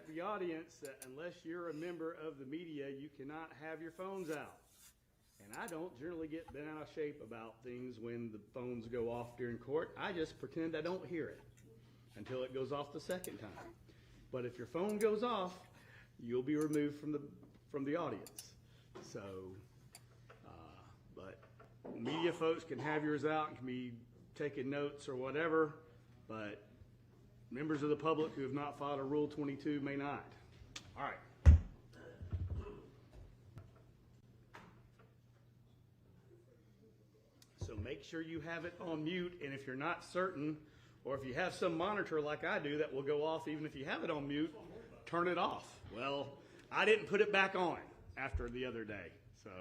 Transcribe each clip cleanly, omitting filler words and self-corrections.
direct the audience that unless you're a member of the media, you cannot have your phones out. And I don't generally get bent out of shape about things when the phones go off during court. I just pretend I don't hear it until it goes off the second time. But if your phone goes off, you'll be removed from the audience. So, but media folks can have yours out and can be taking notes or whatever, but members of the public who have not filed a Rule 22 may not. All right. So make sure you have it on mute, and if you're not certain, or if you have some monitor like I do that will go off even if you have it on mute, turn it off. Well, I didn't put it back on after the other day, so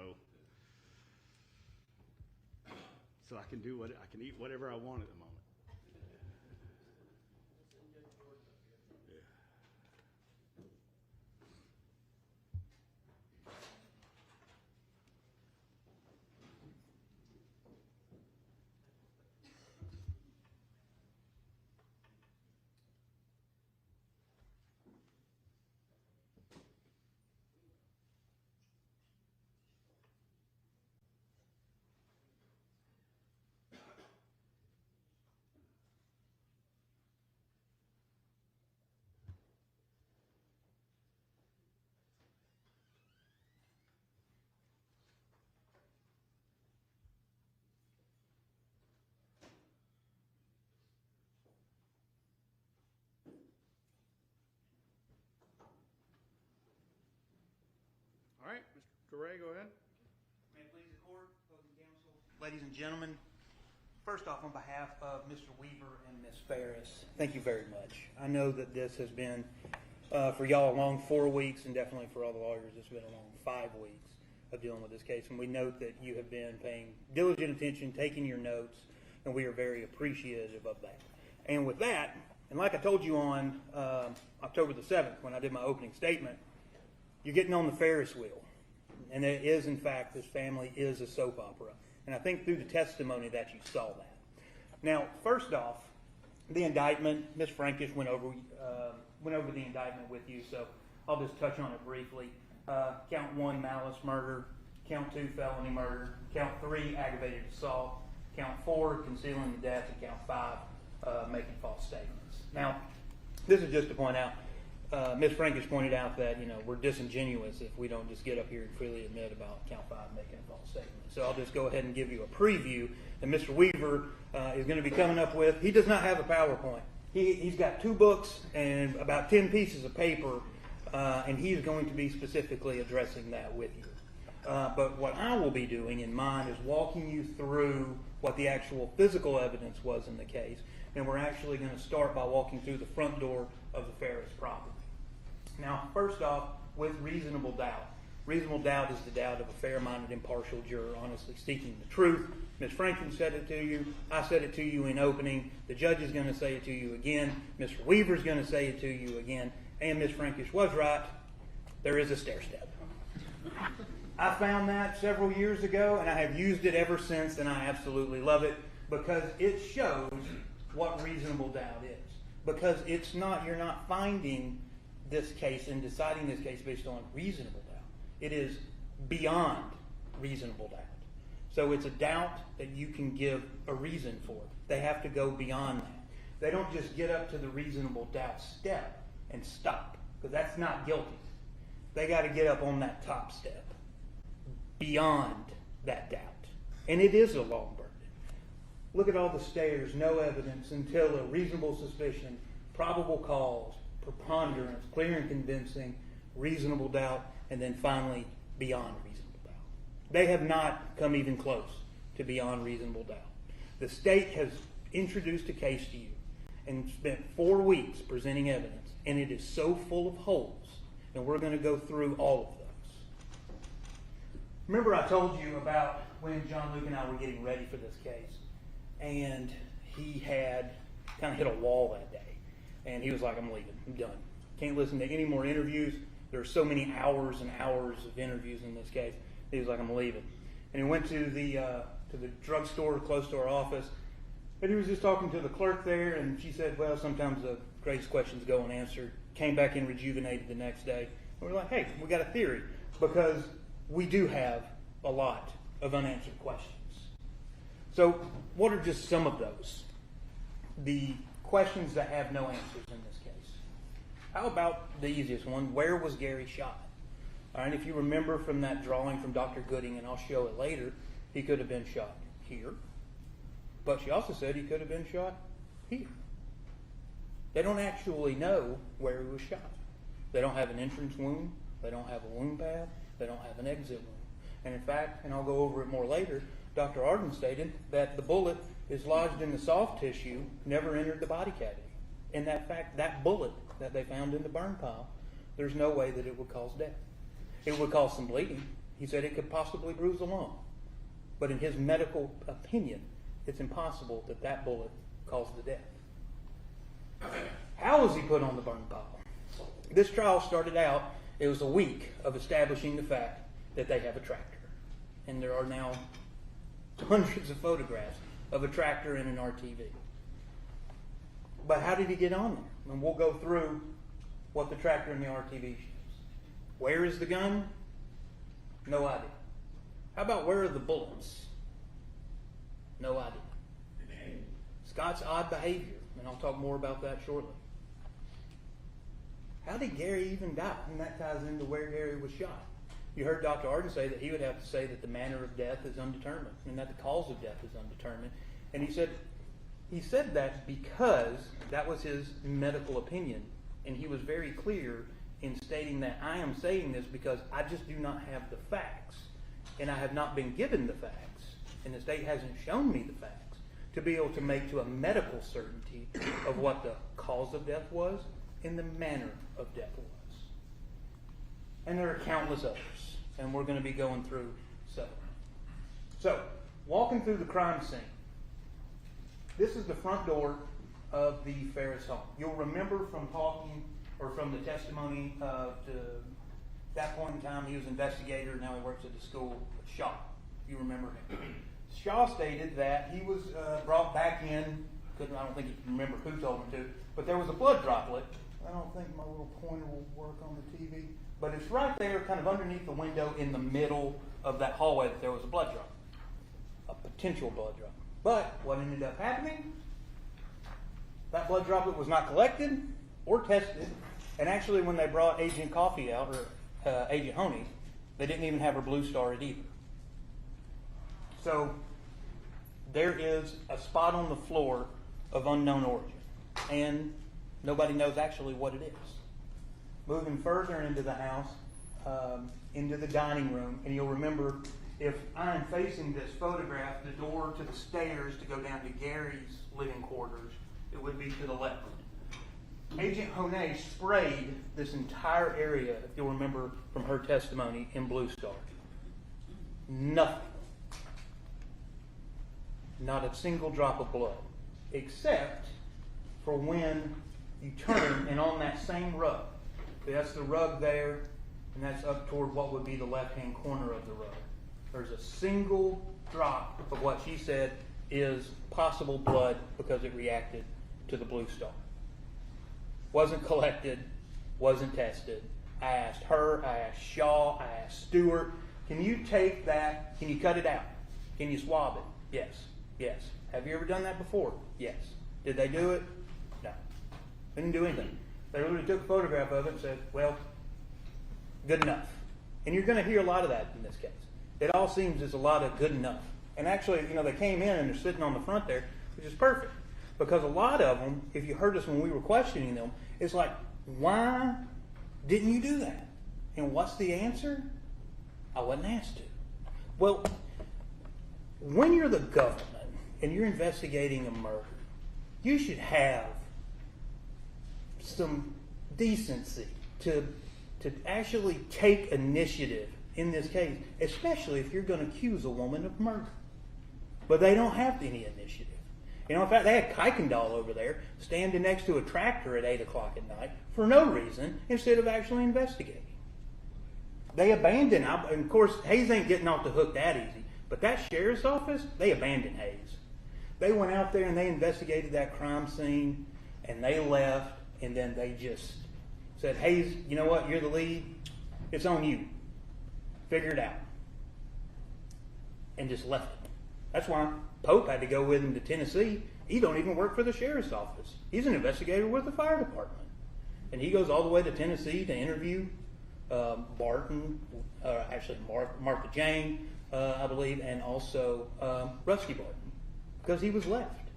I can do I can eat whatever I want at the moment. All right, Mr. Correa, go ahead. May it please the court, opposing counsel, ladies and gentlemen. First off, on behalf of Mr. Weaver and Ms. Farris, thank you very much. I know that this has been, for y'all, a long 4 weeks, and definitely for all the lawyers, it's been a long 5 weeks of dealing with this case. And we note that you have been paying diligent attention, taking your notes, and we are very appreciative of that. And with that, and like I told you on October the 7th when I did my opening statement, you're getting on the Ferris wheel. And it is, in fact, this family is a soap opera. And I think through the testimony that you saw that. Now, first off, the indictment, Ms. Frankish went over the indictment with you, so I'll just touch on it briefly. Count 1, malice murder. Count 2, felony murder. Count 3, aggravated assault. Count 4, concealing the death. And count 5, making false statements. Now, this is just to point out, Ms. Frankish pointed out that, we're disingenuous if we don't just get up here and freely admit about count 5 making a false statement. So I'll just go ahead and give you a preview that Mr. Weaver is going to be coming up with. He does not have a PowerPoint. He's got 2 books and about 10 pieces of paper, and he's going to be specifically addressing that with you. But what I will be doing in mine is walking you through what the actual physical evidence was in the case, and we're actually going to start by walking through the front door of the Farris property. Now, first off, with reasonable doubt. Reasonable doubt is the doubt of a fair-minded, impartial juror honestly seeking the truth. Ms. Franklin said it to you. I said it to you in opening. The judge is going to say it to you again. Mr. Weaver is going to say it to you again. And Ms. Frankish was right. There is a stair step. I found that several years ago, and I have used it ever since, and I absolutely love it because it shows what reasonable doubt is. Because you're not finding this case and deciding this case based on reasonable doubt. It is beyond reasonable doubt. So it's a doubt that you can give a reason for. They have to go beyond that. They don't just get up to the reasonable doubt step and stop, because that's not guilty. They got to get up on that top step, beyond that doubt. And it is a long burden. Look at all the stairs, no evidence until a reasonable suspicion, probable cause, preponderance, clear and convincing, reasonable doubt, and then finally beyond reasonable doubt. They have not come even close to beyond reasonable doubt. The state has introduced a case to you and spent 4 weeks presenting evidence, and it is so full of holes, and we're going to go through all of those. Remember I told you about when John Luke and I were getting ready for this case, and he had kind of hit a wall that day. And he was like, I'm leaving. I'm done. Can't listen to any more interviews. There are so many hours and hours of interviews in this case. He was like, I'm leaving. And he went to the drugstore close to our office. And he was just talking to the clerk there. And she said, well, sometimes the greatest questions go unanswered. came back in rejuvenated the next day. And we're like, hey, we got a theory, because we do have a lot of unanswered questions. So what are just some of those? The questions that have no answers in this case. How about the easiest one? Where was Gary shot? All right, if you remember from that drawing from Dr. Gooding, and I'll show it later, he could have been shot here. But she also said he could have been shot here. They don't actually know where he was shot. They don't have an entrance wound. They don't have a wound pad. They don't have an exit wound. And in fact, and I'll go over it more later, Dr. Arden stated that the bullet is lodged in the soft tissue, never entered the body cavity. And that fact, that bullet that they found in the burn pile, there's no way that it would cause death. It would cause some bleeding. He said it could possibly bruise the lung. But in his medical opinion, it's impossible that that bullet caused the death. How was he put on the burn pile? This trial started out, it was a week of establishing the fact that they have a tractor. And there are now hundreds of photographs of a tractor and an RTV. But how did he get on there? And we'll go through what the tractor and the RTV shows. Where is the gun? No idea. How about where are the bullets? No idea. Scott's odd behavior, and I'll talk more about that shortly. How did Gary even die? And that ties into where Gary was shot. You heard Dr. Arden say that he would have to say that the manner of death is undetermined and that the cause of death is undetermined. And he said that because that was his medical opinion. And he was very clear in stating that I am saying this because I just do not have the facts. And I have not been given the facts. And the state hasn't shown me the facts to be able to make to a medical certainty of what the cause of death was and the manner of death was. And there are countless others. And we're going to be going through several. So, walking through the crime scene. This is the front door of the Farris home. You'll remember from talking, or from the testimony to that point in time, he was an investigator, now he works at the school. Shaw, you remember him. Shaw stated that he was brought back in, I don't think he can remember who told him to, but there was a blood droplet. I don't think my little pointer will work on the TV. But it's right there, kind of underneath the window in the middle of that hallway that there was a blood drop. A potential blood drop. But what ended up happening, that blood droplet was not collected or tested. And actually when they brought Agent Coffey out, or Agent Honey, they didn't even have her blue star it either. So there is a spot on the floor of unknown origin. And nobody knows actually what it is. Moving further into the house, into the dining room, and you'll remember if I am facing this photograph, the door to the stairs to go down to Gary's living quarters, it would be to the left. Agent Honey sprayed this entire area, if you'll remember from her testimony, in Blue Star. Nothing. Not a single drop of blood, except for when you turn and on that same rug. That's the rug there, and that's up toward what would be the left-hand corner of the rug. There's a single drop of what she said is possible blood because it reacted to the Blue Star. Wasn't collected, wasn't tested. I asked her, I asked Shaw, I asked Stewart, can you take that, can you cut it out? Can you swab it? Yes, yes. Have you ever done that before? Yes. Did they do it? No. They didn't do anything. They literally took a photograph of it and said, well, good enough. And you're going to hear a lot of that in this case. It all seems as a lot of good enough. And actually, they came in and they're sitting on the front there, which is perfect. Because a lot of them, if you heard us when we were questioning them, it's like, why didn't you do that? And what's the answer? I wasn't asked to. Well, when you're the government and you're investigating a murder, you should have some decency to actually take initiative in this case, especially if you're going to accuse a woman of murder. But they don't have any initiative. In fact, they had Kuykendall over there standing next to a tractor at 8 o'clock at night for no reason instead of actually investigating. They abandoned, and of course, Hayes ain't getting off the hook that easy, but that sheriff's office, they abandoned Hayes. They went out there and they investigated that crime scene, and they left, and then they just said, Hayes, you know what, you're the lead, it's on you. Figure it out. And just left it. That's why Pope had to go with him to Tennessee. He don't even work for the sheriff's office. He's an investigator with the fire department. And he goes all the way to Tennessee to interview Martha Jane, I believe, and also Rusty Barton, because he was left.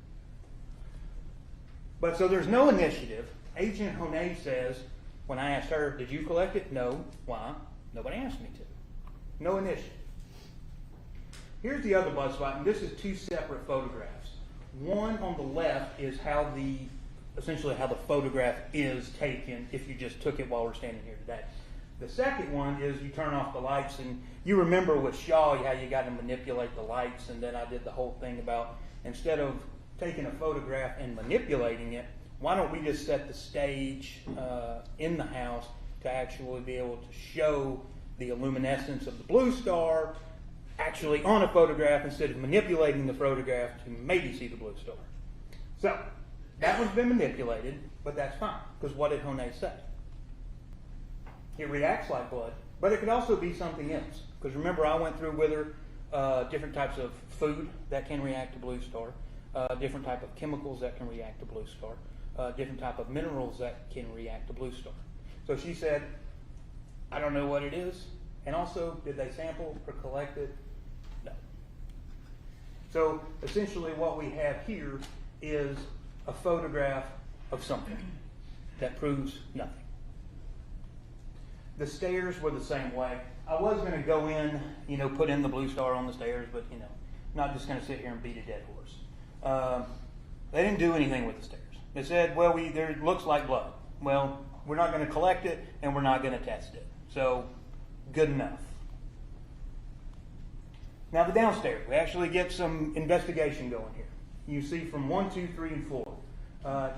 But so there's no initiative. Agent Honay says, when I asked her, did you collect it? No. Why? Nobody asked me to. No initiative. Here's the other blood spot, and this is two separate photographs. One on the left is essentially how the photograph is taken if you just took it while we're standing here today. The second one is you turn off the lights, and you remember with Shaw how you got to manipulate the lights, and then I did the whole thing about instead of taking a photograph and manipulating it, why don't we just set the stage in the house to actually be able to show the luminescence of the blue star actually on a photograph instead of manipulating the photograph to maybe see the blue star. So, that one's been manipulated, but that's fine, because what did Honay say? It reacts like blood, but it could also be something else. Because remember, I went through with her different types of food that can react to blue star, different type of chemicals that can react to blue star, different type of minerals that can react to blue star. So she said, I don't know what it is, and also, did they sample or collect it? No. So essentially what we have here is a photograph of something that proves nothing. The stairs were the same way. I was going to go in, put in the blue star on the stairs, but, not just going to sit here and beat a dead horse. They didn't do anything with the stairs. They said, well, there looks like blood. Well, we're not going to collect it, and we're not going to test it. So, good enough. Now the downstairs, we actually get some investigation going here. You see from 1, 2, 3, and 4.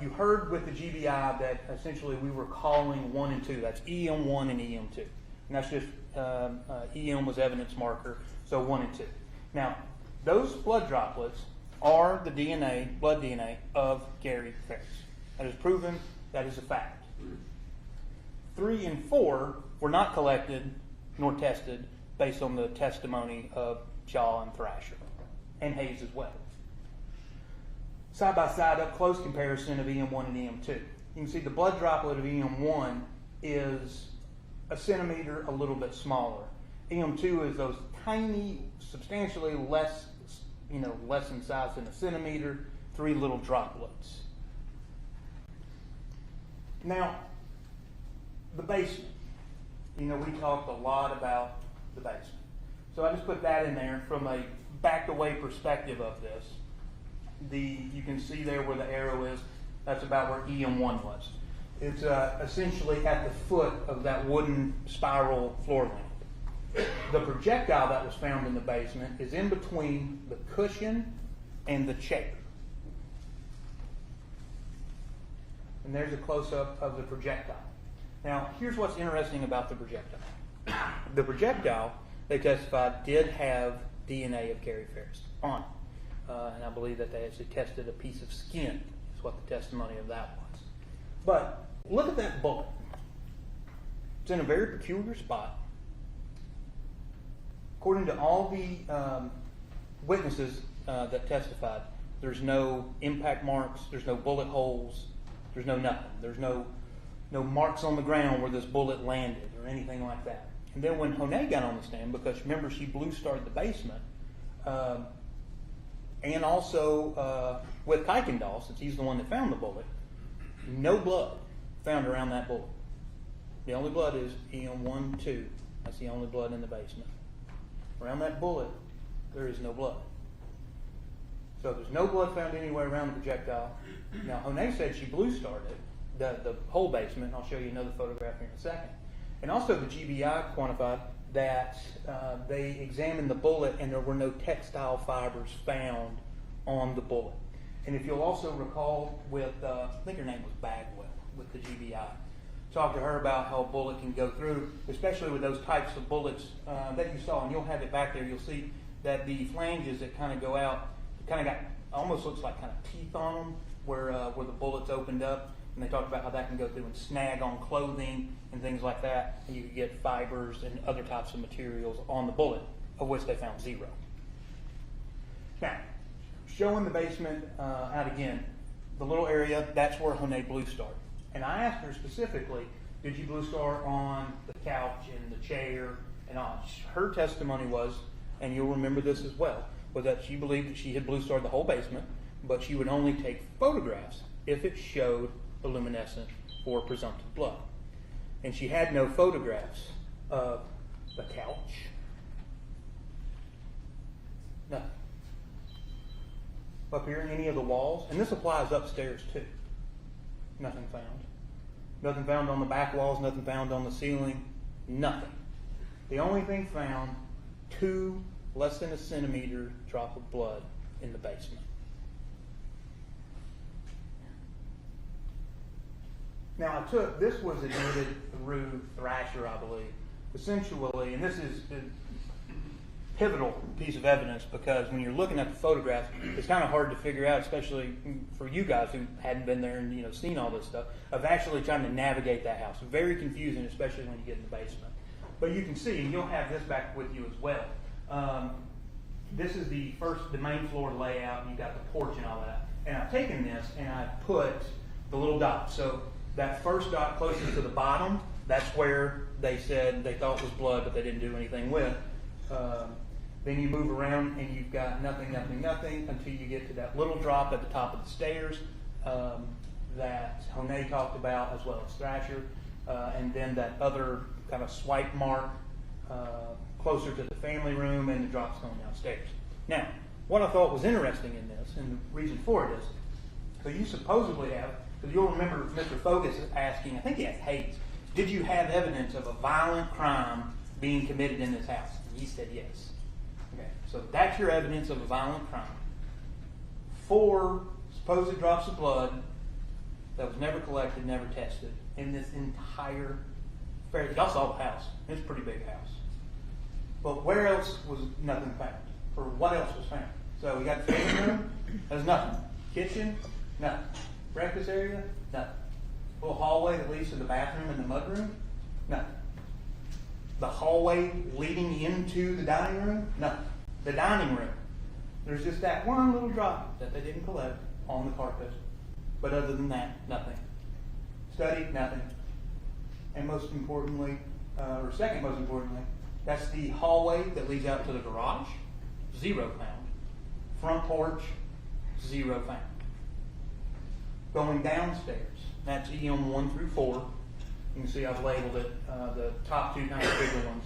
You heard with the GBI that essentially we were calling 1 and 2. That's EM1 and EM2. And that's just, EM was evidence marker, so 1 and 2. Now, those blood droplets are the DNA, blood DNA, of Gary Farris. That is proven, that is a fact. 3 and 4 were not collected nor tested based on the testimony of Shaw and Thrasher, and Hayes as well. Side by side, up close comparison of EM1 and EM2. You can see the blood droplet of EM1 is a centimeter, a little bit smaller. EM2 is those tiny, substantially less, less in size than a centimeter, 3 little droplets. Now, the basement. We talked a lot about the basement. So I just put that in there from a backed away perspective of this. You can see there where the arrow is, that's about where EM1 was. It's essentially at the foot of that wooden spiral floor lamp. The projectile that was found in the basement is in between the cushion and the chair. And there's a close-up of the projectile. Now, here's what's interesting about the projectile. The projectile, they testified, did have DNA of Gary Farris on it. And I believe that they actually tested a piece of skin, is what the testimony of that was. But look at that bullet. It's in a very peculiar spot. According to all the witnesses that testified, there's no impact marks, there's no bullet holes, there's no nothing. There's no marks on the ground where this bullet landed or anything like that. And then when Honay got on the stand, because remember she blue starred the basement, and also with Kuykendall, since he's the one that found the bullet, no blood found around that bullet. The only blood is EM1, 2. That's the only blood in the basement. Around that bullet, there is no blood. So there's no blood found anywhere around the projectile. Now, Honay said she blue starred it, the whole basement, and I'll show you another photograph here in a second. And also the GBI quantified that they examined the bullet and there were no textile fibers found on the bullet. And if you'll also recall with, I think her name was Bagwell with the GBI, talked to her about how a bullet can go through, especially with those types of bullets that you saw, and you'll have it back there, you'll see that the flanges that kind of go out, kind of got, almost looks like kind of teeth on them where the bullets opened up. and they talked about how that can go through and snag on clothing and things like that, and you could get fibers and other types of materials on the bullet, of which they found 0. Now, showing the basement out again, the little area, that's where Honey blue starred. And I asked her specifically, did you blue star on the couch and the chair and all? Her testimony was, and you'll remember this as well, was that she believed that she had blue starred the whole basement, but she would only take photographs if it showed the luminescent or presumptive blood. And she had no photographs of the couch. Nothing. Up here, any of the walls, and this applies upstairs too. Nothing found. Nothing found on the back walls, nothing found on the ceiling, nothing. The only thing found, 2 less than a centimeter drop of blood in the basement. Now this was admitted through Thrasher, I believe. Essentially, and this is a pivotal piece of evidence because when you're looking at the photographs, it's kind of hard to figure out, especially for you guys who hadn't been there and seen all this stuff, of actually trying to navigate that house. Very confusing, especially when you get in the basement. But you can see, and you'll have this back with you as well. This is the main floor layout, and you've got the porch and all that. And I've taken this and I've put the little dot. So that first dot closest to the bottom, that's where they said they thought was blood, but they didn't do anything with. Then you move around and you've got nothing, nothing, nothing until you get to that little drop at the top of the stairs that Honey talked about, as well as Thrasher, and then that other kind of swipe mark closer to the family room and the drops going downstairs. Now, what I thought was interesting in this, and the reason for it is, so you supposedly have, because you'll remember Mr. Fogus asking, I think he asked Hayes, did you have evidence of a violent crime being committed in this house? And he said yes. Okay, so that's your evidence of a violent crime. 4 supposed drops of blood that was never collected, never tested in this entire fair. Y'all saw the house. It's a pretty big house. But where else was nothing found? Or what else was found? So we got the living room, there's nothing. Kitchen, nothing. Breakfast area, nothing. Little hallway that leads to the bathroom and the mudroom, nothing. The hallway leading into the dining room, nothing. The dining room, there's just that one little drop that they didn't collect on the carpet. But other than that, nothing. Study, nothing. And most importantly, or second most importantly, that's the hallway that leads out to the garage, 0 found. Front porch, 0 found. Going downstairs, that's EM 1 through 4. You can see I've labeled it, the top 2 kind of bigger ones.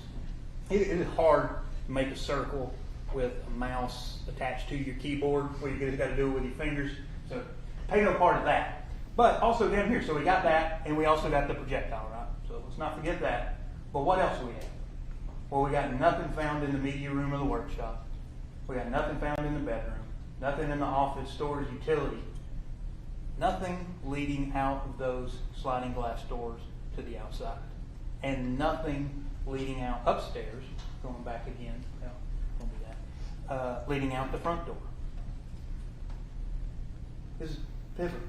It is hard to make a circle with a mouse attached to your keyboard where you just got to do it with your fingers. So pay no part of that. But also down here, so we got that, and we also got the projectile, right? So let's not forget that. But what else do we have? Well, we got nothing found in the media room or the workshop. We got nothing found in the bedroom. Nothing in the office, storage, utility. Nothing leading out of those sliding glass doors to the outside. And nothing leading out upstairs, going back again, no, don't do that, leading out the front door. This is pivotal.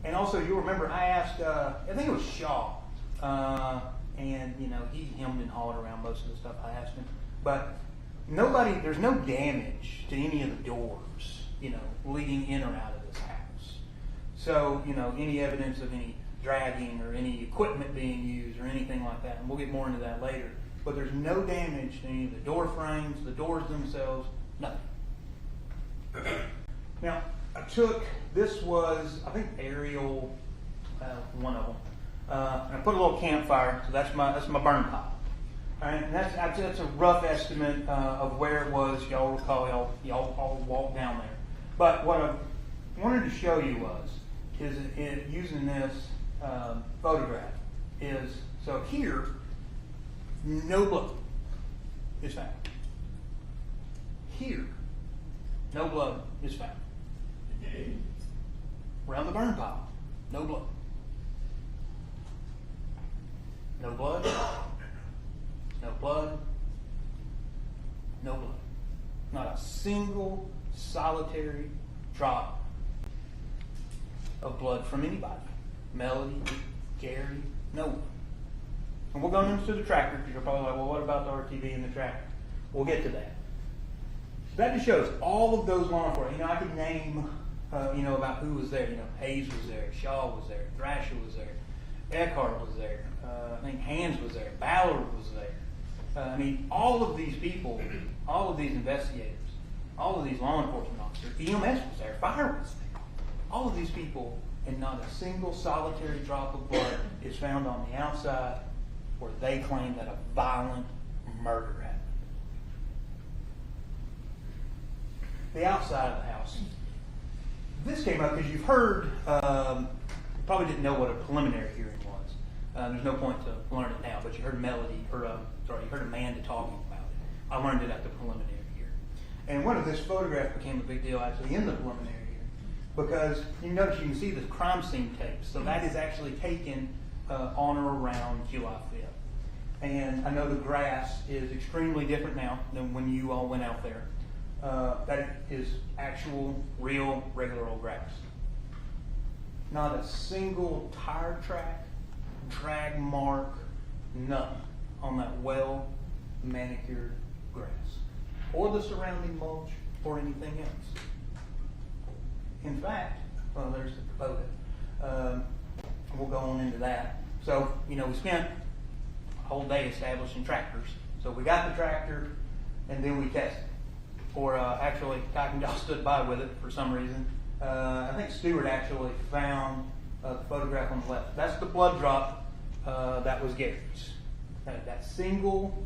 And also, you'll remember I asked, I think it was Shaw, and he hemmed and hawed around most of the stuff I asked him. But there's no damage to any of the doors, leading in or out of this house. So, any evidence of any dragging or any equipment being used or anything like that, and we'll get more into that later. But there's no damage to any of the door frames, the doors themselves, nothing. Now, this was, I think, aerial, one of them. And I put a little campfire, so that's my burn pile. All right, and that's a rough estimate of where it was. Y'all recall, y'all all walked down there. But what I wanted to show you is using this photograph is, so here, no blood is found. Here, no blood is found. Around the burn pile, no blood. No blood, no blood, no blood. Not a single solitary drop of blood from anybody. Melody, Gary, no one. And we'll go into the tractor, because you're probably like, well, what about the RTV and the tractor? We'll get to that. So that just shows all of those law enforcement. I could name, about who was there. Hayes was there, Shaw was there, Thrasher was there, Eckhart was there, I think Hands was there, Ballard was there. All of these people, all of these investigators, all of these law enforcement officers, EMS was there, fire was there. All of these people, and not a single solitary drop of blood is found on the outside where they claim that a violent murder happened. The outside of the house. This came up because you've heard, you probably didn't know what a preliminary hearing was. There's no point to learn it now, but you heard you heard Amanda talking about it. I learned it at the preliminary hearing. And one of this photograph became a big deal actually in the preliminary hearing, because you notice you can see the crime scene tapes. So that is actually taken on or around July 5th. And I know the grass is extremely different now than when you all went out there. That is actual, real, regular old grass. Not a single tire track, drag mark, none on that well-manicured grass, or the surrounding mulch, or anything else. In fact, well, there's the Kubota. We'll go on into that. So, we spent a whole day establishing tractors. So we got the tractor, and then we tested. Or actually, Cock and Jaw stood by with it for some reason. I think Stewart actually found the photograph on the left. That's the blood drop that was Gary's. That single,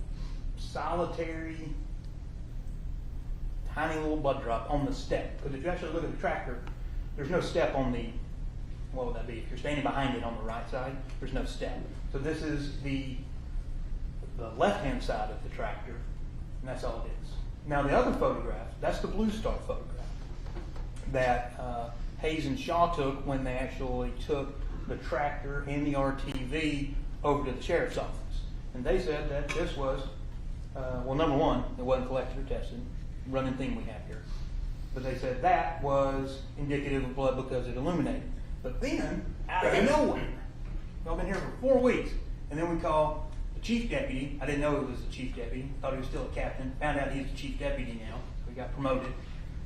solitary, tiny little blood drop on the step. Because if you actually look at the tractor, there's no step on the, what would that be? If you're standing behind it on the right side, there's no step. So this is the left-hand side of the tractor, and that's all it is. Now the other photograph, that's the Blue Star photograph that Hayes and Shaw took when they actually took the tractor and the RTV over to the sheriff's office. And they said that this was, number one, it wasn't collected or tested, running theme we have here. But they said that was indicative of blood because it illuminated. But then, out of nowhere, y'all been here for 4 weeks, and then we call the chief deputy. I didn't know it was the chief deputy. Thought he was still a captain. Found out he's the chief deputy now. So he got promoted.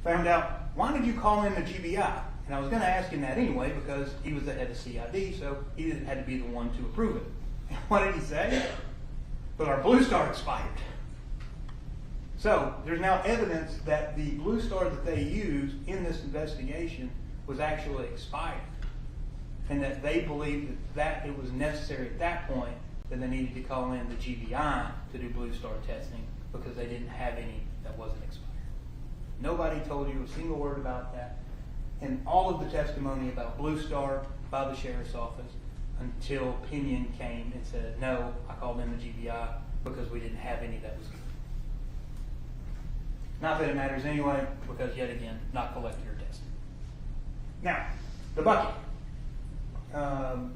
Found out, why did you call in the GBI? And I was going to ask him that anyway because he was the head of CID, so he had to be the one to approve it. And what did he say? But our Blue Star expired. So there's now evidence that the Blue Star that they used in this investigation was actually expired, and that they believed that it was necessary at that point that they needed to call in the GBI to do Blue Star testing because they didn't have any that wasn't expired. Nobody told you a single word about that, and all of the testimony about Blue Star by the sheriff's office until Pinion came and said, no, I called in the GBI because we didn't have any that was good. Not that it matters anyway, because yet again, not collected or tested. Now, the bucket. No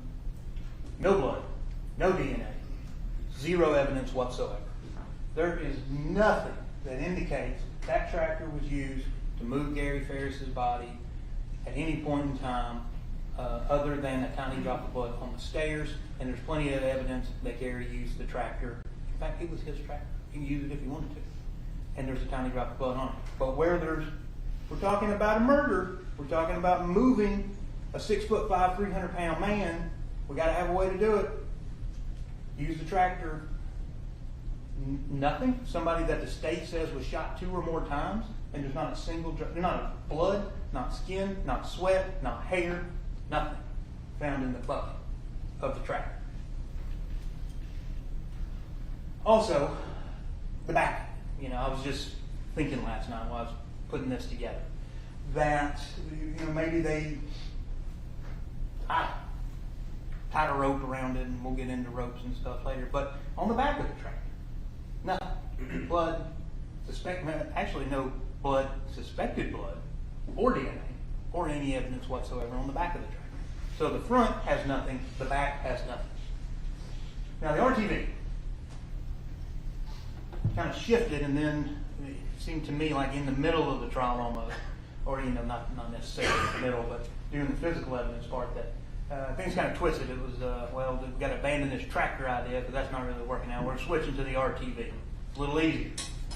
blood, no DNA, zero evidence whatsoever. There is nothing that indicates that tractor was used to move Gary Farris's body at any point in time other than a tiny drop of blood on the stairs, and there's plenty of evidence that Gary used the tractor. In fact, it was his tractor. He can use it if he wanted to. And there's a tiny drop of blood on it. But where we're talking about a murder, we're talking about moving a 6'5", 300-pound man, we got to have a way to do it. Use the tractor. Nothing. Somebody that the state says was shot 2 or more times, and there's not a single drop, not blood, not skin, not sweat, not hair, nothing found in the bucket of the tractor. Also, the back. I was just thinking last night while I was putting this together that maybe they tied a rope around it, and we'll get into ropes and stuff later. But on the back of the tractor, nothing. Blood, actually no blood, suspected blood, or DNA, or any evidence whatsoever on the back of the tractor. So the front has nothing, the back has nothing. Now the RTV kind of shifted, and then it seemed to me like in the middle of the trial almost, or not necessarily in the middle, but during the physical evidence part, that things kind of twisted. It was, well, we've got to abandon this tractor idea because that's not really working out. We're switching to the RTV. It's a little easier.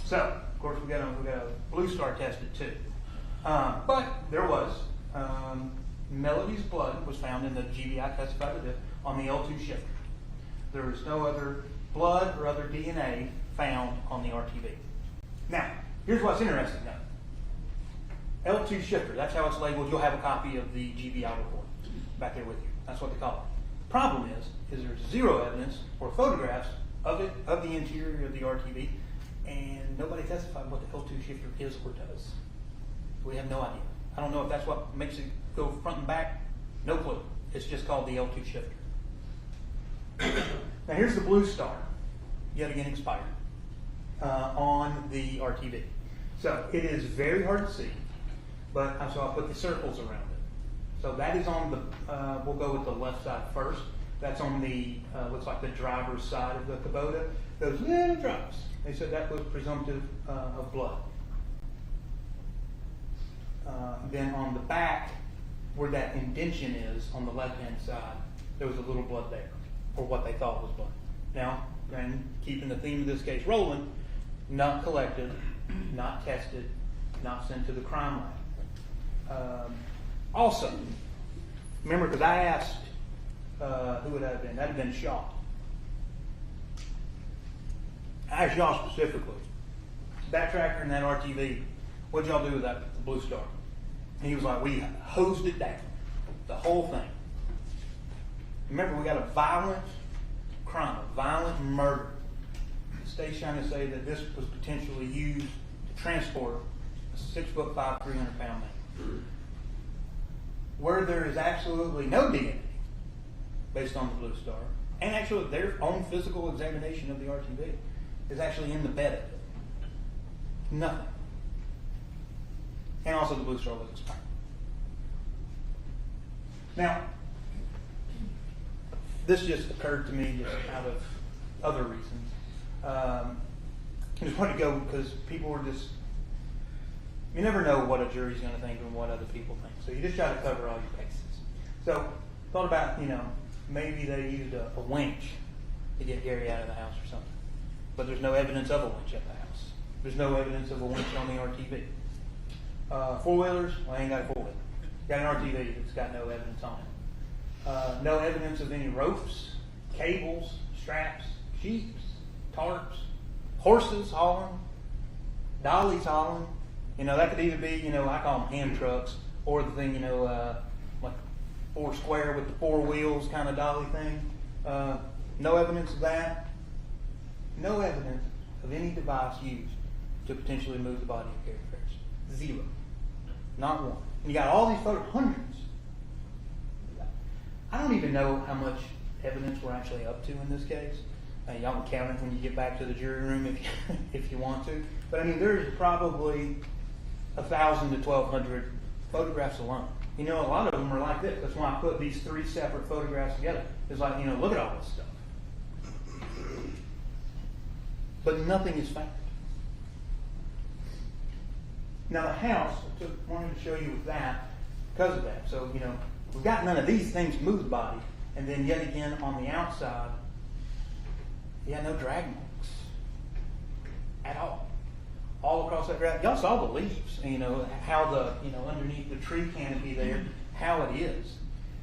So, of course, we got a Blue Star tested too. But there was, Melody's blood was found in the GBI testified to this on the L2 shifter. There was no other blood or other DNA found on the RTV. Now, here's what's interesting though. L2 shifter, that's how it's labeled. You'll have a copy of the GBI report back there with you. That's what they call it. Problem is there's zero evidence or photographs of it, of the interior of the RTV, and nobody testified what the L2 shifter is or does. We have no idea. I don't know if that's what makes it go front and back. No clue. It's just called the L2 shifter. Now here's the Blue Star, yet again expired, on the RTV. So it is very hard to see, but so I'll put the circles around it. So that is on the, we'll go with the left side first. That's on the, looks like the driver's side of the Kubota. Those little drops, they said that was presumptive of blood. Then on the back, where that indention is on the left-hand side, there was a little blood there, or what they thought was blood. Now, and keeping the theme of this case rolling, not collected, not tested, not sent to the crime lab. Also, remember, because I asked, who would that have been? That would have been Shaw. I asked Shaw specifically. That tractor and that RTV, what'd y'all do with that Blue Star? And he was like, we hosed it down, the whole thing. Remember, we got a violent crime, a violent murder. The state's trying to say that this was potentially used to transport a 6'5", 300-pound man. Where there is absolutely no DNA based on the Blue Star, and actually their own physical examination of the RTV is actually in the bed of it. Nothing. And also the Blue Star was expired. Now, this just occurred to me just out of other reasons. I just wanted to go because people were just, you never know what a jury's going to think and what other people think. So you just try to cover all your bases. So thought about, maybe they used a winch to get Gary out of the house or something. But there's no evidence of a winch at the house. There's no evidence of a winch on the RTV. Four-wheelers, well, I ain't got a four-wheeler. Got an RTV that's got no evidence on it. No evidence of any ropes, cables, straps, sheets, tarps, horses hauling, dollies hauling. That could either be, I call them hand trucks, or the thing, like four square with the four wheels kind of dolly thing. No evidence of that. No evidence of any device used to potentially move the body of Gary Farris. Zero. Not one. And you got all these photos, hundreds. I don't even know how much evidence we're actually up to in this case. Y'all can count it when you get back to the jury room if you want to. But I mean, there's probably 1,000 to 1,200 photographs alone. A lot of them are like this. That's why I put these three separate photographs together. It's like, look at all this stuff. But nothing is found. Now the house, I wanted to show you with that because of that. So, we've got none of these things to move the body. And then yet again on the outside, no drag marks at all. All across that grass. Y'all saw the leaves, how the, underneath the tree canopy there, how it is.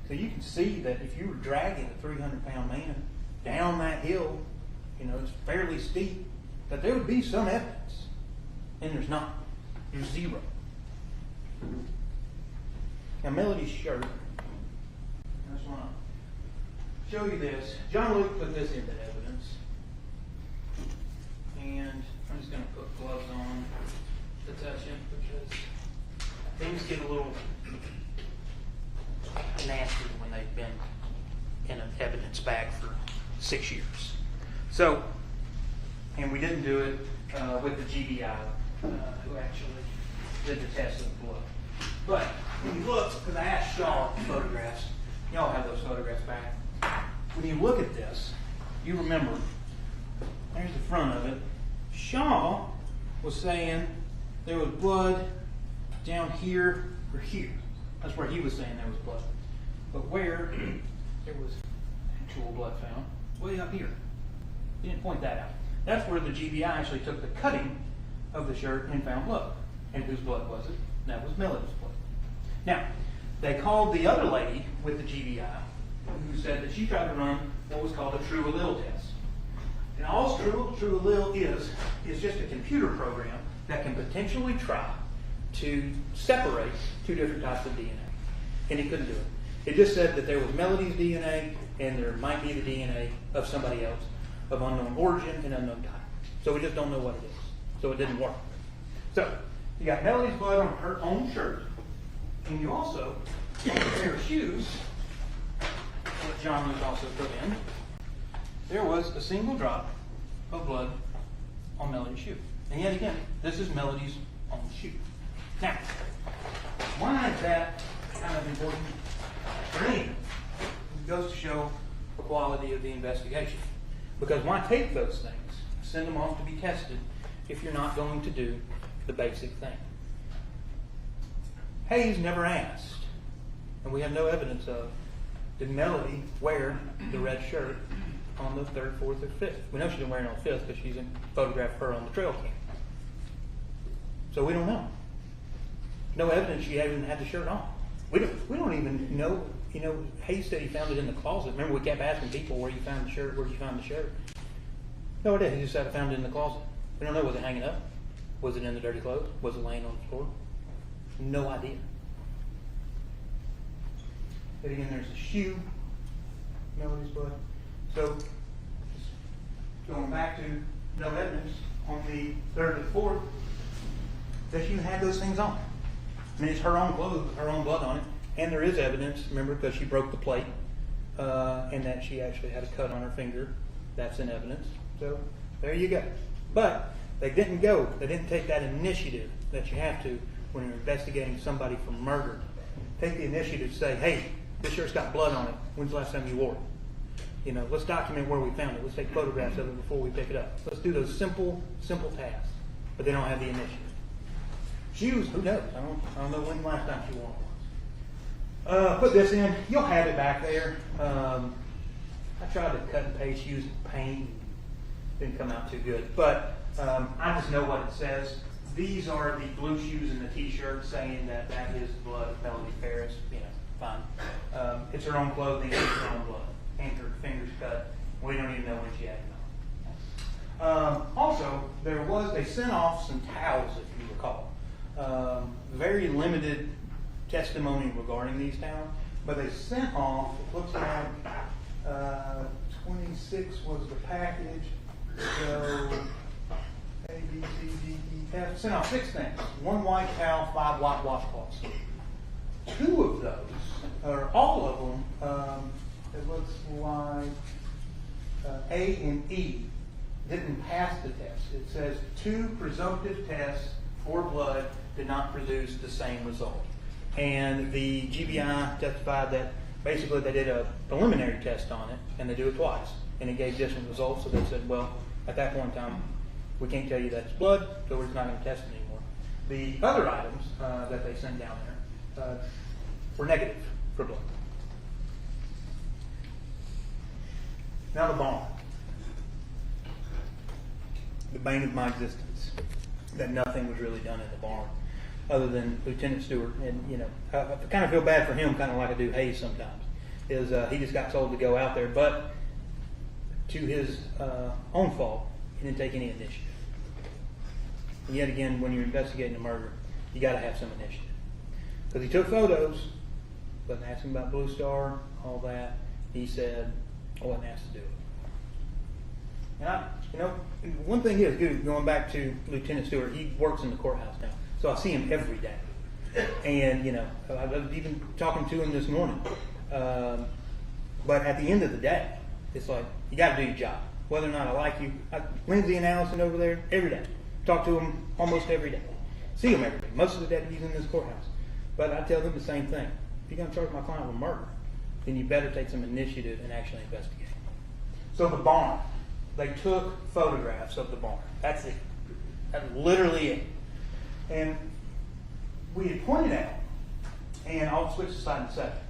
So you can see that if you were dragging a 300-pound man down that hill, it's fairly steep, that there would be some evidence. And there's not. There's zero. Now Melody's shirt, I just want to show you this. John Luke put this into evidence. And I'm just going to put gloves on to touch it because things get a little nasty when they've been in an evidence bag for 6 years. So, and we didn't do it with the GBI, who actually did the test of the blood. But when you look, because I asked Shaw photographs, y'all have those photographs back. When you look at this, you remember, there's the front of it. Shaw was saying there was blood down here or here. That's where he was saying there was blood. but where there was actual blood found, way up here. He didn't point that out. That's where the GBI actually took the cutting of the shirt and found blood. And whose blood was it? That was Melody's blood. Now, they called the other lady with the GBI, who said that she tried to run what was called a true allele test. And all true allele is just a computer program that can potentially try to separate two different types of DNA. And it couldn't do it. It just said that there was Melody's DNA and there might be the DNA of somebody else of unknown origin and unknown type. So we just don't know what it is. So it didn't work. So you got Melody's blood on her own shirt, and you also got a pair of shoes, what John was also put in. There was a single drop of blood on Melody's shoe. And yet again, this is Melody's own shoe. Now, why is that kind of important for me? It goes to show the quality of the investigation. Because why take those things, send them off to be tested, if you're not going to do the basic thing? Hayes never asked, and we have no evidence of, did Melody wear the red shirt on the 3rd, 4th, or 5th? We know she didn't wear it on the 5th because she's photographed her on the trail cam. So we don't know. No evidence she even had the shirt on. We don't even know. You know, Hayes said he found it in the closet. Remember, we kept asking people where you found the shirt, where did you find the shirt? No, it did. He just said I found it in the closet. We don't know. Was it hanging up? Was it in the dirty clothes? Was it laying on the floor? No idea. But again, there's a shoe, Melody's blood. So, going back to no evidence on the 3rd or 4th that she had those things on. I mean, it's her own clothes with her own blood on it. And there is evidence, remember, because she broke the plate, and that she actually had a cut on her finger. That's in evidence. So, there you go. But they didn't take that initiative that you have to when you're investigating somebody for murder. Take the initiative to say, hey, this shirt's got blood on it. When's the last time you wore it? You know, let's document where we found it. Let's take photographs of it before we pick it up. Let's do those simple tasks. But they don't have the initiative. Shoes, who knows? I don't know when the last time she wore one. Put this in. You'll have it back there. I tried to cut and paste using paint. Didn't come out too good. But I just know what it says. These are the blue shoes and the T-shirt saying that is the blood of Melody Farris. You know, fine. It's her own clothing. It's her own blood. Anchored, fingers cut. We don't even know when she had it on. Also, they sent off some towels, if you recall. Very limited testimony regarding these towels, but they sent off, it looks like 26 was the package, so A, B, C, D, E, F, sent off 6 things. 1 white towel, 5 white washcloths. 2 of those, or all of them, it looks like A and E didn't pass the test. It says 2 presumptive tests for blood did not produce the same result. And the GBI testified that basically they did a preliminary test on it, and they do it twice, and it gave different results. So they said, well, at that point in time, we can't tell you that's blood, so we're just not going to test it anymore. The other items that they sent down there were negative for blood. Now the barn. The bane of my existence. That nothing was really done in the barn, other than Lieutenant Stewart. And you know, I kind of feel bad for him, kind of like I do Hayes sometimes. He just got told to go out there, but to his own fault, he didn't take any initiative. And yet again, when you're investigating a murder, you got to have some initiative. Because he took photos, wasn't asking about Blue Star, all that. He said, I wasn't asked to do it. And one thing is, going back to Lieutenant Stewart, he works in the courthouse now, so I see him every day. And, I was even talking to him this morning. But at the end of the day, it's like, you got to do your job. Whether or not I like you. Lindsay and Allison over there, every day. Talk to them almost every day. See them every day. Most of the deputies in this courthouse. But I tell them the same thing. If you're going to charge my client with murder, then you better take some initiative and actually investigate. So the barn. They took photographs of the barn. That's it. That's literally it. And we had pointed out, and I'll switch to slide in a second,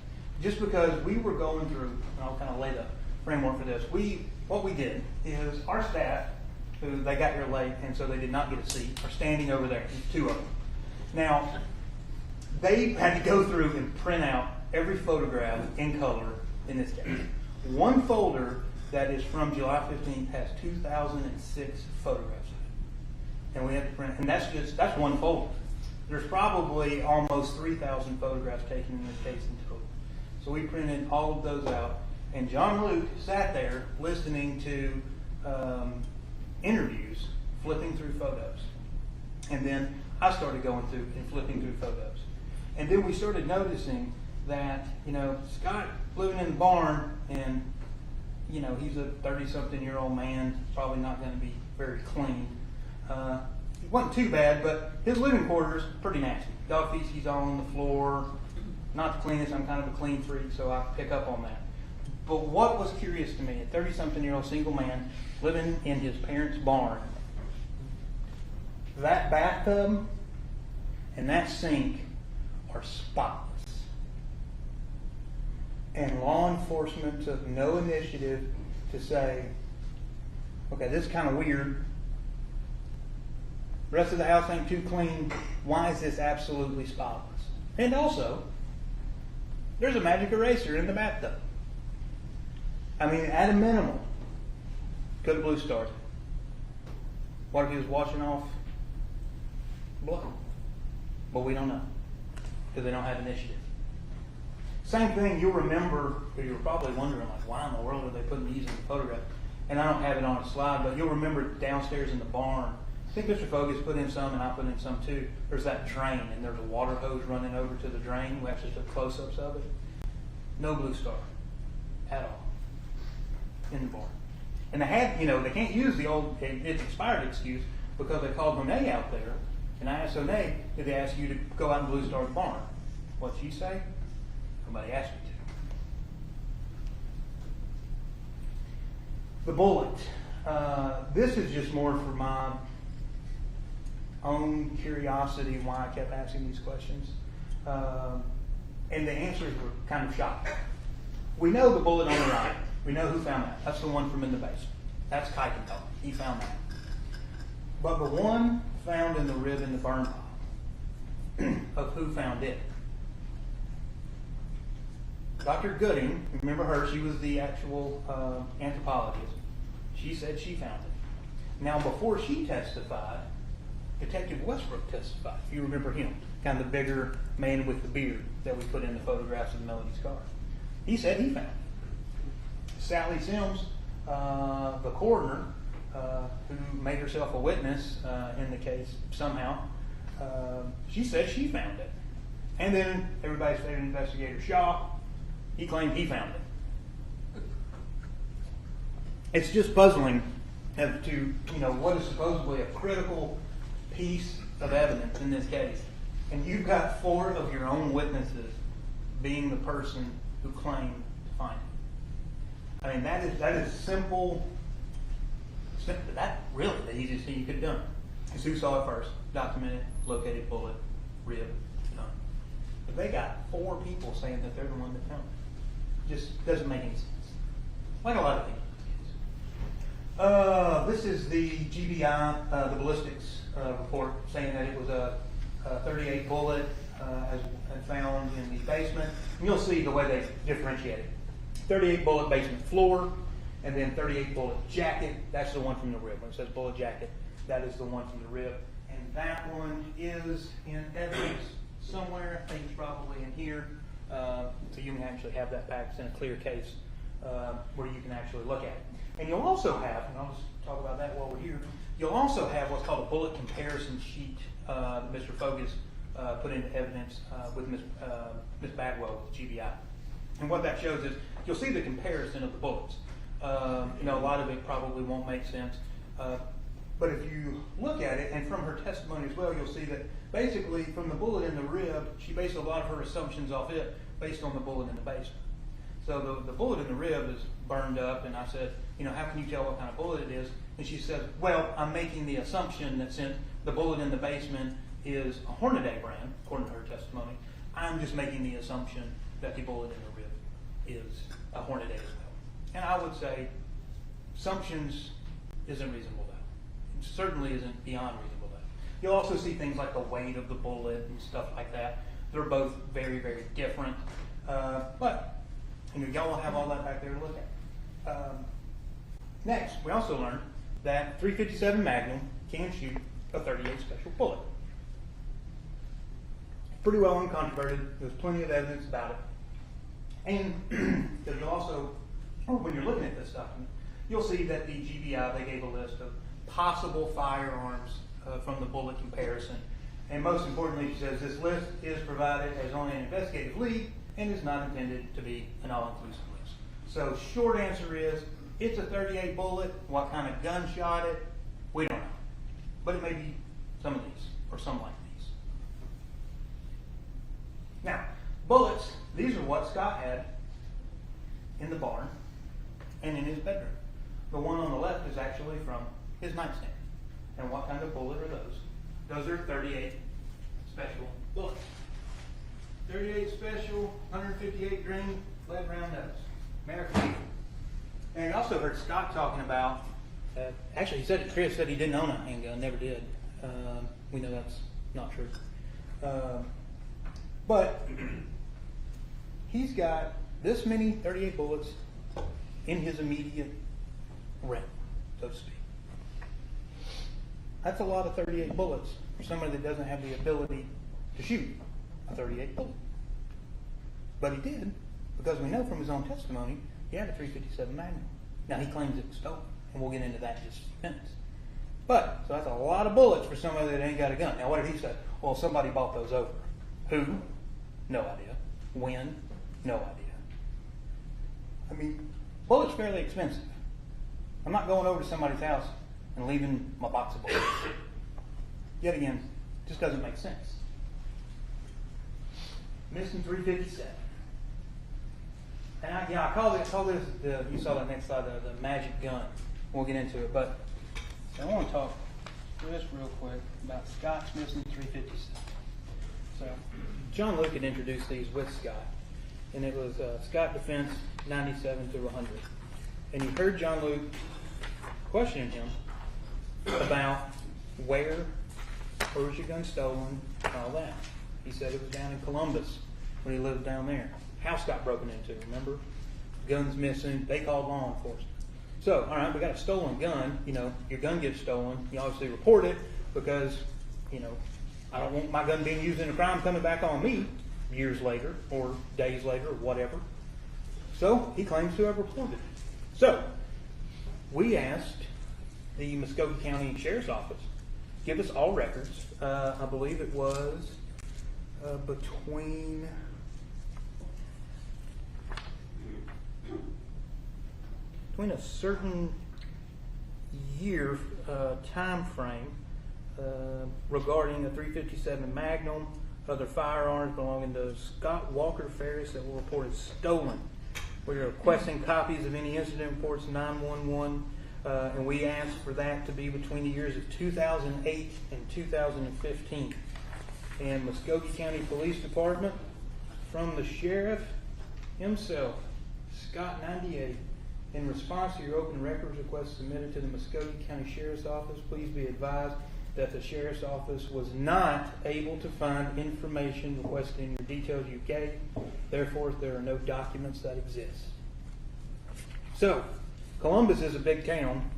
just because we were going through, and I'll kind of lay the framework for this, what we did is our staff, who they got here late, and so they did not get a seat, are standing over there, two of them. Now, they had to go through and print out every photograph in color in this case. One folder that is from July 15th has 2,006 photographs in it. And we had to print, and that's one folder. There's probably almost 3,000 photographs taken in this case in total. So we printed all of those out, and John Luke sat there listening to interviews, flipping through photos. And then I started going through and flipping through photos. And then we started noticing that, Scott living in the barn, and, he's a 30-something-year-old man, probably not going to be very clean. It wasn't too bad, but his living quarters, pretty nasty. Dog feces all on the floor, not the cleanest. I'm kind of a clean freak, so I pick up on that. But what was curious to me, a 30-something-year-old single man living in his parents' barn, that bathtub and that sink are spotless. And law enforcement took no initiative to say, okay, this is kind of weird. The rest of the house ain't too clean. Why is this absolutely spotless? And also, there's a magic eraser in the bathtub. I mean, at a minimum, could have blue starred. What if he was washing off blood? But we don't know, because they don't have initiative. Same thing, you'll remember, because you were probably wondering, like, why in the world are they putting these in the photograph? And I don't have it on a slide, but you'll remember downstairs in the barn, I think Mr. Fogus put in some, and I put in some too. There's that drain, and there's a water hose running over to the drain. We actually took close-ups of it. No blue star at all in the barn. And they had, they can't use the old, it's expired excuse, because they called Monet out there, and I asked Monet, did they ask you to go out and blue star the barn? What'd she say? Nobody asked me to. The bullet. This is just more for my own curiosity why I kept asking these questions. And the answers were kind of shocking. We know the bullet on the right. We know who found that. That's the one from in the basement. That's Kuykendall. He found that. But the one found in the rib in the burn pile, of who found it. Dr. Gooding, remember her, she was the actual anthropologist. She said she found it. Now, before she testified, Detective Westbrook testified. If you remember him, kind of the bigger man with the beard that we put in the photographs of Melody's car. He said he found it. Sally Sims, the coroner, who made herself a witness in the case somehow, she said she found it. And then everybody's favorite investigator, Shaw, he claimed he found it. It's just puzzling as to, what is supposedly a critical piece of evidence in this case. And you've got 4 of your own witnesses being the person who claimed to find it. I mean, that is simple. That's really the easiest thing you could have done. Because who saw it first? Documented, located bullet, rib, done. But they got 4 people saying that they're the one that found it. Just doesn't make any sense. Like a lot of things. This is the GBI, the ballistics report, saying that it was a 38 bullet as found in the basement. And you'll see the way they differentiate it. 38 bullet basement floor, and then 38 bullet jacket. That's the one from the rib. When it says bullet jacket, that is the one from the rib. And that one is in evidence somewhere. I think it's probably in here. So you can actually have that packaged in a clear case where you can actually look at it. And you'll also have, and I'll just talk about that while we're here, you'll also have what's called a bullet comparison sheet that Mr. Fogus put into evidence with Ms. Bagwell with GBI. And what that shows is you'll see the comparison of the bullets. A lot of it probably won't make sense. But if you look at it, and from her testimony as well, you'll see that basically from the bullet in the rib, she based a lot of her assumptions off it based on the bullet in the basement. So the bullet in the rib is burned up, and I said, how can you tell what kind of bullet it is? And she says, well, I'm making the assumption that since the bullet in the basement is a Hornady brand, according to her testimony, I'm just making the assumption that the bullet in the rib is a Hornady as well. And I would say assumptions isn't reasonable doubt. It certainly isn't beyond reasonable doubt. You'll also see things like the weight of the bullet and stuff like that. They're both very, very different. But y'all will have all that back there to look at. Next, we also learned that 357 Magnum can shoot a 38 special bullet. Pretty well uncontroverted. There's plenty of evidence about it. And you'll also, when you're looking at this document, you'll see that the GBI, they gave a list of possible firearms from the bullet comparison. And most importantly, she says this list is provided as only an investigative lead and is not intended to be an all-inclusive list. So short answer is, it's a 38 bullet. What kind of gun shot it? We don't know. But it may be some of these, or some like these. Now, bullets, these are what Scott had in the barn and in his bedroom. The one on the left is actually from his nightstand. And what kind of bullet are those? Those are 38 special bullets. 38 special, 158 green, lead round nose. American. And I also heard Scott talking about, actually he said, Chris said he didn't own a handgun, never did. We know that's not true. But he's got this many 38 bullets in his immediate realm, so to speak. That's a lot of 38 bullets for somebody that doesn't have the ability to shoot a 38 bullet. But he did, because we know from his own testimony, he had a 357 Magnum. Now he claims it was stolen, and we'll get into that in just a few minutes. But, so that's a lot of bullets for somebody that ain't got a gun. Now what did he say? Well, somebody bought those over. Who? No idea. When? No idea. I mean, bullets fairly expensive. I'm not going over to somebody's house and leaving my box of bullets. Yet again, just doesn't make sense. Missing 357. And I call this, you saw that next slide, the magic gun. We'll get into it, but I want to talk just real quick about Scott's missing 357. So, John Luke had introduced these with Scott, and it was Scott Defense 97 through 100. And you heard John Luke questioning him about where was your gun stolen, and all that. He said it was down in Columbus when he lived down there. House got broken into, remember? Guns missing. They called law enforcement. So, all right, we got a stolen gun. Your gun gets stolen. You obviously report it because, I don't want my gun being used in a crime coming back on me years later or days later or whatever. So, he claims to have reported it. So, we asked the Muskogee County Sheriff's Office, give us all records. I believe it was between a certain year time frame regarding a 357 Magnum, other firearms belonging to Scott Walker Farris that were reported stolen. We are requesting copies of any incident reports 911, and we asked for that to be between the years of 2008 and 2015. And Muskogee County Police Department, from the sheriff himself, Scott 98. In response to your open records request submitted to the Muskogee County Sheriff's Office, please be advised that the Sheriff's Office was not able to find information requested in your details you gave. Therefore, there are no documents that exist. So, Columbus is a big town.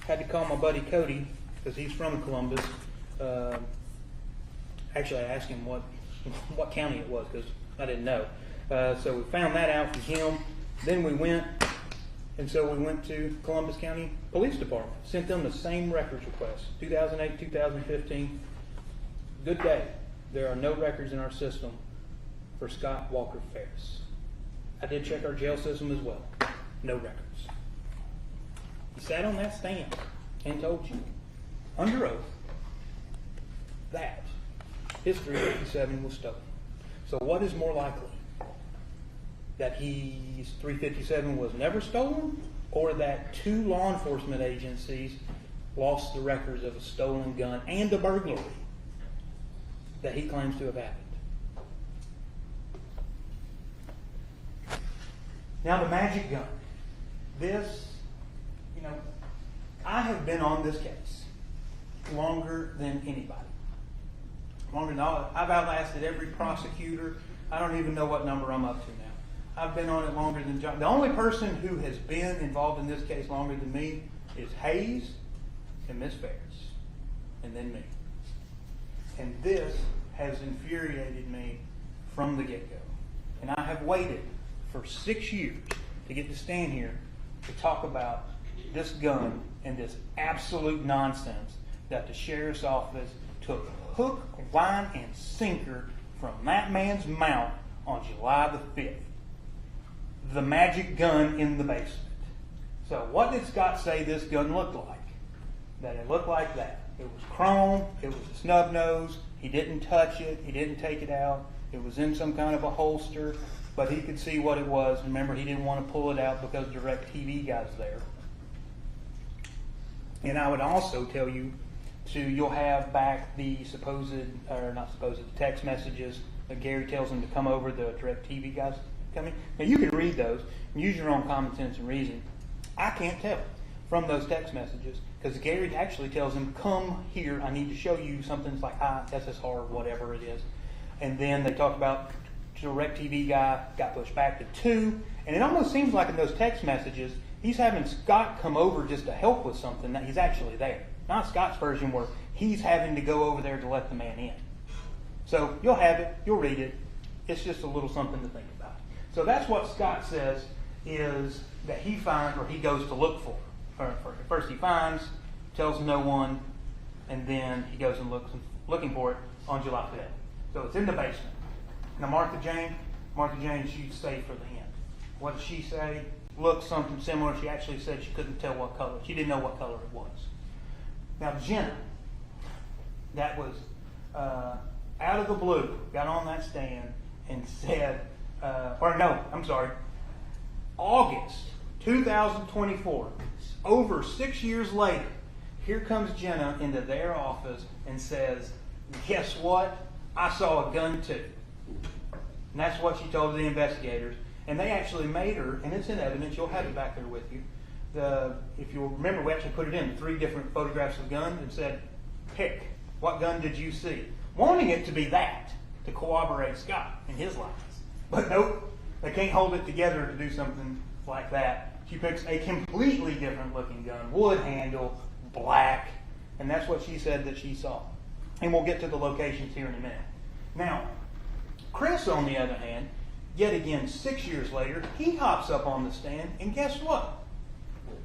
Had to call my buddy Cody, because he's from Columbus. Actually, I asked him what county it was, because I didn't know. So we found that out from him. Then we went to Columbus County Police Department. Sent them the same records request, 2008, 2015. Good day. There are no records in our system for Scott Walker Farris. I did check our jail system as well. No records. He sat on that stand and told you, under oath, that his 357 was stolen. So what is more likely? That his 357 was never stolen, or that two law enforcement agencies lost the records of a stolen gun and a burglary that he claims to have happened? Now the magic gun. This, I have been on this case longer than anybody. Longer than all. I've outlasted every prosecutor. I don't even know what number I'm up to now. I've been on it longer than John. The only person who has been involved in this case longer than me is Hayes and Miss Farris, and then me. And this has infuriated me from the get-go. And I have waited for 6 years to get to stand here to talk about this gun and this absolute nonsense that the sheriff's office took hook, line, and sinker from that man's mouth on July the 5th. The magic gun in the basement. So what did Scott say this gun looked like? That it looked like that. It was chrome, it was a snub nose, he didn't touch it, he didn't take it out, it was in some kind of a holster, but he could see what it was. Remember, he didn't want to pull it out because DirecTV guy's there. And I would also tell you, you'll have back the text messages that Gary tells him to come over, the DirecTV guys coming. Now you can read those and use your own common sense and reason. I can't tell from those text messages because Gary actually tells him, come here, I need to show you something like SSR, whatever it is. And then they talk about DirecTV guy got pushed back to 2. And it almost seems like in those text messages, he's having Scott come over just to help with something that he's actually there. Not Scott's version where he's having to go over there to let the man in. So you'll have it, you'll read it. It's just a little something to think about. So that's what Scott says is that he finds or he goes to look for. First he finds, tells no one, and then he goes and looking for it on July 5th. So it's in the basement. Now Martha Jane, she's safe for the end. What does she say? Looks something similar. She actually said she couldn't tell what color. She didn't know what color it was. Now Jenna, that was out of the blue, got on that stand and said, August 2024, over 6 years later, here comes Jenna into their office and says, guess what? I saw a gun too. And that's what she told the investigators. And they actually made her, and it's in evidence, you'll have it back there with you. If you'll remember, we actually put it in 3 different photographs of guns and said, pick, what gun did you see? Wanting it to be that, to corroborate Scott and his lies. But nope, they can't hold it together to do something like that. She picks a completely different looking gun, wood handle, black, and that's what she said that she saw. And we'll get to the locations here in a minute. Now, Chris, on the other hand, yet again 6 years later, he hops up on the stand, and guess what?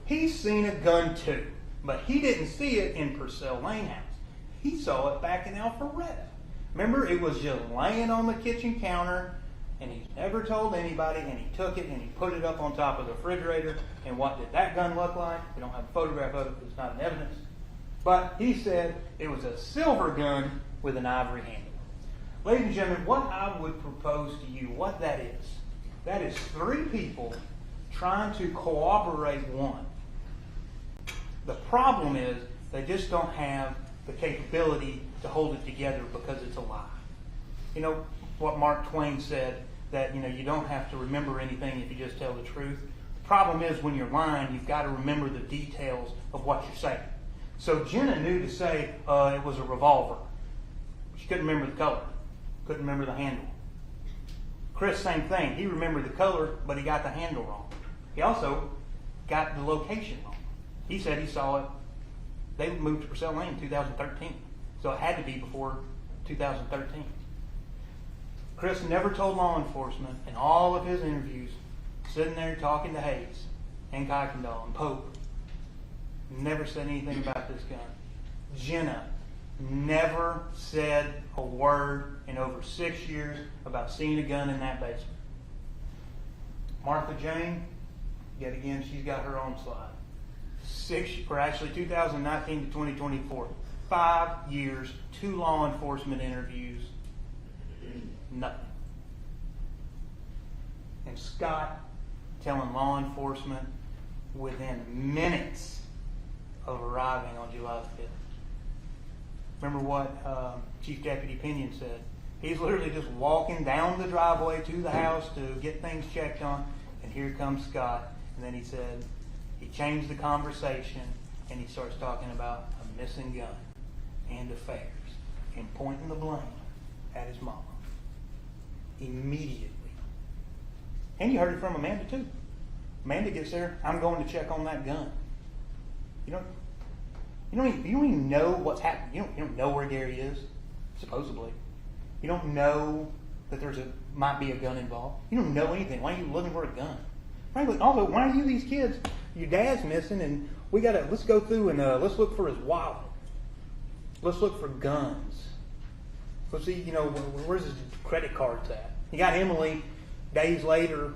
He's seen a gun too, but he didn't see it in Purcell Lane House. He saw it back in Alpharetta. Remember, it was just laying on the kitchen counter, and he's never told anybody, and he took it and he put it up on top of the refrigerator. And what did that gun look like? We don't have a photograph of it because it's not in evidence. But he said it was a silver gun with an ivory handle. Ladies and gentlemen, what I would propose to you, what that is 3 people trying to corroborate one. The problem is they just don't have the capability to hold it together because it's a lie. You know what Mark Twain said, that you don't have to remember anything if you just tell the truth. The problem is when you're lying, you've got to remember the details of what you're saying. So Jenna knew to say it was a revolver. She couldn't remember the color, couldn't remember the handle. Chris, same thing. He remembered the color, but he got the handle wrong. He also got the location wrong. He said he saw it. They moved to Purcell Lane in 2013. So it had to be before 2013. Chris never told law enforcement in all of his interviews, sitting there talking to Hayes and Kuykendall and Pope, never said anything about this gun. Jenna never said a word in over 6 years about seeing a gun in that basement. Martha Jane, yet again, she's got her own slide. 2019 to 2024, 5 years, 2 law enforcement interviews, nothing. And Scott telling law enforcement within minutes of arriving on July 5th. Remember what Chief Deputy Pinion said. He's literally just walking down the driveway to the house to get things checked on. And here comes Scott, and then he said, he changed the conversation, and he starts talking about a missing gun and affairs and pointing the blame at his mama. Immediately. And you heard it from Amanda too. Amanda gets there, I'm going to check on that gun. You don't even know what's happening. You don't know where Gary is, supposedly. You don't know that might be a gun involved. You don't know anything. Why are you looking for a gun? Frankly, also, why are you these kids? Your dad's missing, and let's go through and let's look for his wallet. Let's look for guns. Let's see, where's his credit cards at? You got Emily days later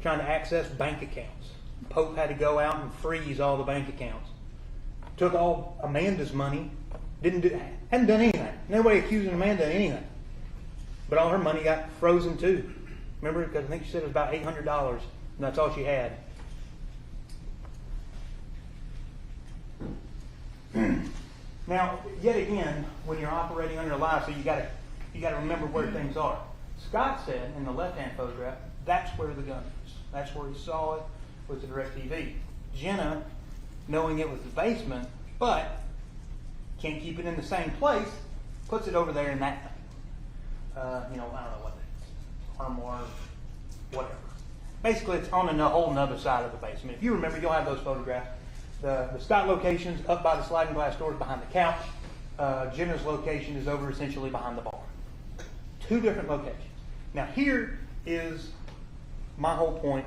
trying to access bank accounts. Pope had to go out and freeze all the bank accounts. Took all Amanda's money. Hadn't done anything. Nobody accusing Amanda of anything. But all her money got frozen too. Remember? Because I think she said it was about $800, and that's all she had. Now, yet again, when you're operating under a lie, so you got to remember where things are. Scott said in the left-hand photograph, that's where the gun is. That's where he saw it, was the DirecTV. Jenna, knowing it was the basement, but can't keep it in the same place, puts it over there in that thing. I don't know what it is. Armoire, whatever. Basically, it's on a whole nother side of the basement. If you remember, you'll have those photographs. The Scott location's up by the sliding glass doors behind the couch. Jenna's location is over essentially behind the bar. Two different locations. Now, here is my whole point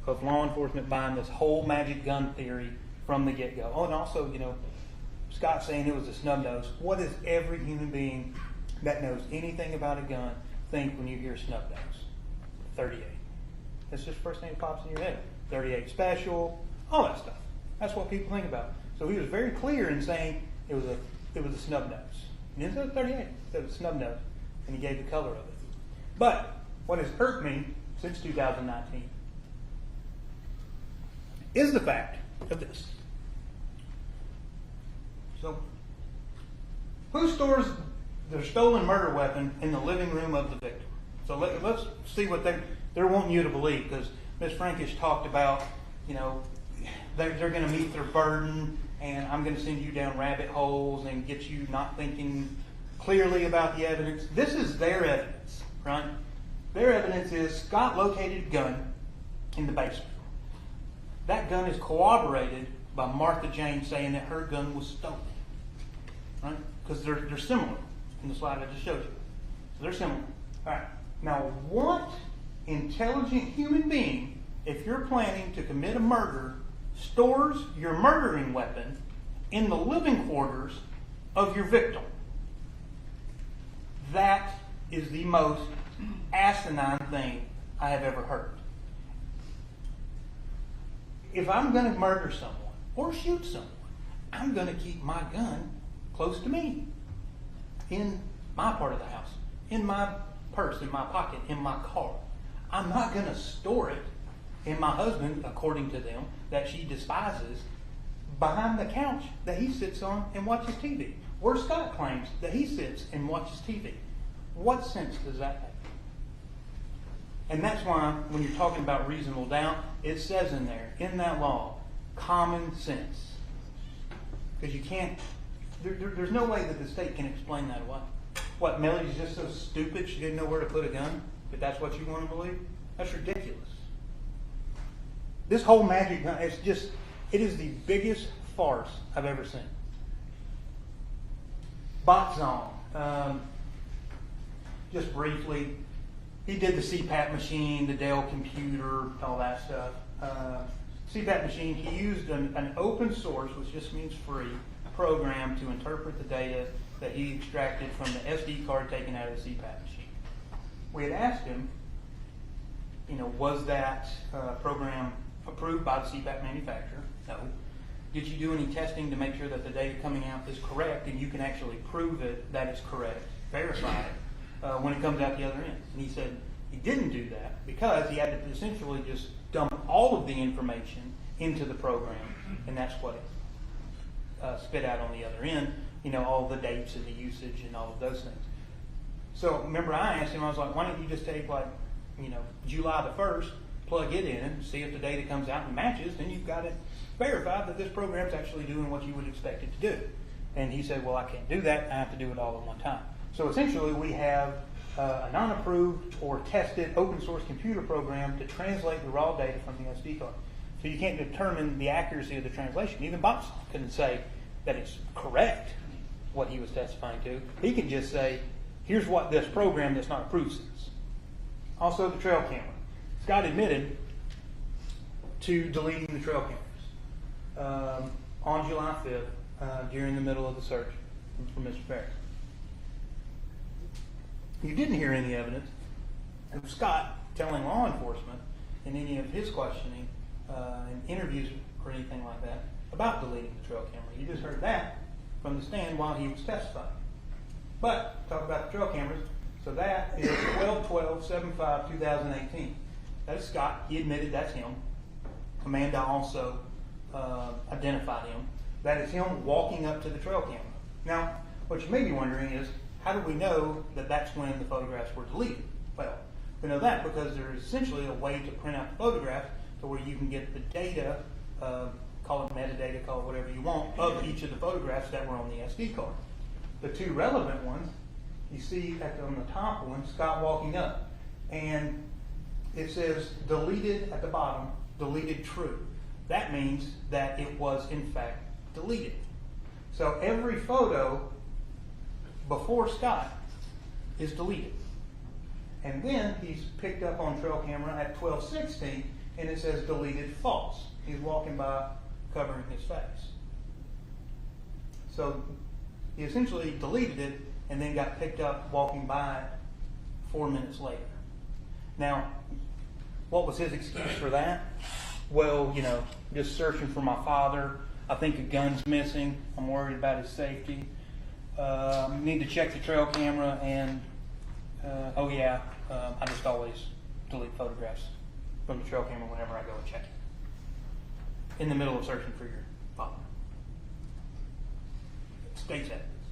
of law enforcement buying this whole magic gun theory from the get-go. Oh, and also, Scott saying it was a snub nose. What does every human being that knows anything about a gun think when you hear snub nose? 38. That's just the first thing that pops in your head. 38 special, all that stuff. That's what people think about. So he was very clear in saying it was a snub nose. He didn't say 38. He said it was a snub nose, and he gave the color of it. But what has irked me since 2019 is the fact of this. So, who stores their stolen murder weapon in the living room of the victim? So let's see what they're wanting you to believe, because Ms. Frankish talked about, they're going to meet their burden, and I'm going to send you down rabbit holes and get you not thinking clearly about the evidence. This is their evidence, right? Their evidence is Scott located a gun in the basement. That gun is corroborated by Martha Jane saying that her gun was stolen, right? Because they're similar in the slide I just showed you. So they're similar. All right. Now, what intelligent human being, if you're planning to commit a murder, stores your murdering weapon in the living quarters of your victim? That is the most asinine thing I have ever heard. If I'm going to murder someone or shoot someone, I'm going to keep my gun close to me, in my part of the house, in my purse, in my pocket, in my car. I'm not going to store it in my husband, according to them, that she despises, behind the couch that he sits on and watches TV, where Scott claims that he sits and watches TV. What sense does that make? And that's why, when you're talking about reasonable doubt, it says in there, in that law, common sense. Because you can't, there's no way that the state can explain that away. What, Melody's just so stupid she didn't know where to put a gun? If that's what you want to believe? That's ridiculous. This whole magic gun, it is the biggest farce I've ever seen. Botzon, just briefly, he did the CPAP machine, the Dell computer, all that stuff. CPAP machine, he used an open source, which just means free, program to interpret the data that he extracted from the SD card taken out of the CPAP machine. We had asked him, was that program approved by the CPAP manufacturer? No. Did you do any testing to make sure that the data coming out is correct and you can actually prove it that it's correct, verify it, when it comes out the other end? And he said he didn't do that because he had to essentially just dump all of the information into the program, and that's what it spit out on the other end, all the dates and the usage and all of those things. So remember I asked him, I was like, why don't you just take July the 1st, plug it in, see if the data comes out and matches, then you've got it verified that this program's actually doing what you would expect it to do. And he said, well, I can't do that. I have to do it all at one time. So essentially, we have a non-approved or tested open source computer program to translate the raw data from the SD card. So you can't determine the accuracy of the translation. Even Bob couldn't say that it's correct, what he was testifying to. He can just say, here's what this program that's not approved says. Also, the trail camera. Scott admitted to deleting the trail cameras on July 5th during the middle of the search for Mr. Farris. You didn't hear any evidence of Scott telling law enforcement in any of his questioning and interviews or anything like that about deleting the trail camera. You just heard that from the stand while he was testifying. But, talk about the trail cameras. So that is 12/12/75/2018. That is Scott. He admitted that's him. Amanda also identified him. That is him walking up to the trail camera. Now, what you may be wondering is, how do we know that that's when the photographs were deleted? Well, we know that because there is essentially a way to print out the photograph to where you can get the data, call it metadata, call it whatever you want, of each of the photographs that were on the SD card. The two relevant ones, you see on the top one, Scott walking up. And it says deleted at the bottom, deleted true. That means that it was in fact deleted. So every photo before Scott is deleted. And then he's picked up on trail camera at 12:16 and it says deleted false. He's walking by covering his face. So he essentially deleted it and then got picked up walking by it 4 minutes later. Now, what was his excuse for that? Well, just searching for my father. I think a gun's missing. I'm worried about his safety. Need to check the trail camera and, I just always delete photographs from the trail camera whenever I go and check it. In the middle of searching for your father. State's evidence.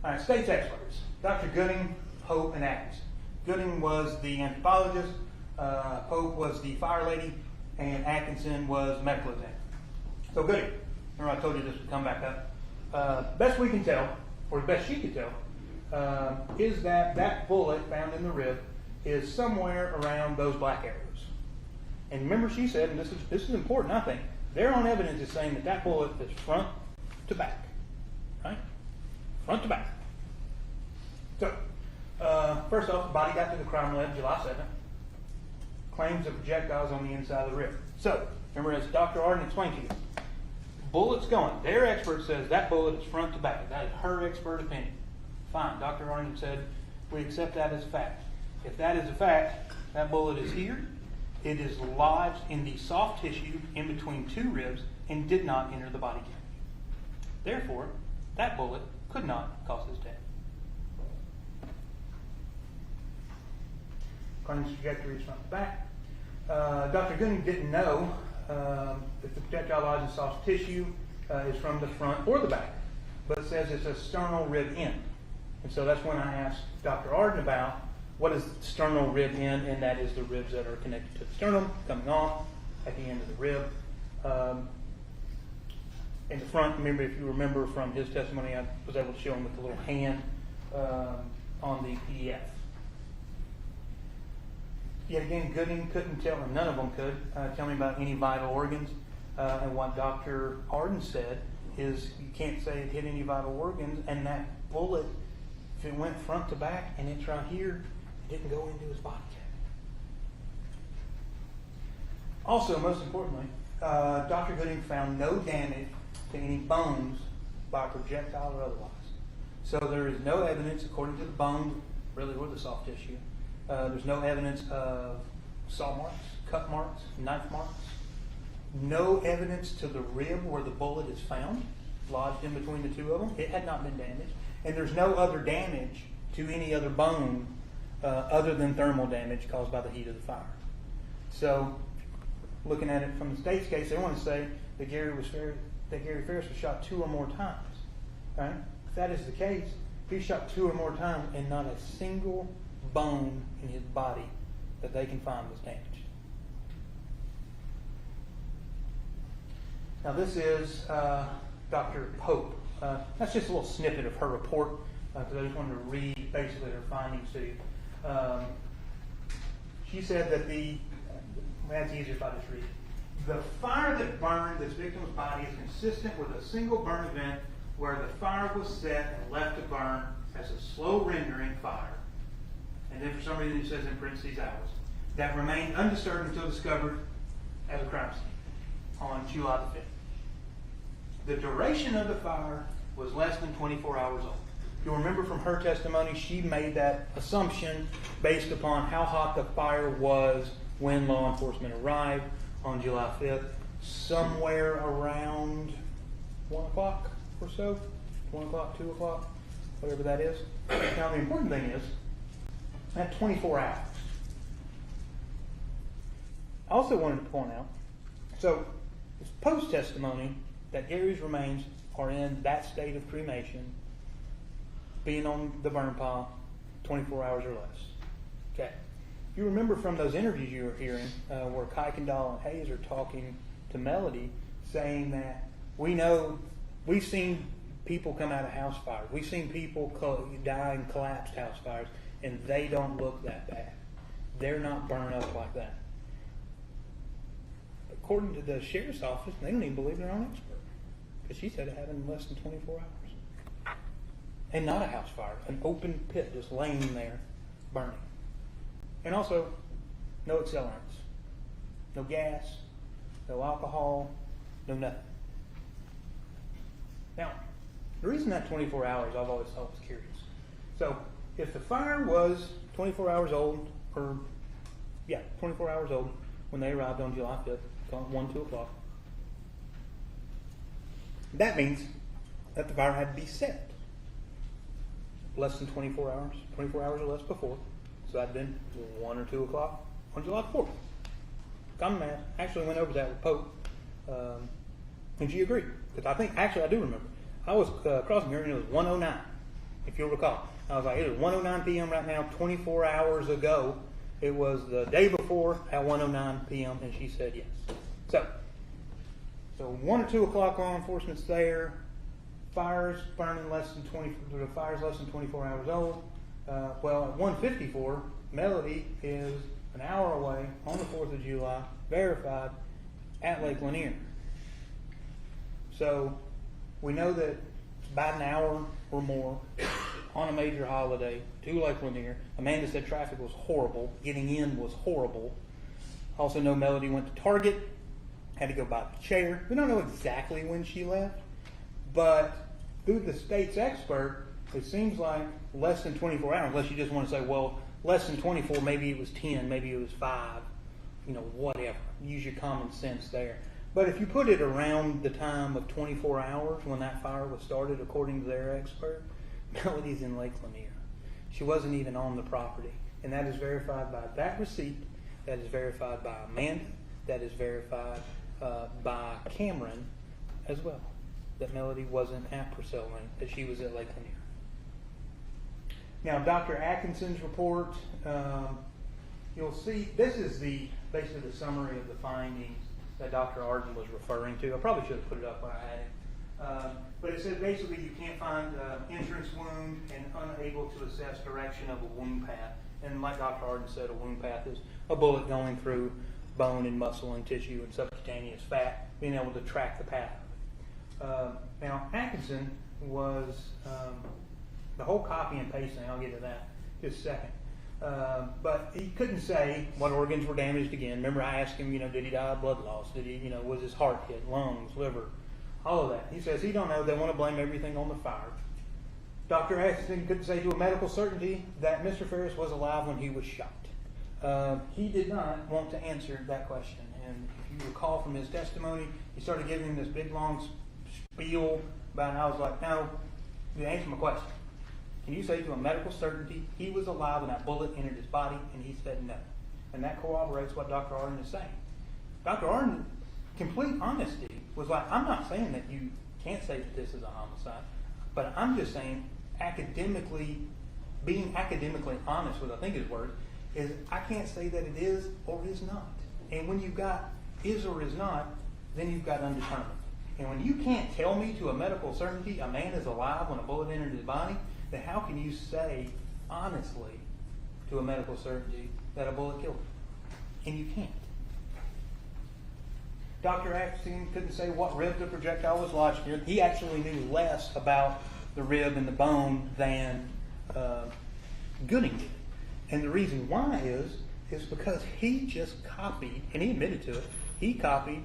All right, state's experts. Dr. Gooding, Hope, and Atkinson. Gooding was the anthropologist, Hope was the fire lady, and Atkinson was medical examiner. So Gooding, remember I told you this would come back up. Best we can tell, or best she could tell, is that bullet found in the rib is somewhere around those black arrows. And remember she said, and this is important, I think, their own evidence is saying that bullet is front to back. Right? Front to back. So, first off, the body got to the crime lab July 7th. Claims of projectiles on the inside of the rib. So, remember as Dr. Arden explained to you, bullet's going. Their expert says that bullet is front to back. That is her expert opinion. Fine. Dr. Arden said we accept that as a fact. If that is a fact, that bullet is here. It is lodged in the soft tissue in between two ribs and did not enter the body cavity. Therefore, that bullet could not cause his death. Claims trajectory is front to back. Dr. Gooding didn't know if the projectile lodged in soft tissue is from the front or the back, but it says it's a sternal rib end. And so that's when I asked Dr. Arden about what is sternal rib end, and that is the ribs that are connected to the sternum, coming off at the end of the rib. In the front, if you remember from his testimony, I was able to show him with the little hand on the PDF. Yet again, Gooding couldn't tell him, none of them could, tell me about any vital organs. And what Dr. Arden said is you can't say it hit any vital organs, and that bullet, if it went front to back and it's right here, it didn't go into his body cavity. Also, most importantly, Dr. Gooding found no damage to any bones by projectile or otherwise. So there is no evidence, according to the bone, really, or the soft tissue, there's no evidence of saw marks, cut marks, knife marks. No evidence to the rib where the bullet is found, lodged in between the two of them. It had not been damaged. And there's no other damage to any other bone other than thermal damage caused by the heat of the fire. So, looking at it from the state's case, they want to say that Gary Farris was shot 2 or more times. Right? If that is the case, he shot 2 or more times and not a single bone in his body that they can find was damaged. Now this is Dr. Pope. That's just a little snippet of her report, because I just wanted to read basically her findings to you. She said that that's easier if I just read it. The fire that burned this victim's body is consistent with a single burn event where the fire was set and left to burn as a slow rendering fire. And then for some reason it says in parentheses hours. That remained undisturbed until discovered as a crime scene on July the 5th. The duration of the fire was less than 24 hours old. You'll remember from her testimony, she made that assumption based upon how hot the fire was when law enforcement arrived on July 5th, somewhere around 1 o'clock or so, 1 o'clock, 2 o'clock, whatever that is. Now the important thing is, at 24 hours. I also wanted to point out, so it's post-testimony that Gary's remains are in that state of cremation, being on the burn pile 24 hours or less. Okay. You remember from those interviews you were hearing where Kuykendall and Hayes are talking to Melody, saying that we've seen people come out of house fires. We've seen people die in collapsed house fires, and they don't look that bad. They're not burned up like that. According to the sheriff's office, they don't even believe their own expert, because she said it happened in less than 24 hours. And not a house fire, an open pit just laying there burning. And also, no accelerants, no gas, no alcohol, no nothing. Now, the reason that 24 hours I've always thought was curious. So, if the fire was 24 hours old, 24 hours old when they arrived on July 5th, 1, 2 o'clock, that means that the fire had to be set less than 24 hours or less before. So that'd been 1 or 2 o'clock on July 4th. Common math. Actually went over that with Pope, and she agreed. Because I do remember. I was crossing here and it was 1:09, if you'll recall. I was like, it is 1:09 p.m. right now. 24 hours ago, it was the day before at 1:09 p.m. and she said yes. So 1 or 2 o'clock, law enforcement's there. Fire's burning less than 24 hours old. Well, at 1:54, Melody is an hour away on the 4th of July, verified at Lake Lanier. So we know that it's about an hour or more on a major holiday to Lake Lanier. Amanda said traffic was horrible. Getting in was horrible. Also know Melody went to Target, had to go buy the chair. We don't know exactly when she left, but through the state's expert, it seems like less than 24 hours, unless you just want to say, well, less than 24, maybe it was 10, maybe it was 5, whatever. Use your common sense there. But if you put it around the time of 24 hours when that fire was started, according to their expert, Melody's in Lake Lanier. She wasn't even on the property. And that is verified by that receipt, that is verified by Amanda, that is verified by Cameron as well, that Melody wasn't at Purcell Lane, that she was at Lake Lanier. Now, Dr. Atkinson's report, you'll see, this is basically the summary of the findings that Dr. Arden was referring to. I probably should have put it up when I had it. But it says basically you can't find entrance wound and unable to assess direction of a wound path. And like Dr. Arden said, a wound path is a bullet going through bone and muscle and tissue and subcutaneous fat, being able to track the path. Now, Atkinson was the whole copy and pasting. I'll get to that in just a second. But he couldn't say what organs were damaged again. Remember, I asked him, did he die of blood loss? Did he, was his heart hit, lungs, liver, all of that? He says he don't know. They want to blame everything on the fire. Dr. Atkinson couldn't say to a medical certainty that Mr. Farris was alive when he was shot. He did not want to answer that question. And if you recall from his testimony, he started giving him this big long spiel about, and I was like, no, you answer my question. Can you say to a medical certainty he was alive when that bullet entered his body? And he said no. And that corroborates what Dr. Arden is saying. Dr. Arden, complete honesty, was like, I'm not saying that you can't say that this is a homicide, but I'm just saying being academically honest with, I think his word, is I can't say that it is or is not. And when you've got is or is not, then you've got undetermined. And when you can't tell me to a medical certainty a man is alive when a bullet entered his body, then how can you say honestly to a medical certainty that a bullet killed him? And you can't. Dr. Atkinson couldn't say what rib the projectile was lodged in. He actually knew less about the rib and the bone than Gooding did. And the reason why is because he just copied, and he admitted to it, he copied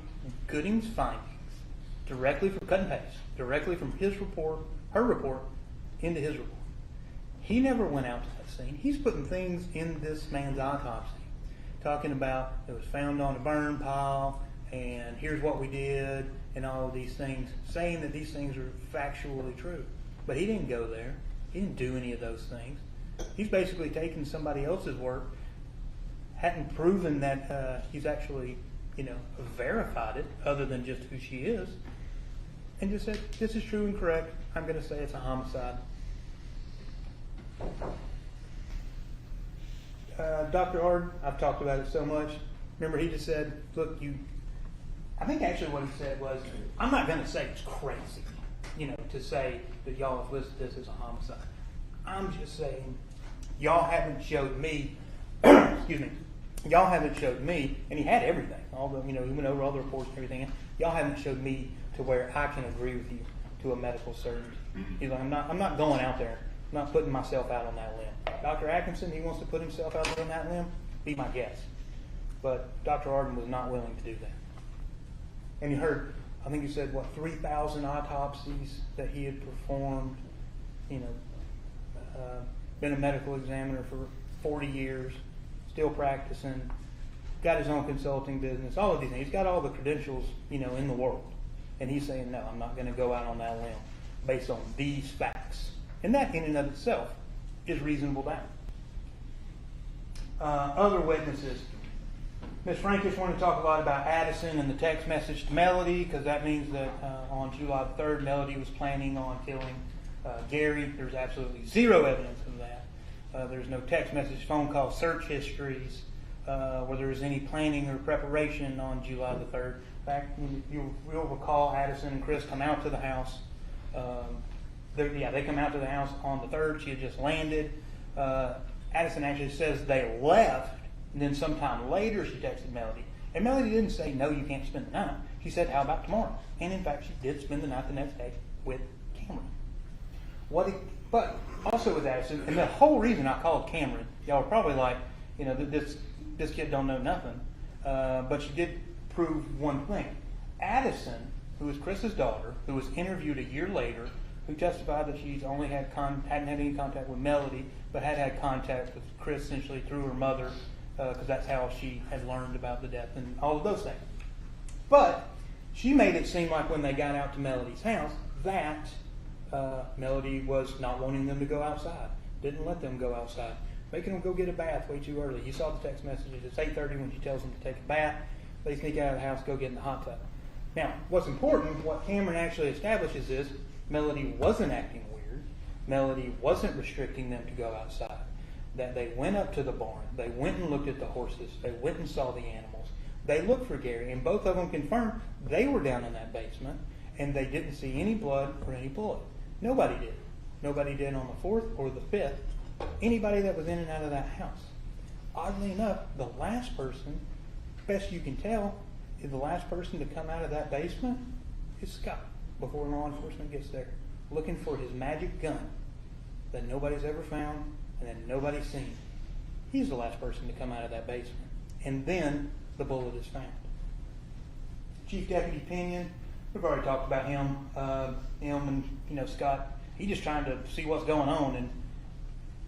Gooding's findings directly from cut and paste, directly from his report, her report, into his report. He never went out to that scene. He's putting things in this man's autopsy, talking about it was found on a burn pile, and here's what we did, and all of these things, saying that these things are factually true. But he didn't go there. He didn't do any of those things. He's basically taken somebody else's work, hadn't proven that he's actually, verified it, other than just who she is, and just said, this is true and correct. I'm going to say it's a homicide. Dr. Hard, I've talked about it so much. Remember, he just said, look, I think actually what he said was, I'm not going to say it's crazy, to say that y'all have listed this as a homicide. I'm just saying, y'all haven't showed me, excuse me, y'all haven't showed me, and he had everything, he went over all the reports and everything, y'all haven't showed me to where I can agree with you to a medical certainty. He's like, I'm not going out there, I'm not putting myself out on that limb. Dr. Atkinson, he wants to put himself out there on that limb, be my guest. But Dr. Arden was not willing to do that. And you heard, I think he said, 3,000 autopsies that he had performed, been a medical examiner for 40 years, still practicing, got his own consulting business, all of these things. He's got all the credentials, in the world. And he's saying, no, I'm not going to go out on that limb based on these facts. And that in and of itself is reasonable doubt. Other witnesses. Ms. Frankish wanted to talk a lot about Addison and the text message to Melody, because that means that on July 3rd, Melody was planning on killing Gary. There's absolutely zero evidence of that. There's no text message, phone call, search histories, where there was any planning or preparation on July the 3rd. In fact, you'll recall Addison and Chris come out to the house. They come out to the house on the 3rd. She had just landed. Addison actually says they left, and then sometime later she texted Melody. And Melody didn't say, no, you can't spend the night. She said, how about tomorrow? And in fact, she did spend the night the next day with Cameron. But also with Addison, and the whole reason I called Cameron, y'all are probably like, this kid don't know nothing. But she did prove one thing. Addison, who is Chris's daughter, who was interviewed a year later, who testified that she's only hadn't had any contact with Melody, but had contact with Chris essentially through her mother, because that's how she had learned about the death and all of those things. But she made it seem like when they got out to Melody's house that Melody was not wanting them to go outside, didn't let them go outside, making them go get a bath way too early. You saw the text messages. It's 8:30 when she tells them to take a bath. They sneak out of the house, go get in the hot tub. Now, what's important, what Cameron actually establishes is Melody wasn't acting weird. Melody wasn't restricting them to go outside. That they went up to the barn. They went and looked at the horses. They went and saw the animals. They looked for Gary, and both of them confirmed they were down in that basement, and they didn't see any blood or any bullet. Nobody did. Nobody did on the 4th or the 5th. Anybody that was in and out of that house. Oddly enough, the last person, best you can tell, is the last person to come out of that basement is Scott before law enforcement gets there, looking for his magic gun that nobody's ever found and that nobody's seen. He's the last person to come out of that basement. And then the bullet is found. Chief Deputy Pinion, we've already talked about him. Him and Scott, he's just trying to see what's going on, and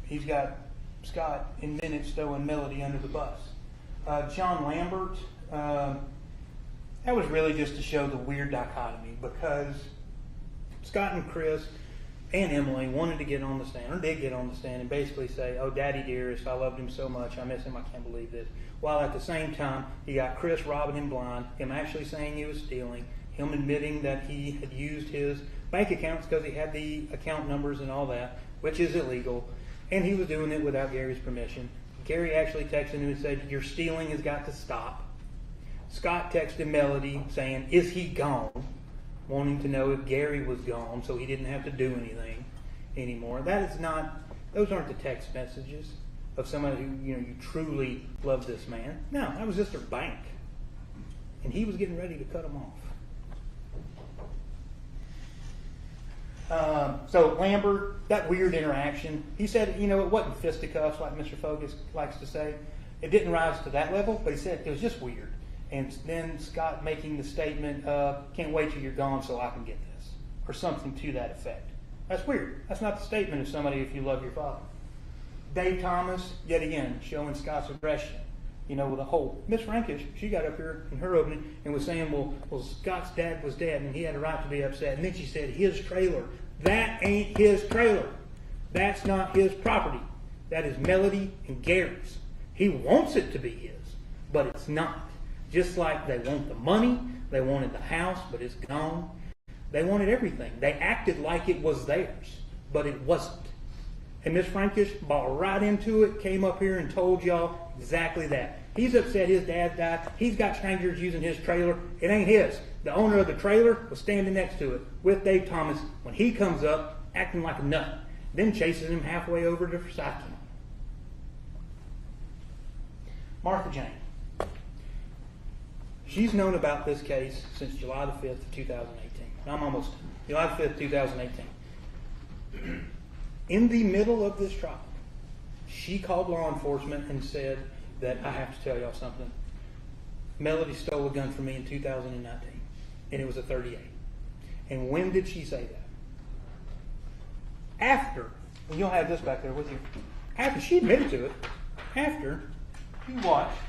he's got Scott in minutes throwing Melody under the bus. John Lambert, that was really just to show the weird dichotomy, because Scott and Chris and Emily wanted to get on the stand, or did get on the stand, and basically say, oh, Daddy dearest, I loved him so much, I miss him, I can't believe this. While at the same time, you got Chris robbing him blind, him actually saying he was stealing, him admitting that he had used his bank accounts because he had the account numbers and all that, which is illegal, and he was doing it without Gary's permission. Gary actually texted him and said, "Your stealing has got to stop." Scott texted Melody saying, "Is he gone?" wanting to know if Gary was gone so he didn't have to do anything anymore. Those aren't the text messages of somebody who, you truly love this man. No, that was just their bank. And he was getting ready to cut them off. So Lambert, that weird interaction, he said, it wasn't fisticuffs like Mr. Focus likes to say. It didn't rise to that level, but he said it was just weird. And then Scott making the statement, "Can't wait till you're gone so I can get this," or something to that effect. That's weird. That's not the statement of somebody if you love your father. Dave Thomas, yet again, showing Scott's aggression. With a whole, Miss Frankish, she got up here in her opening and was saying, well, Scott's dad was dead and he had a right to be upset. And then she said, his trailer. That ain't his trailer. That's not his property. That is Melody and Gary's. He wants it to be his, but it's not. Just like they want the money, they wanted the house, but it's gone. They wanted everything. They acted like it was theirs, but it wasn't. And Miss Frankish bought right into it, came up here and told y'all exactly that. He's upset his dad died. He's got strangers using his trailer. It ain't his. The owner of the trailer was standing next to it with Dave Thomas when he comes up acting like a nut, then chases him halfway over to Forsyth. Martha Jane. She's known about this case since July the 5th of 2018. July the 5th, 2018. In the middle of this trial, she called law enforcement and said that, "I have to tell y'all something. Melody stole a gun from me in 2019, and it was a .38. And when did she say that? After, and you'll have this back there with you, after she admitted to it, after you watched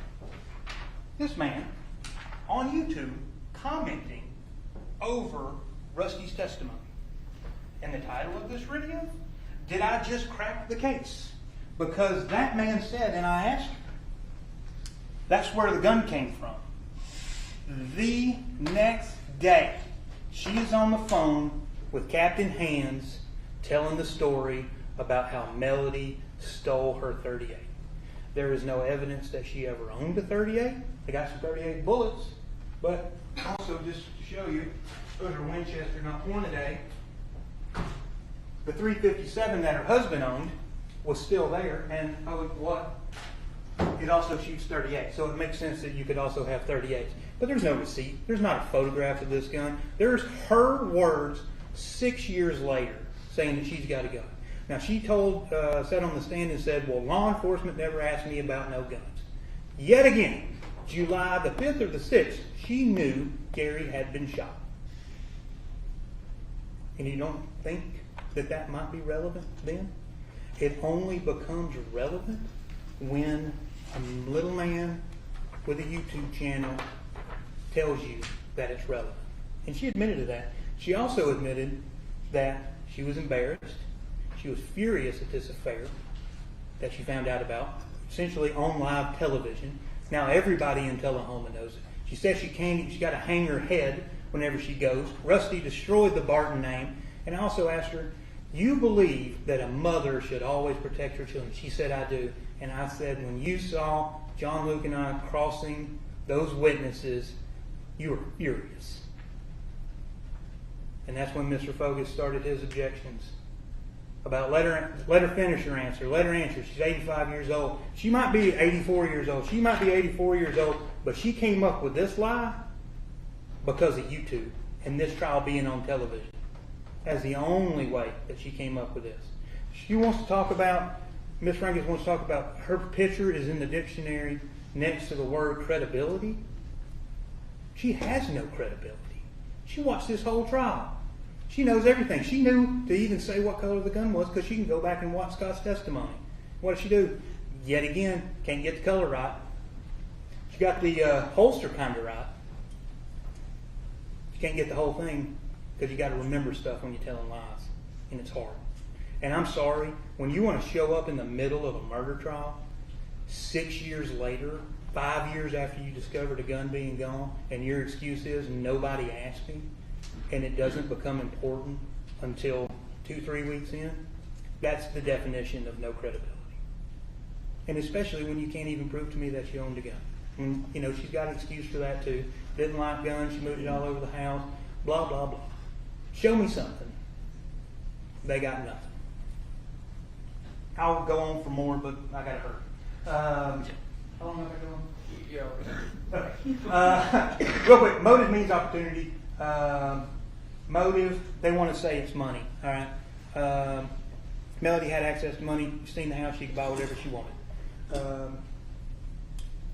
this man on YouTube commenting over Rusty's testimony. And the title of this video, "Did I Just Crack the Case?" Because that man said, and I asked her, that's where the gun came from. The next day, she is on the phone with Captain Hands telling the story about how Melody stole her .38. There is no evidence that she ever owned a .38. They got some .38 bullets, but also just to show you, those are Winchester, not Hornaday. The .357 that her husband owned was still there, and it also shoots .38, so it makes sense that you could also have .38s. But there's no receipt. There's not a photograph of this gun. There's her words 6 years later saying that she's got a gun. Now, she sat on the stand and said, well, law enforcement never asked me about no guns. Yet again, July the 5th or the 6th, she knew Gary had been shot. And you don't think that might be relevant then? It only becomes relevant when a little man with a YouTube channel tells you that it's relevant. And she admitted to that. She also admitted that she was embarrassed. She was furious at this affair that she found out about, essentially on live television. Now everybody in Tullahoma knows it. She says she's got to hang her head whenever she goes. Rusty destroyed the Barton name. And I also asked her, you believe that a mother should always protect her children? She said, I do. And I said, when you saw John Luke and I crossing those witnesses, you were furious. And that's when Mr. Fogus started his objections about let her finish her answer. Let her answer. She's 85 years old. She might be 84 years old. She might be 84 years old, but she came up with this lie because of YouTube and this trial being on television. That's the only way that she came up with this. She wants to talk about, Miss Frankis wants to talk about, her picture is in the dictionary next to the word credibility. She has no credibility. She watched this whole trial. She knows everything. She knew to even say what color the gun was because she can go back and watch Scott's testimony. What did she do? Yet again, can't get the color right. She got the holster kind of right. You can't get the whole thing because you got to remember stuff when you're telling lies, and it's hard. And I'm sorry, when you want to show up in the middle of a murder trial, 6 years later, 5 years after you discovered a gun being gone, and your excuse is nobody asked me, and it doesn't become important until 2-3 weeks in, that's the definition of no credibility. and especially when you can't even prove to me that she owned a gun. And, you know, she's got an excuse for that too. Didn't like guns, she moved it all over the house, blah, blah, blah. Show me something. They got nothing. I'll go on for more, but I got to hurry. How long have I going? Real quick, motive means opportunity. Motive, they want to say it's money. All right. Melody had access to money. You've seen the house; she could buy whatever she wanted.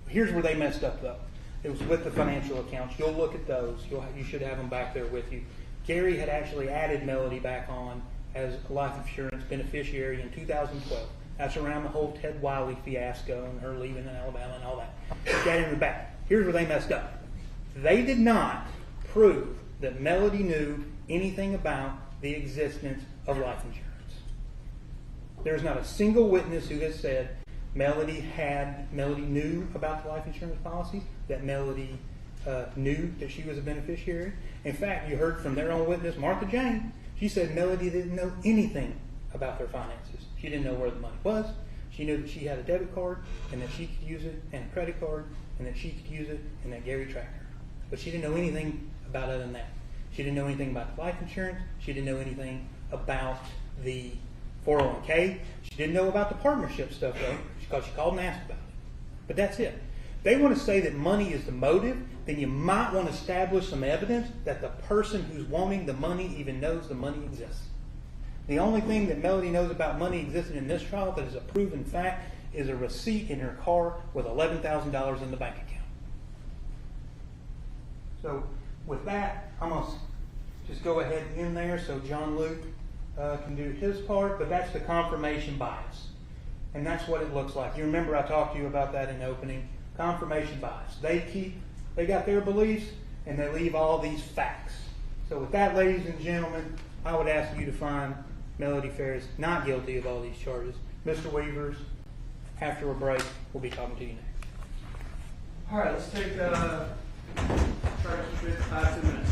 Here's where they messed up, though. It was with the financial accounts. You'll look at those. You should have them back there with you. Gary had actually added Melody back on as a life insurance beneficiary in 2012. That's around the whole Ted Wiley fiasco and her leaving in Alabama and all that. Got in the back. Here's where they messed up. They did not prove that Melody knew anything about the existence of life insurance. There's not a single witness who has said Melody knew about the life insurance policies, that Melody knew that she was a beneficiary. In fact, you heard from their own witness, Martha Jane. She said Melody didn't know anything about their finances. She didn't know where the money was. She knew that she had a debit card and that she could use it, and a credit card, and that she could use it, and that Gary tracked her. But she didn't know anything about other than that. She didn't know anything about the life insurance. She didn't know anything about the 401k. She didn't know about the partnership stuff, though, because she called and asked about it. But that's it. They want to say that money is the motive, then you might want to establish some evidence that the person who's wanting the money even knows the money exists. The only thing that Melody knows about money existing in this trial that is a proven fact is a receipt in her car with $11,000 in the bank account. So with that, I'm going to just go ahead in there so John Luke can do his part, but that's the confirmation bias. And that's what it looks like. You remember I talked to you about that in the opening. Confirmation bias. They got their beliefs and they leave all these facts. So with that, ladies and gentlemen, I would ask you to find Melody Farris not guilty of all these charges. Mr. Weavers, after a break, we'll be talking to you next. All right, let's take try to keep it 5-10 minutes.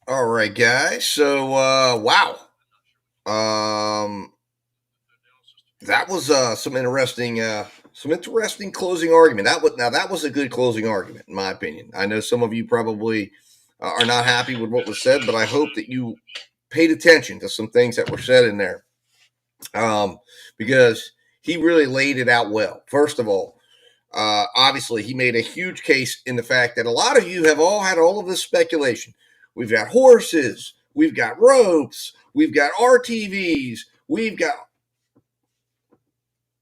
All right, guys. So, wow. That was some interesting closing argument. That was a good closing argument, in my opinion. I know some of you probably are not happy with what was said, but I hope that you paid attention to some things that were said in there, because he really laid it out well. First of all, obviously, he made a huge case in the fact that a lot of you have all had all of this speculation. We've got horses, we've got ropes, we've got RTVs,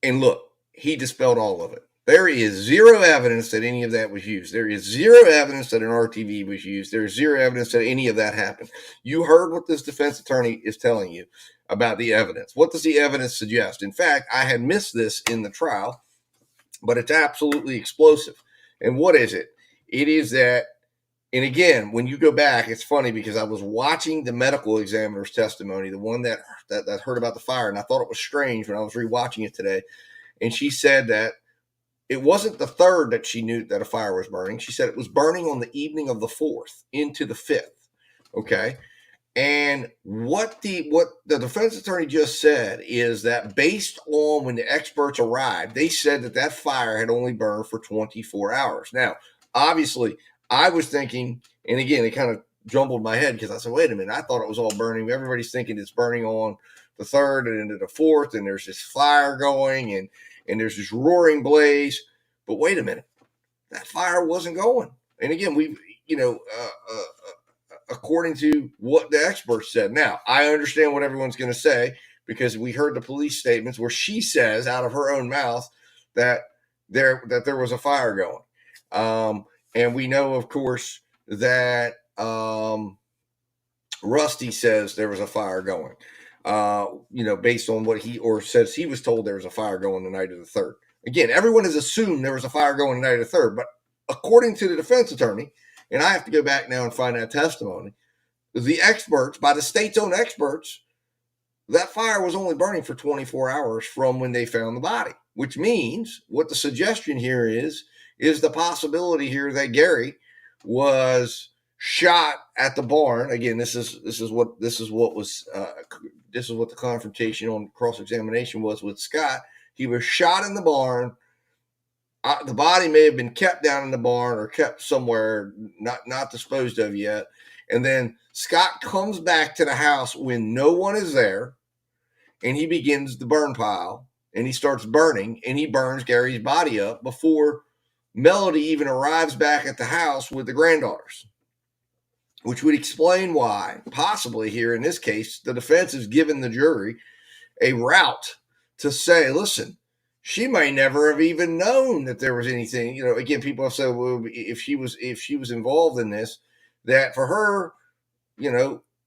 and look, he dispelled all of it. There is zero evidence that any of that was used. There is zero evidence that an RTV was used. There is zero evidence that any of that happened. You heard what this defense attorney is telling you about the evidence. What does the evidence suggest? In fact, I had missed this in the trial, but it's absolutely explosive. And what is it? It is that, and again, when you go back, it's funny because I was watching the medical examiner's testimony, the one that heard about the fire, and I thought it was strange when I was rewatching it today. And she said that it wasn't the 3rd that she knew that a fire was burning. She said it was burning on the evening of the 4th into the 5th. Okay. And what the defense attorney just said is that based on when the experts arrived, they said that fire had only burned for 24 hours. Now, obviously, I was thinking, and again, it kind of jumbled my head because I said, wait a minute, I thought it was all burning. Everybody's thinking it's burning on the 3rd and into the 4th, and there's this fire going, and there's this roaring blaze. But wait a minute, that fire wasn't going. And again, according to what the experts said. Now, I understand what everyone's going to say because we heard the police statements where she says out of her own mouth that there was a fire going. And we know, of course, that Rusty says there was a fire going, based on what says he was told there was a fire going the night of the 3rd. Again, everyone has assumed there was a fire going the night of the 3rd, but according to the defense attorney, and I have to go back now and find that testimony, the experts, by the state's own experts, that fire was only burning for 24 hours from when they found the body, which means what the suggestion here is the possibility here that Gary was shot at the barn. Again, this is what the confrontation on cross-examination was with Scott. He was shot in the barn. The body may have been kept down in the barn or kept somewhere not disposed of yet. And then Scott comes back to the house when no one is there, and he begins the burn pile, and he starts burning, and he burns Gary's body up before Melody even arrives back at the house with the granddaughters, which would explain why, possibly here in this case, the defense has given the jury a route to say, listen, she may never have even known that there was anything. Again, people have said, well, if she was involved in this, that for her,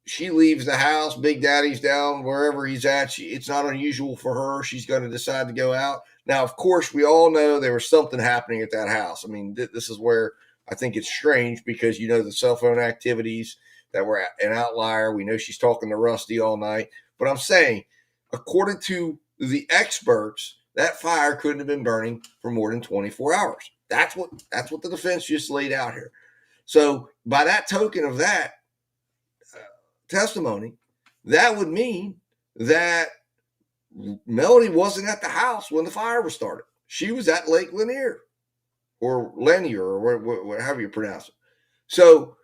she leaves the house, Big Daddy's down wherever he's at. It's not unusual for her. She's going to decide to go out. Now, of course, we all know there was something happening at that house. I mean, this is where I think it's strange because, the cell phone activities that were an outlier. We know she's talking to Rusty all night. But I'm saying, according to the experts, that fire couldn't have been burning for more than 24 hours. That's what the defense just laid out here. So by that token of that testimony, that would mean that Melody wasn't at the house when the fire was started. She was at Lake Lanier or Lanier or however you pronounce it. So,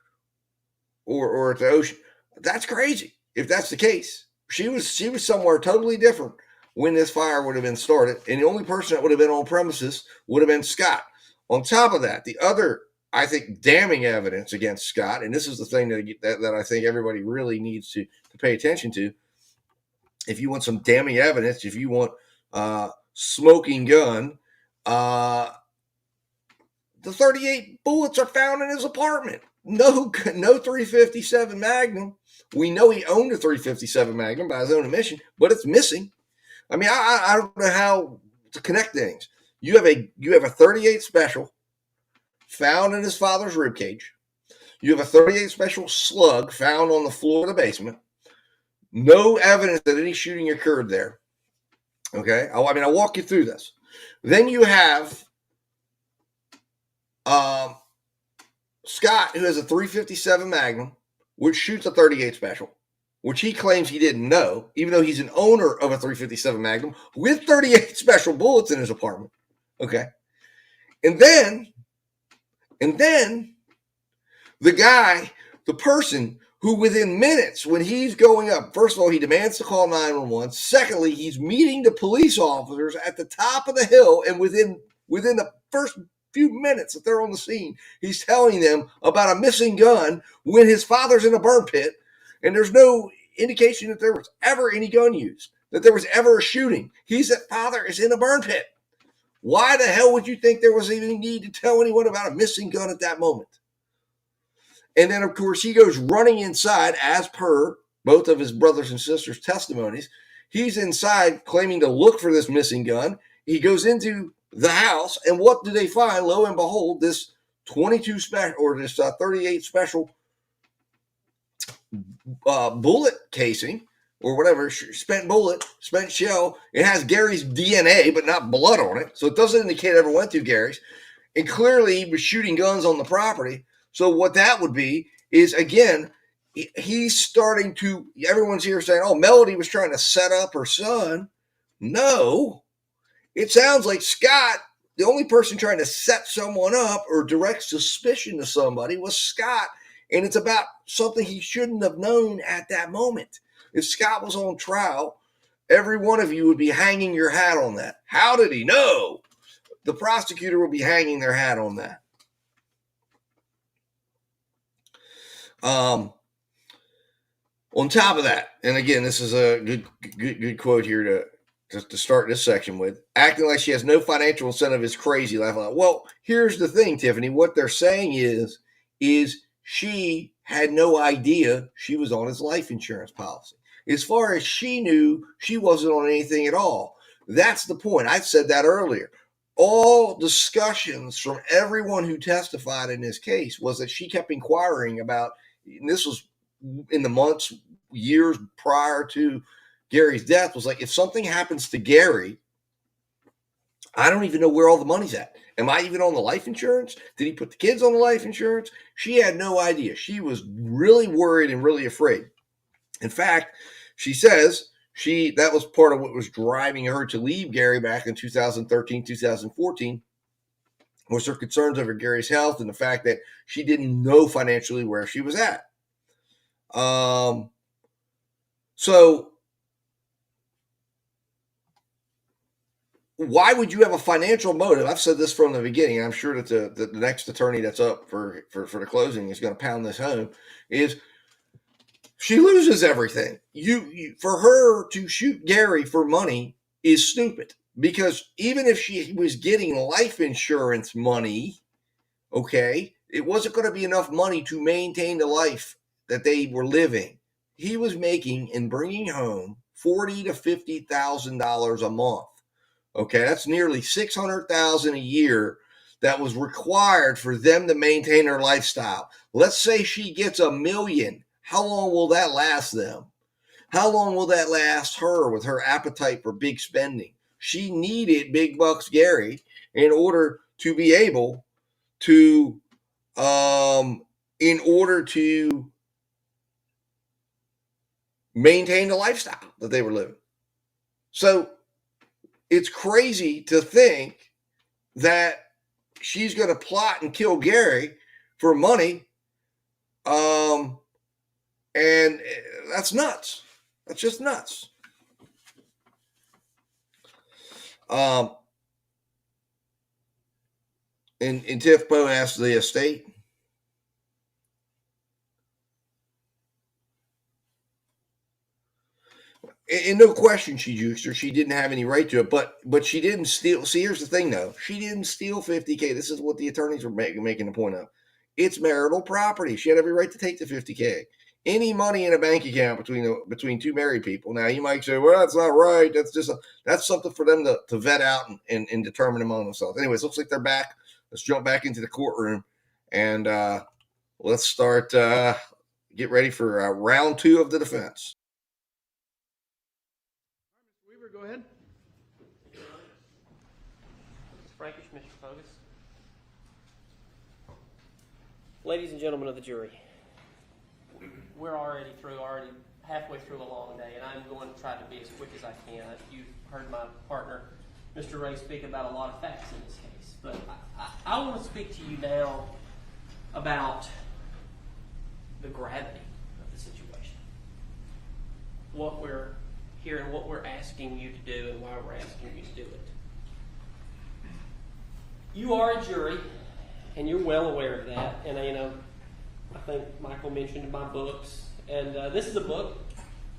or at the ocean. That's crazy. If that's the case, she was somewhere totally different when this fire would have been started, and the only person that would have been on premises would have been Scott. On top of that, the other, I think, damning evidence against Scott, and this is the thing that I think everybody really needs to pay attention to. If you want some damning evidence, if you want smoking gun, the 38 bullets are found in his apartment. No 357 Magnum. We know he owned a 357 Magnum by his own admission, but it's missing. I mean, I don't know how to connect things. You have a 38 special found in his father's ribcage. You have a 38 special slug found on the floor of the basement. No evidence that any shooting occurred there. Okay, I'll walk you through this. Then you have Scott, who has a 357 Magnum, which shoots a 38 special, which he claims he didn't know, even though he's an owner of a 357 Magnum with 38 special bullets in his apartment. Okay. And then the person who within minutes, when he's going up, first of all, he demands to call 911. Secondly, he's meeting the police officers at the top of the hill, and within the first few minutes that they're on the scene, he's telling them about a missing gun when his father's in a burn pit. And there's no indication that there was ever any gun used, that there was ever a shooting. His father is in a burn pit. Why the hell would you think there was any need to tell anyone about a missing gun at that moment? And then, of course, he goes running inside, as per both of his brothers and sisters' testimonies. He's inside claiming to look for this missing gun. He goes into the house, and what do they find? Lo and behold, this 22 special, or this 38 special bullet casing, or whatever, spent bullet, spent shell. It has Gary's DNA, but not blood on it. So it doesn't indicate it ever went through Gary's. And clearly he was shooting guns on the property. So what that would be is, again, he's starting to, everyone's here saying, oh, Melody was trying to set up her son. No, it sounds like Scott, the only person trying to set someone up or direct suspicion to somebody was Scott. And it's about something he shouldn't have known at that moment. If Scott was on trial, every one of you would be hanging your hat on that. How did he know? The prosecutor would be hanging their hat on that. On top of that, and again, this is a good quote here to start this section with. Acting like she has no financial incentive is crazy. Well, here's the thing, Tiffany. What they're saying is she had no idea she was on his life insurance policy. As far as she knew, she wasn't on anything at all. That's the point. I said that earlier. All discussions from everyone who testified in this case was that she kept inquiring about, and this was in the months, years prior to Gary's death, was like, if something happens to Gary, I don't even know where all the money's at. Am I even on the life insurance? Did he put the kids on the life insurance? She had no idea. She was really worried and really afraid. In fact, she says that was part of what was driving her to leave Gary back in 2013, 2014, was her concerns over Gary's health and the fact that she didn't know financially where she was at. So why would you have a financial motive? I've said this from the beginning. I'm sure that the next attorney that's up for the closing is going to pound this home. Is she loses everything. You for her to shoot Gary for money is stupid, because even if she was getting life insurance money, okay, it wasn't going to be enough money to maintain the life that they were living. He was making and bringing home $40,000 to $50,000 a month. Okay, that's nearly $600,000 a year that was required for them to maintain their lifestyle. Let's say she gets $1 million. How long will that last them? How long will that last her with her appetite for big spending? She needed big bucks Gary in order to be able to, maintain the lifestyle that they were living. So it's crazy to think that she's going to plot and kill Gary for money. And that's nuts. That's just nuts. And Tiff Poe asked the estate, and no question she juiced her. She didn't have any right to it, but she didn't steal. See, here's the thing, though. She didn't steal $50K. This is what the attorneys were making the point of. It's marital property. She had every right to take the $50K. Any money in a bank account between two married people. Now, you might say, well, that's not right. That's something for them to vet out and determine among themselves. Anyways, looks like they're back. Let's jump back into the courtroom and let's start, get ready for round 2 of the defense. Weaver, go ahead. Mr. Frankish, Mr. Fogus. Ladies and gentlemen of the jury, we're already halfway through a long day, and I'm going to try to be as quick as I can. You've heard my partner, Mr. Ray, speak about a lot of facts in this case, but I want to speak to you now about the gravity of the situation. What we're here and what we're asking you to do and why we're asking you to do it. You are a jury, and you're well aware of that. And I think Michael mentioned my books, and this is a book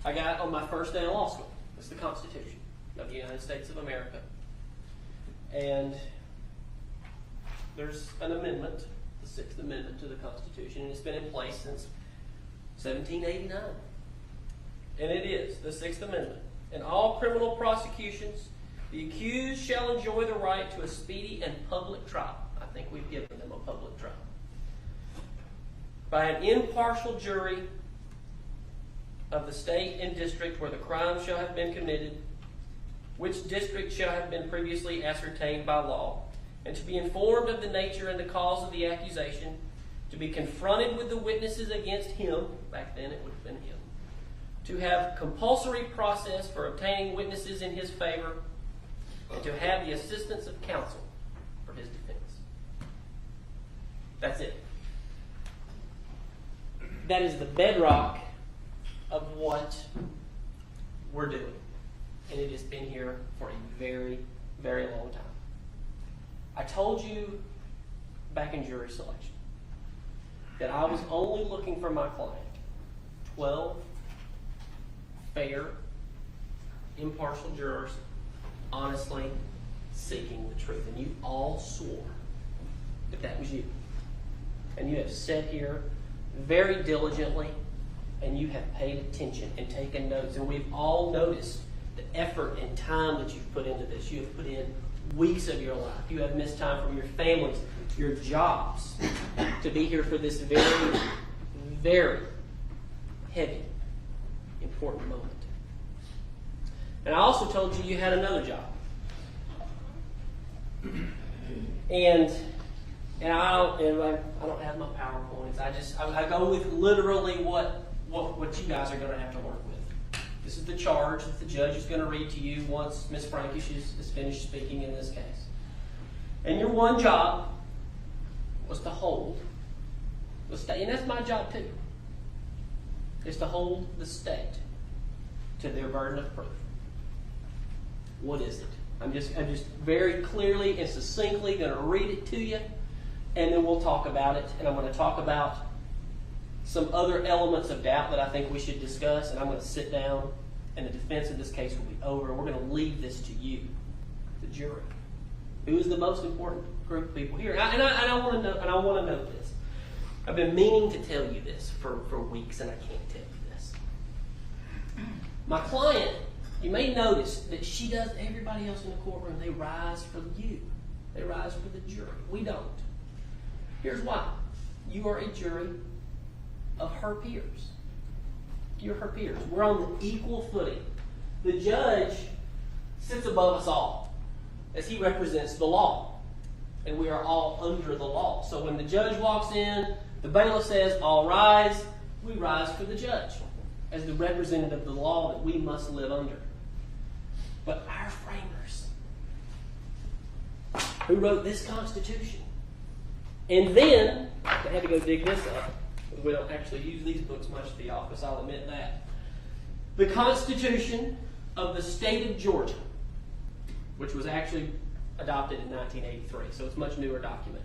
I got on my first day of law school. It's the Constitution of the United States of America. And there's an amendment, the 6th Amendment to the Constitution, and it's been in place since 1789. And it is the 6th Amendment. In all criminal prosecutions, the accused shall enjoy the right to a speedy and public trial. I think we've given them a public trial. By an impartial jury of the state and district where the crime shall have been committed, which district shall have been previously ascertained by law, and to be informed of the nature and the cause of the accusation, to be confronted with the witnesses against him, back then it would have been him, to have compulsory process for obtaining witnesses in his favor, and to have the assistance of counsel for his defense. That's it. That is the bedrock of what we're doing. And it has been here for a very, very long time. I told you back in jury selection that I was only looking for my client 12 fair, impartial jurors honestly seeking the truth. And you all swore that that was you. And you have sat here very diligently, and you have paid attention and taken notes. And we've all noticed the effort and time that you've put into this. You have put in weeks of your life. You have missed time from your families, your jobs, to be here for this very, very heavy, important moment. And I also told you you had another job. And I don't have my PowerPoints. I go with literally what you guys are going to have to work with. This is the charge that the judge is going to read to you once Ms. Frankish is finished speaking in this case. And your one job was to hold the state, and that's my job too, is to hold the state to their burden of proof. What is it? I'm just very clearly and succinctly going to read it to you, and then we'll talk about it. And I'm going to talk about some other elements of doubt that I think we should discuss, and I'm going to sit down, and the defense of this case will be over. We're going to leave this to you, the jury, who is the most important group of people here. And I want to know. And I want to know this. I've been meaning to tell you this for weeks, and I can't tell you this. My client, you may notice that she does everybody else in the courtroom. They rise for you. They rise for the jury. We don't. Here's why. You are a jury of her peers. You're her peers. We're on the equal footing. The judge sits above us all as he represents the law. And we are all under the law. So when the judge walks in, the bailiff says, all rise, we rise for the judge as the representative of the law that we must live under. But our framers, who wrote this Constitution, and then, I had to go dig this up, because we don't actually use these books much at the office, I'll admit that. The Constitution of the state of Georgia, which was actually adopted in 1983, so it's a much newer document.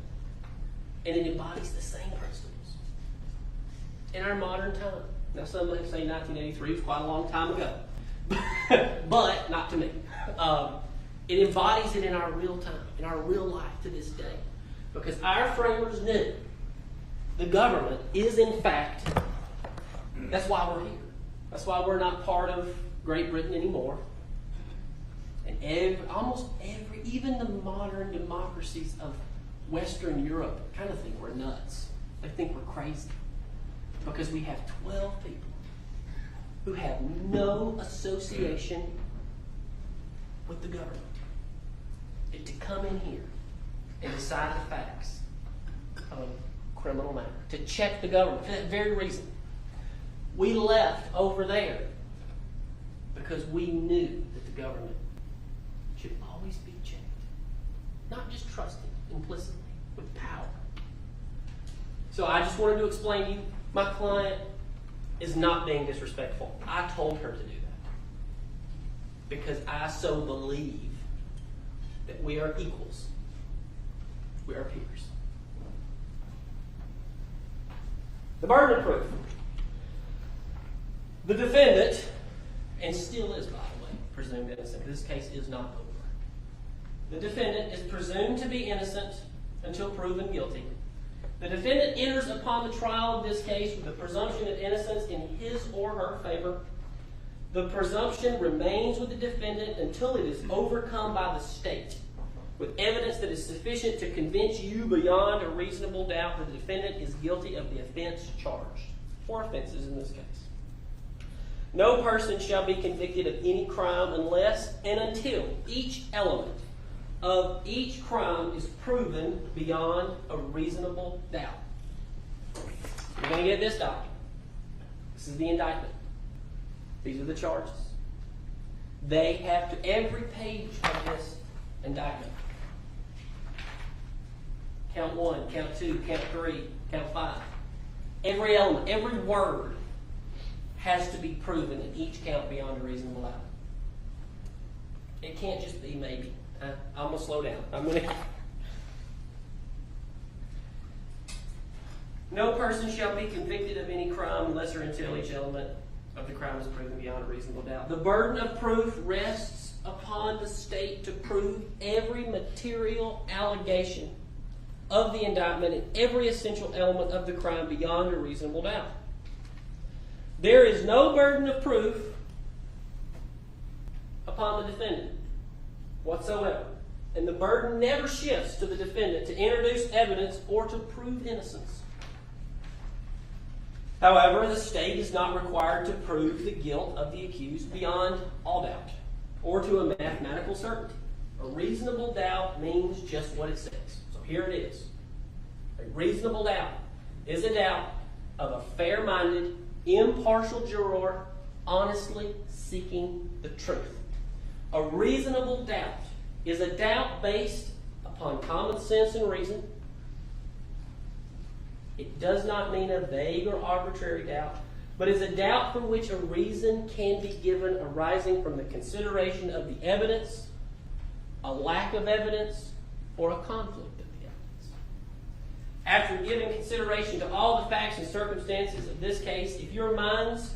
And it embodies the same principles in our modern time. Now, some may say 1983 was quite a long time ago, but not to me. It embodies it in our real time, in our real life to this day. Because our framers knew the government is, in fact, that's why we're here. That's why we're not part of Great Britain anymore. And almost every, even the modern democracies of Western Europe kind of think we're nuts. They think we're crazy. Because we have 12 people who have no association with the government. And to come in here and decide the facts of a criminal matter, to check the government for that very reason. We left over there because we knew that the government should always be checked. Not just trusted implicitly, with power. So I just wanted to explain to you, my client is not being disrespectful. I told her to do that. Because I so believe that we are equals. We are peers. The burden of proof. The defendant, and still is, by the way, presumed innocent. This case is not over. The defendant is presumed to be innocent until proven guilty. The defendant enters upon the trial of this case with a presumption of innocence in his or her favor. The presumption remains with the defendant until it is overcome by the state, with evidence that is sufficient to convince you beyond a reasonable doubt that the defendant is guilty of the offense charged. 4 offenses in this case. No person shall be convicted of any crime unless and until each element of each crime is proven beyond a reasonable doubt. You're going to get this document. This is the indictment. These are the charges. They have to, every page of this indictment, count 1, count 2, count 3, count 5. Every element, every word has to be proven in each count beyond a reasonable doubt. It can't just be maybe. I'm going to slow down. No person shall be convicted of any crime unless or until each element of the crime is proven beyond a reasonable doubt. The burden of proof rests upon the state to prove every material allegation of the indictment and every essential element of the crime beyond a reasonable doubt. There is no burden of proof upon the defendant whatsoever. And the burden never shifts to the defendant to introduce evidence or to prove innocence. However, the state is not required to prove the guilt of the accused beyond all doubt or to a mathematical certainty. A reasonable doubt means just what it says. So here it is. A reasonable doubt is a doubt of a fair-minded, impartial juror honestly seeking the truth. A reasonable doubt is a doubt based upon common sense and reason. It does not mean a vague or arbitrary doubt, but is a doubt for which a reason can be given arising from the consideration of the evidence, a lack of evidence, or a conflict of the evidence. After giving consideration to all the facts and circumstances of this case, if your minds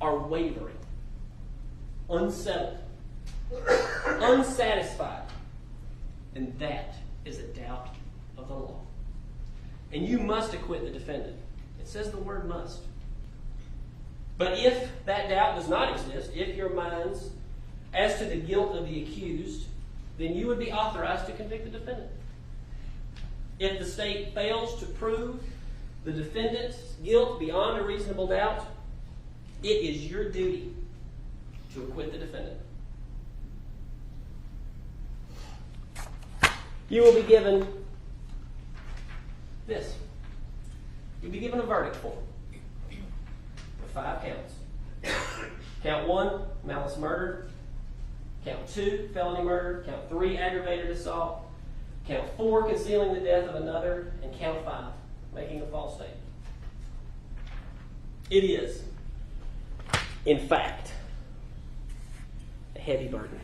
are wavering, unsettled, unsatisfied, then that is a doubt of the law. And you must acquit the defendant. It says the word must. But if that doubt does not exist, if your minds as to the guilt of the accused, then you would be authorized to convict the defendant. If the state fails to prove the defendant's guilt beyond a reasonable doubt, it is your duty to acquit the defendant. You will be given this. You'll be given a verdict form with 5 counts. Count 1, malice murder. Count 2, felony murder. Count 3, aggravated assault. Count 4, concealing the death of another. And count 5, making a false statement. It is, in fact, a heavy burden.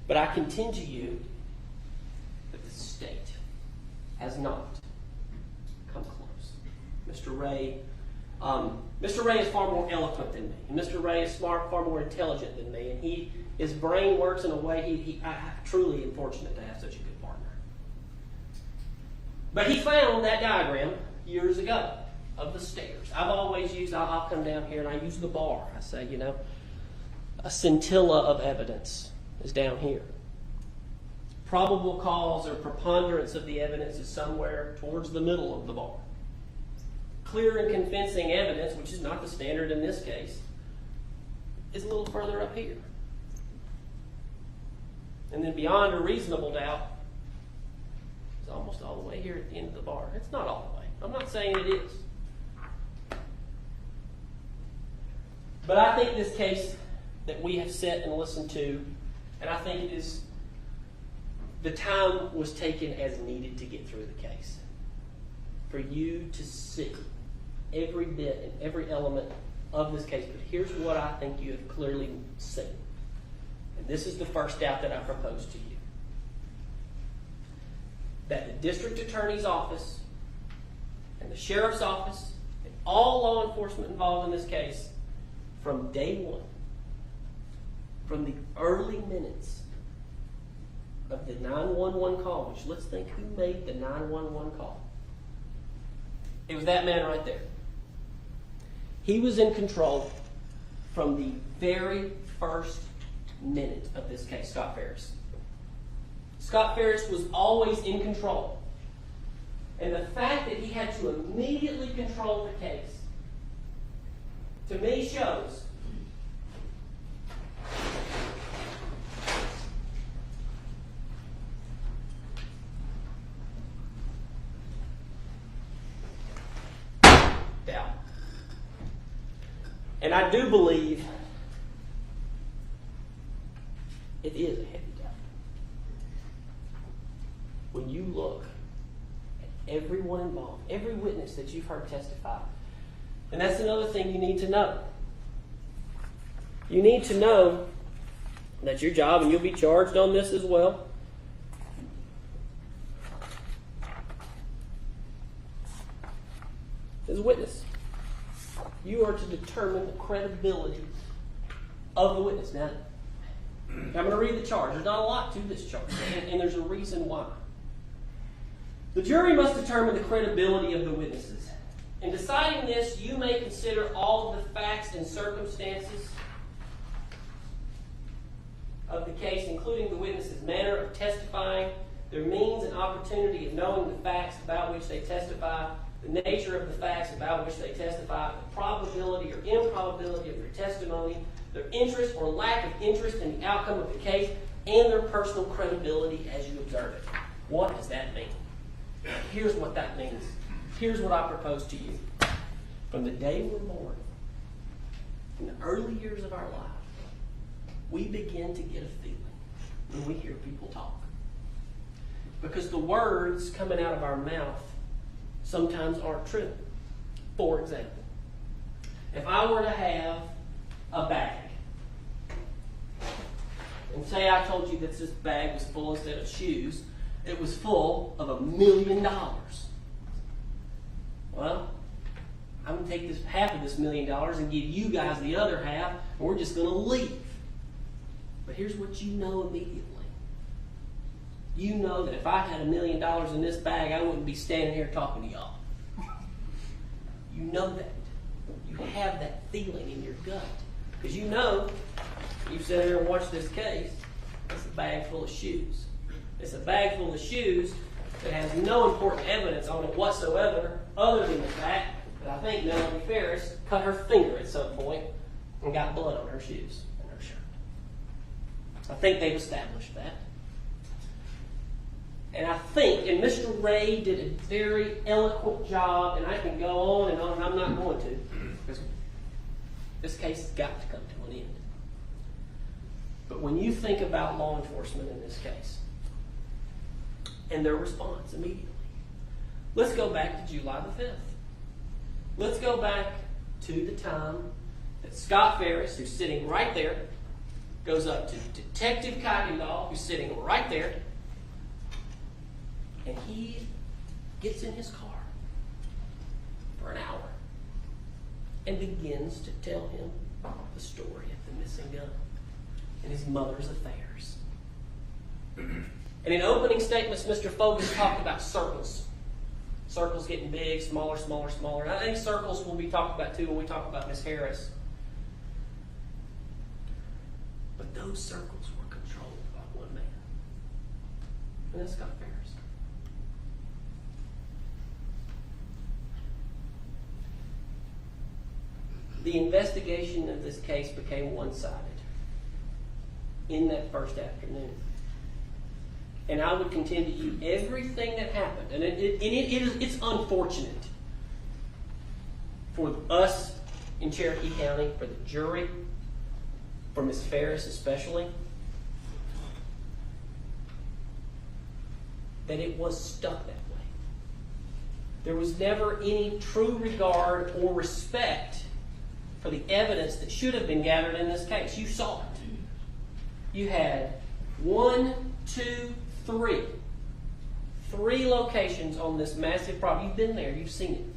But I contend to you that the state has not come close. Mr. Ray is far more eloquent than me. And Mr. Ray is far more intelligent than me. And his brain works in a way I truly am fortunate to have such a good partner. But he found that diagram years ago of the stairs. I'll come down here and I use the bar. I say, a scintilla of evidence is down here. Probable cause or preponderance of the evidence is somewhere towards the middle of the bar. Clear and convincing evidence, which is not the standard in this case, is a little further up here. And then beyond a reasonable doubt is almost all the way here at the end of the bar. It's not all the way. I'm not saying it is. But I think this case that we have sat and listened to, and I think it is, the time was taken as needed to get through the case. For you to see every bit and every element of this case. But here's what I think you have clearly seen. And this is the first doubt that I propose to you. That the district attorney's office and the sheriff's office and all law enforcement involved in this case, from day one, from the early minutes of the 911 call, which let's think who made the 911 call. It was that man right there. He was in control from the very first minute of this case, Scott Farris. Scott Farris was always in control. And the fact that he had to immediately control the case, to me, shows doubt. And I do believe it is a heavy doubt. When you look at everyone involved, every witness that you've heard testify, and that's another thing you need to know. You need to know that's your job, and you'll be charged on this as well. As a witness, you are to determine the credibility of the witness. Now, I'm going to read the charge. There's not a lot to this charge, and there's a reason why. The jury must determine the credibility of the witnesses. In deciding this, you may consider all of the facts and circumstances of the case, including the witness's manner of testifying, their means and opportunity of knowing the facts about which they testify, the nature of the facts about which they testify, the probability or improbability of their testimony, their interest or lack of interest in the outcome of the case, and their personal credibility as you observe it. What does that mean? Here's what that means. Here's what I propose to you. From the day we're born, in the early years of our life, we begin to get a feeling when we hear people talk. Because the words coming out of our mouth sometimes aren't true. For example, if I were to have a bag, and say I told you that this bag was full, instead of shoes, it was full of $1 million. Well, I'm going to take this half of this $1 million and give you guys the other half, and we're just going to leave. But here's what you know immediately. You know that if I had $1 million in this bag, I wouldn't be standing here talking to y'all. You know that. You have that feeling in your gut. Because you know, you've sat here and watched this case, it's a bag full of shoes. It's a bag full of shoes that has no important evidence on it whatsoever, other than the fact that I think Melody Farris cut her finger at some point and got blood on her shoes and her shirt. I think they've established that. And I think, and Mr. Ray did a very eloquent job, and I can go on, and I'm not going to, because this case has got to come to an end. But when you think about law enforcement in this case, and their response immediately, let's go back to July the 5th. Let's go back to the time that Scott Farris, who's sitting right there, goes up to Detective Kuykendall, who's sitting right there, and he gets in his car for an hour and begins to tell him the story of the missing gun and his mother's affairs. And in opening statements, Mr. Fogus talked about circles. Circles getting big, smaller, smaller, smaller. And I think circles will be talked about too when we talk about Miss Harris. But those circles were controlled by one man. And that's Scott Farris. The investigation of this case became one-sided in that first afternoon. And I would contend to you everything that happened, and it's unfortunate for us in Cherokee County, for the jury, for Ms. Farris especially, that it was stuck that way. There was never any true regard or respect for the evidence that should have been gathered in this case. You saw it. You had 1, 2, 3. 3 locations on this massive property. You've been there. You've seen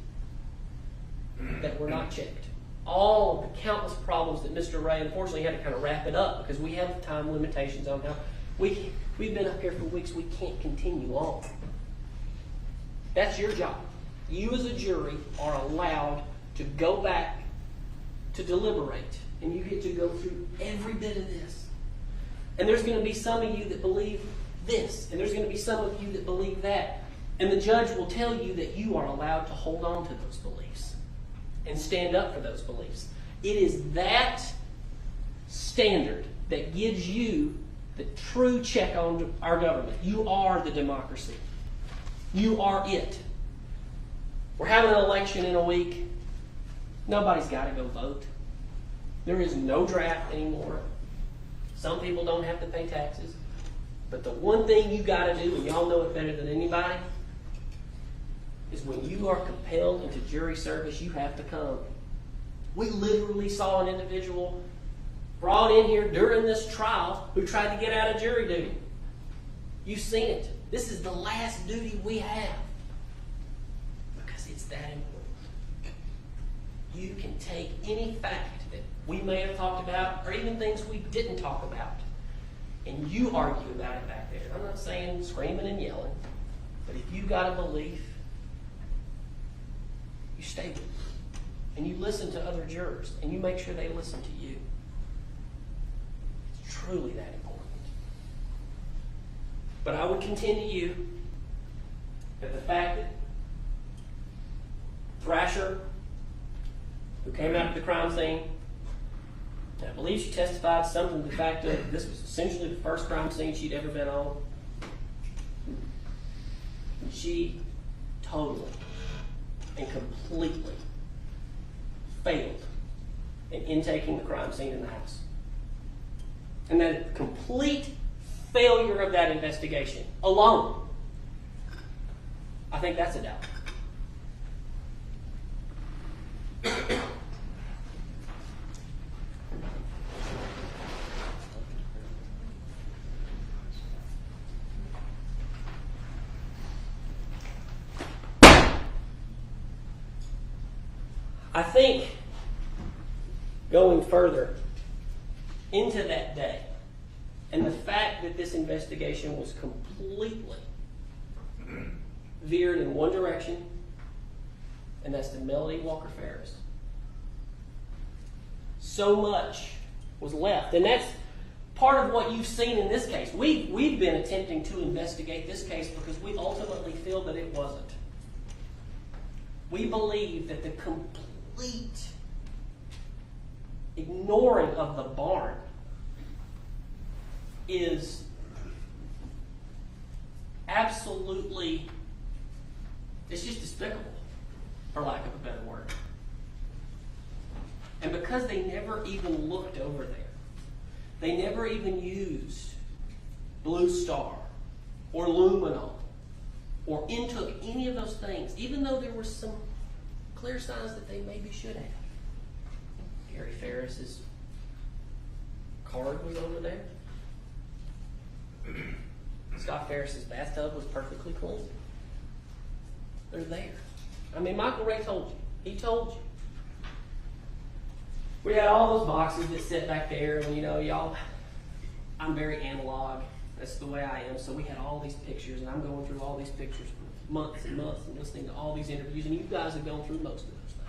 it. That were not checked. All of the countless problems that Mr. Ray, unfortunately, had to kind of wrap it up because we have time limitations on how we've been up here for weeks. We can't continue on. That's your job. You as a jury are allowed to go back to deliberate, and you get to go through every bit of this. And there's going to be some of you that believe this, and there's going to be some of you that believe that. And the judge will tell you that you are allowed to hold on to those beliefs and stand up for those beliefs. It is that standard that gives you the true check on our government. You are the democracy. You are it. We're having an election in a week. Nobody's got to go vote. There is no draft anymore. Some people don't have to pay taxes. But the one thing you got to do, and y'all know it better than anybody, is when you are compelled into jury service, you have to come. We literally saw an individual brought in here during this trial who tried to get out of jury duty. You've seen it. This is the last duty we have because it's that important. You can take any fact that we may have talked about or even things we didn't talk about and you argue about it back there. I'm not saying screaming and yelling, but if you got a belief, you stay with it. And you listen to other jurors, and you make sure they listen to you. It's truly that important. But I would contend to you that the fact that Thrasher, who came out of the crime scene, And I believe she testified something to the fact that this was essentially the first crime scene she'd ever been on. She totally and completely failed in intaking the crime scene in the house. And that complete failure of that investigation alone, I think that's a doubt. I think going further into that day and the fact that this investigation was completely veered in one direction, and that's to Melody Walker Farris. So much was left, and that's part of what you've seen in this case. We've been attempting to investigate this case because we ultimately feel that it wasn't. We believe that the complete ignoring of the barn is absolutely, it's just despicable, for lack of a better word. And because they never even looked over there, they never even used Blue Star or Luminol or intook any of those things, even though there were some clear signs that they maybe should have. Gary Ferris's card was over there. Scott Ferris's bathtub was perfectly clean. They're there. I mean, Michael Ray told you. He told you. We had all those boxes that sit back there, and y'all, I'm very analog. That's the way I am. So we had all these pictures, and I'm going through all these pictures for months and months and listening to all these interviews, and you guys have gone through most of those things.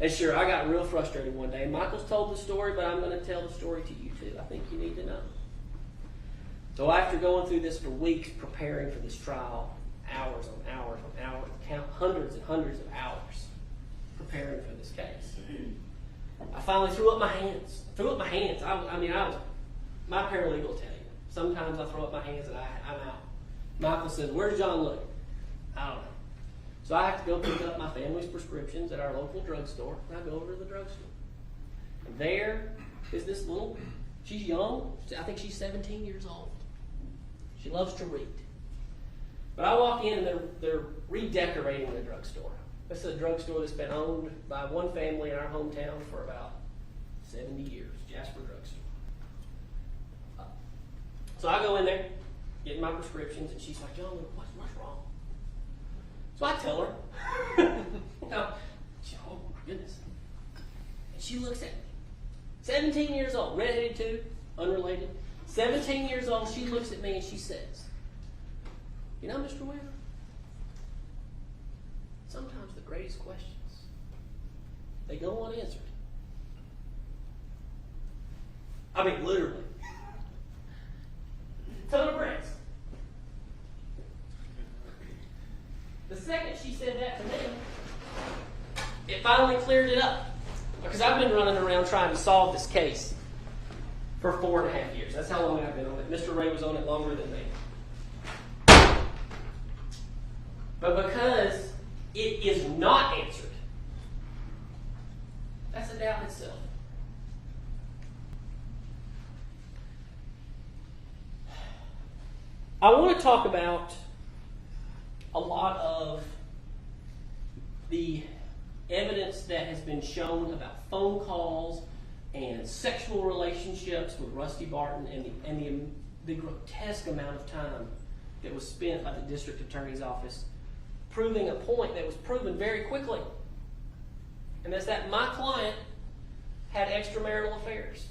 And sure, I got real frustrated one day. Michael's told the story, but I'm going to tell the story to you too. I think you need to know. So after going through this for weeks, preparing for this trial, hours on hours on hours, count hundreds and hundreds of hours preparing for this case, I finally threw up my hands. My paralegal will tell you. Sometimes I throw up my hands and I'm out. Michael says, "Where's John Luke?" I don't know. So I have to go pick up my family's prescriptions at our local drugstore, and I go over to the drugstore. And there is this little, she's young. I think she's 17 years old. She loves to read. But I walk in and they're redecorating the drugstore. This is a drugstore that's been owned by one family in our hometown for about 70 years, Jasper Drugstore. So I go in there, get my prescriptions, and she's like, "John, what's wrong?" So I tell her. Oh my goodness. And she looks at me. 17 years old, redheaded too, unrelated. 17 years old, she looks at me and she says, "You know, Mr. Weaver, sometimes the greatest questions, they go unanswered." I mean, literally. Ton of breaths. The second she said that to me, it finally cleared it up. Because I've been running around trying to solve this case for 4.5 years. That's how long I've been on it. Mr. Ray was on it longer than me. But because it is not answered, that's a doubt itself. I want to talk about a lot of the evidence that has been shown about phone calls and sexual relationships with Rusty Barton and the grotesque amount of time that was spent by the district attorney's office proving a point that was proven very quickly. And that's that my client had extramarital affairs.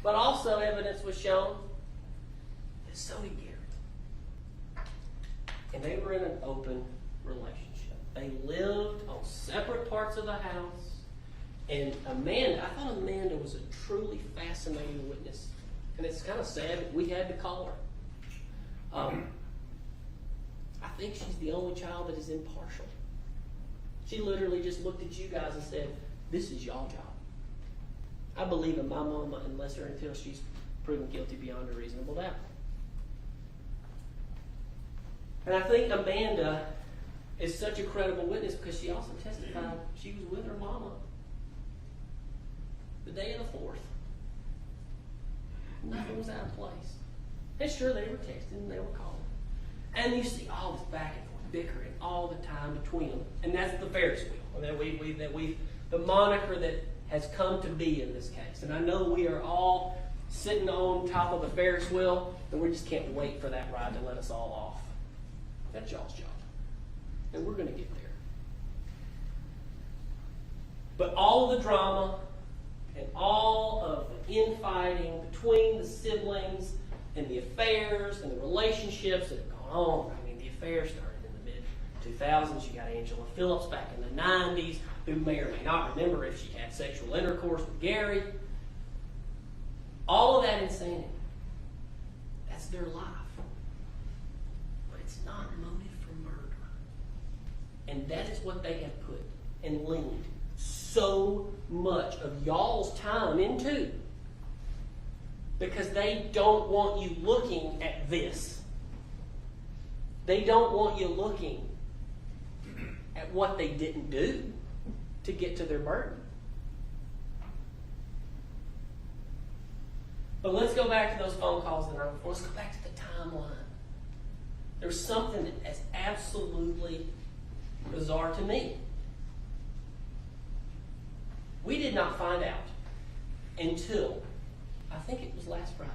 But also evidence was shown that so did Gary. And they were in an open relationship. They lived on separate parts of the house. And Amanda, I thought Amanda was a truly fascinating witness. And it's kind of sad that we had to call her. I think she's the only child that is impartial. She literally just looked at you guys and said, "This is y'all job. I believe in my mama unless or until she's proven guilty beyond a reasonable doubt. And I think Amanda is such a credible witness because she also testified she was with her mama the day of the 4th. Nothing was out of place. And sure, they were texting and they were calling. And you see all this back and forth bickering all the time between them. And that's the Ferris wheel. And the moniker that has come to be in this case. And I know we are all sitting on top of the Ferris wheel, and we just can't wait for that ride to let us all off. That's y'all's job. And we're going to get there. But all of the drama and all of the infighting between the siblings and the affairs and the relationships that have gone on. I mean, the affair started in the mid-2000s. You got Angela Phillips back in the 90s, who may or may not remember if she had sexual intercourse with Gary. All of that insanity. That's their life. But it's not motive for murder. And that is what they have put and leaned so much of y'all's time into. Because they don't want you looking at this. They don't want you looking at what they didn't do to get to their burden. But let's go back to those phone calls the night before. Let's go back to the timeline. There's something that is absolutely bizarre to me. We did not find out until, I think it was last Friday,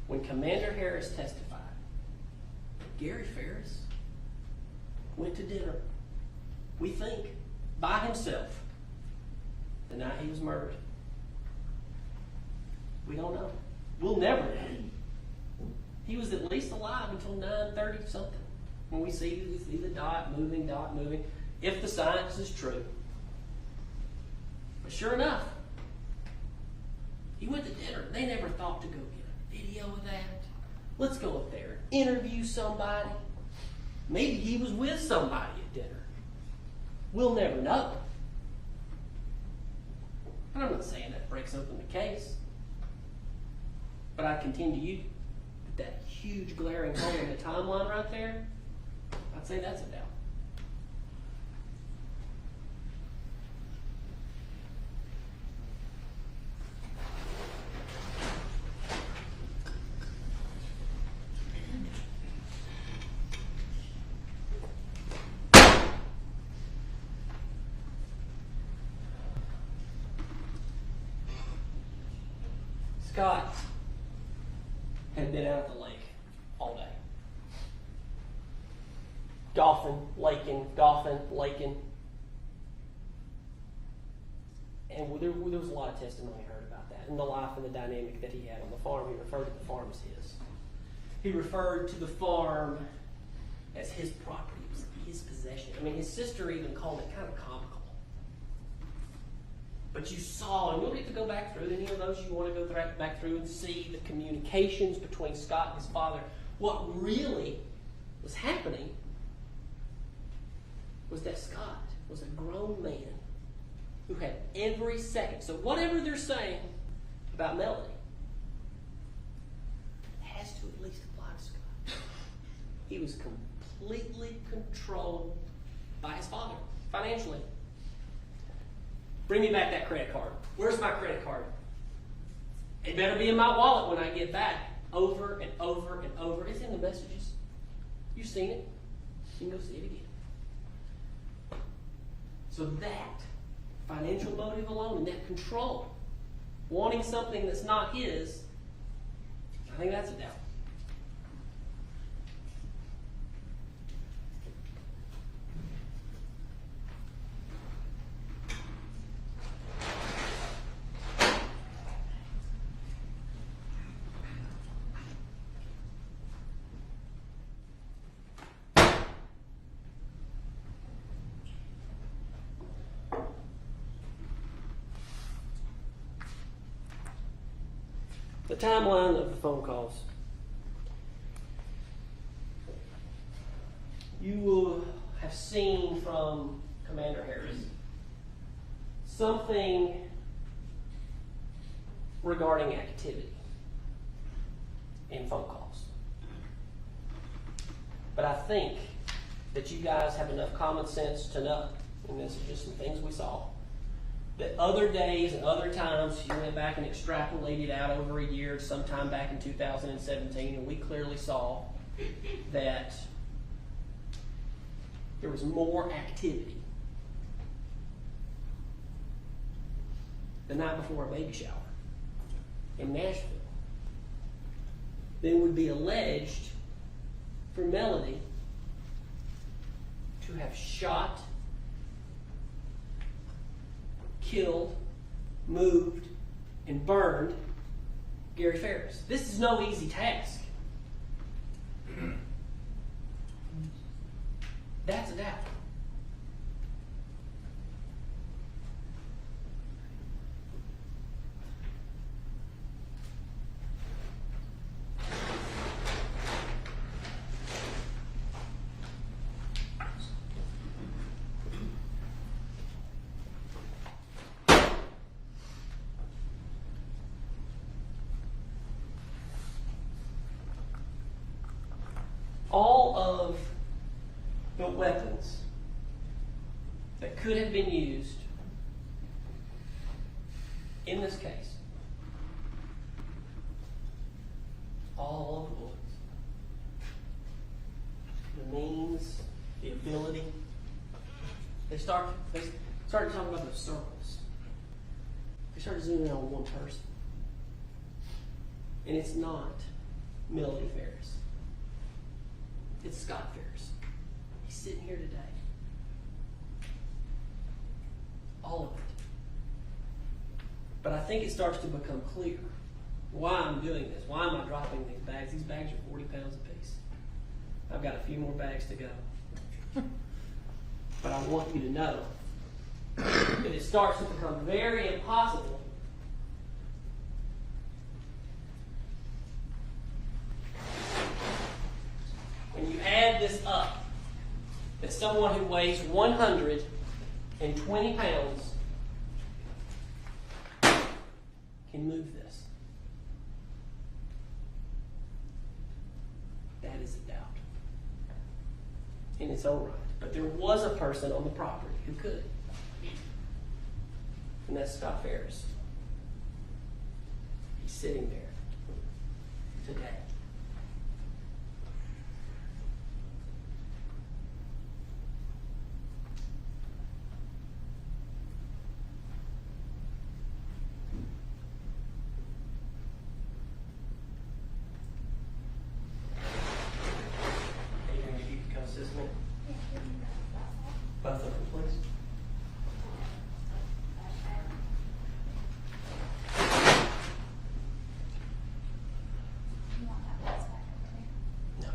when Commander Harris testified that Gary Farris went to dinner, we think, by himself the night he was murdered. We don't know. We'll never know. He was at least alive until 9:30 something. When we see the dot moving, if the science is true. But sure enough, he went to dinner. They never thought to go get a video of that. Let's go up there and interview somebody. Maybe he was with somebody at dinner. We'll never know. And I'm not saying that breaks open the case. But I contend to you that that huge glaring hole in the timeline right there, I'd say that's a doubt. Scott had been out at the lake all day. Golfing, laking. And there was a lot of testimony heard about that and the life and the dynamic that he had on the farm. He referred to the farm as his. He referred to the farm as his property. It was his possession. I mean, his sister even called it kind of comical. But you saw, and you'll get to go back through any of those you want to go back through and see the communications between Scott and his father. What really was happening was that Scott was a grown man who had every second. So whatever they're saying about Melody has to at least apply to Scott. He was completely controlled by his father, financially. Bring me back that credit card. Where's my credit card? It better be in my wallet when I get back. Over and over and over. It's in the messages. You've seen it. You can go see it again. So that financial motive alone and that control, wanting something that's not his, I think that's a doubt. The timeline of the phone calls. You will have seen from Commander Harris something regarding activity in phone calls. But I think that you guys have enough common sense to know, and this is just some things we saw, that other days and other times you went back and extrapolated out over a year, sometime back in 2017, and we clearly saw that there was more activity the night before a baby shower in Nashville than would be alleged for Melody to have shot, killed, moved, and burned Gary Farris. This is no easy task. That's a doubt. All of the weapons that could have been used in this case, all of the bullets, the means, the ability, they started talking about those circles. They started zooming in on one person. And it's not Melody Farris. It's Scott Farris. He's sitting here today. All of it. But I think it starts to become clear why I'm doing this. Why am I dropping these bags? These bags are 40 pounds apiece. I've got a few more bags to go. But I want you to know that it starts to become very impossible when you add this up, that someone who weighs 120 pounds can move this. That is a doubt in its own right. But there was a person on the property who could. And that's Scott Farris. He's sitting there today. Both of them, please. No.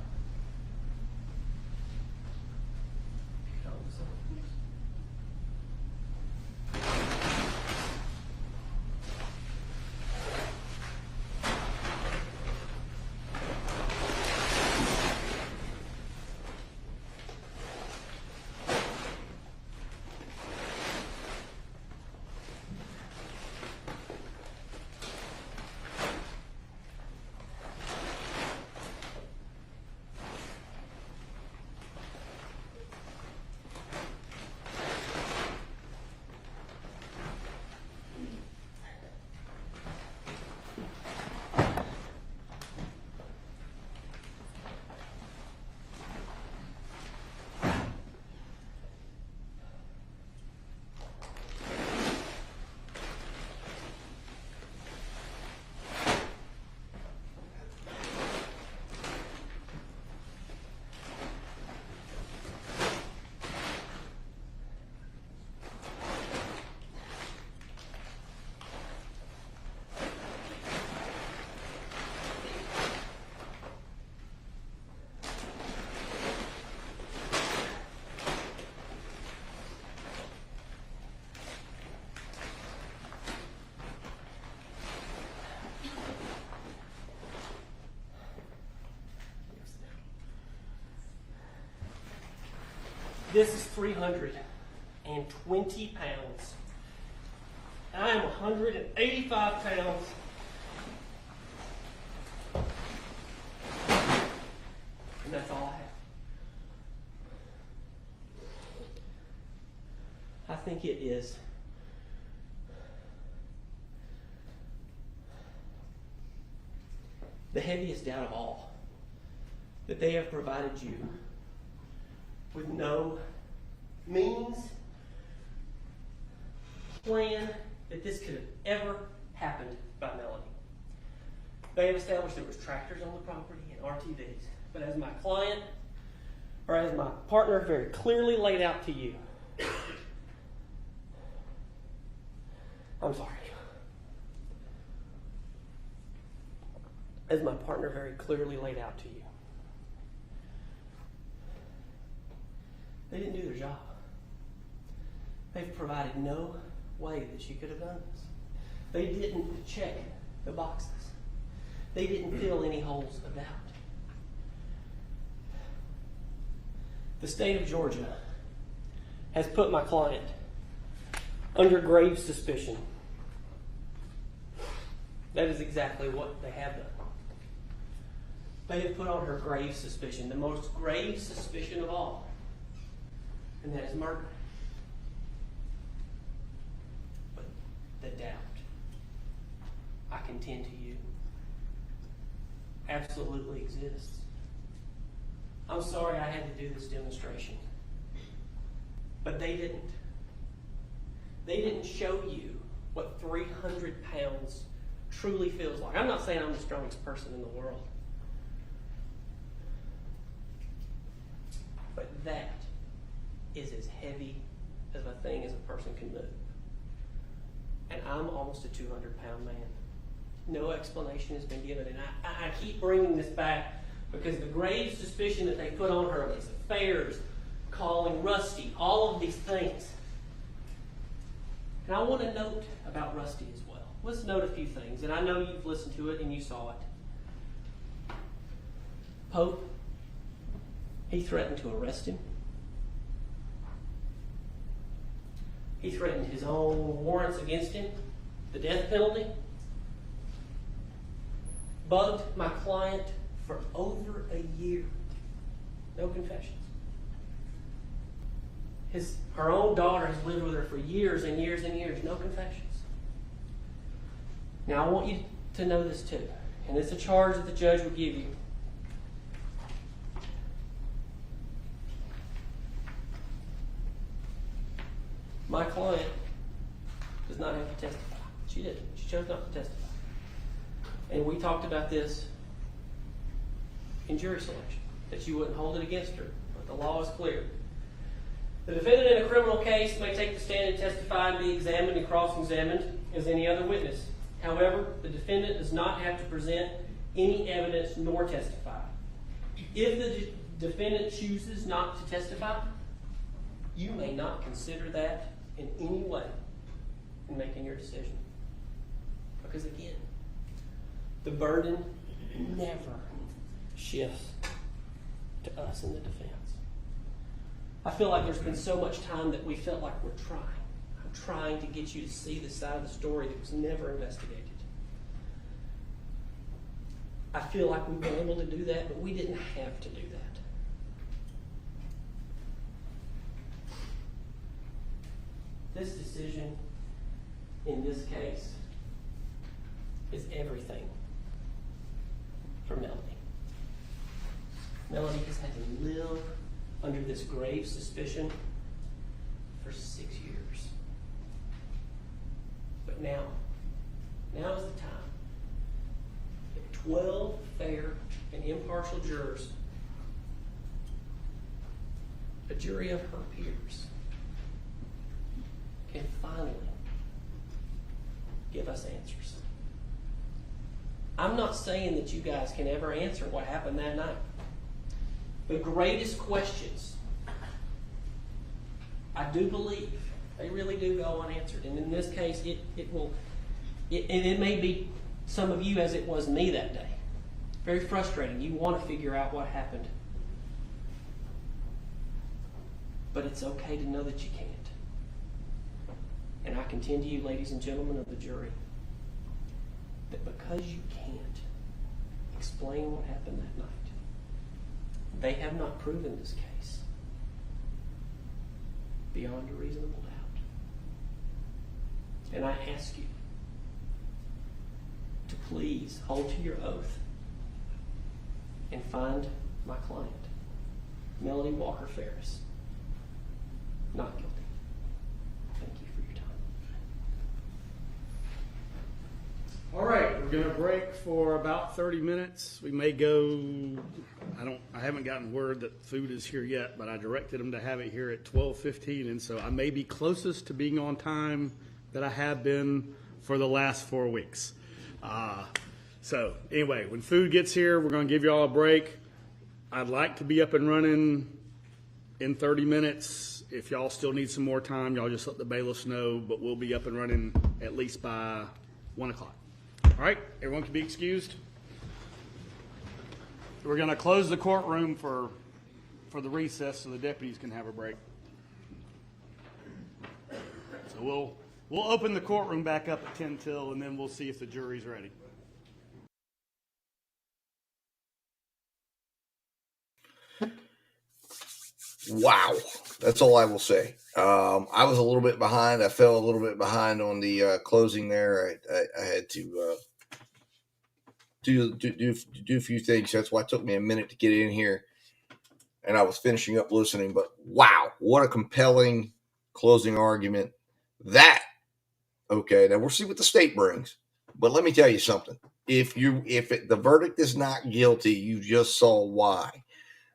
This is 320 pounds. I am 185 pounds And that's all I have. I think it is the heaviest doubt of all that they have provided you with no means, plan that this could have ever happened by Melody. They have established there was tractors on the property and RTVs, but as my client, or as my partner very clearly laid out to you, I'm sorry. As my partner very clearly laid out to you, they didn't do their job. They've provided no way that you could have done this. They didn't check the boxes. They didn't fill any holes of doubt. The state of Georgia has put my client under grave suspicion. That is exactly what they have done. They have put on her grave suspicion, the most grave suspicion of all, and that is murder. But the doubt, I contend to you, absolutely exists. I'm sorry I had to do this demonstration, but they didn't. They didn't show you what 300 pounds truly feels like. I'm not saying I'm the strongest person in the world, but that is as heavy as a thing as a person can move. And I'm almost a 200-pound man. No explanation has been given. And I keep bringing this back because the grave suspicion that they put on her, these affairs, calling Rusty, all of these things. And I want to note about Rusty as well. Let's note a few things. And I know you've listened to it and you saw it. Pope, he threatened to arrest him. He threatened his own warrants against him, the death penalty. Bugged my client for over a year. No confessions. Her own daughter has lived with her for years and years and years. No confessions. Now I want you to know this too, and it's a charge that the judge will give you. My client does not have to testify. She didn't. She chose not to testify. And we talked about this in jury selection, that you wouldn't hold it against her, but the law is clear. The defendant in a criminal case may take the stand and testify and be examined and cross-examined as any other witness. However, the defendant does not have to present any evidence nor testify. If the defendant chooses not to testify, you may not consider that in any way in making your decision. Because again, the burden never shifts to us in the defense. I feel like there's been so much time that we felt like we're trying. I'm trying to get you to see the side of the story that was never investigated. I feel like we've been able to do that, but we didn't have to do that. This decision in this case is everything for Melody. Melody has had to live under this grave suspicion for 6 years. But now is the time that 12 fair and impartial jurors, a jury of her peers, can finally give us answers. I'm not saying that you guys can ever answer what happened that night. The greatest questions, I do believe, they really do go unanswered. And in this case, it may be some of you as it was me that day. Very frustrating. You want to figure out what happened. But it's okay to know that you can't. And I contend to you, ladies and gentlemen of the jury, that because you can't explain what happened that night, They have not proven this case beyond a reasonable doubt. And I ask you to please hold to your oath and find my client, Melody Walker Farris, not guilty. Thank you for your time. All right, we're gonna break for about 30 minutes. We may go, I haven't gotten word that food is here yet, but I directed them to have it here at 12:15, and so I may be closest to being on time that I have been for the last 4 weeks. So anyway, when food gets here, we're gonna give you all a break. I'd like to be up and running in 30 minutes. If y'all still need some more time, y'all just let the bailiffs know, but we'll be up and running at least by 1 o'clock. All right, everyone can be excused. We're going to close the courtroom for the recess so the deputies can have a break. So we'll open the courtroom back up at 10 till, and then we'll see if the jury's ready. Wow, that's all I will say. I was a little bit behind. I fell a little bit behind on the closing there. I had to do a few things. That's why it took me a minute to get in here, and I was finishing up listening. But wow, what a compelling closing argument! Okay, now we'll see what the state brings. But let me tell you something: the verdict is not guilty, you just saw why.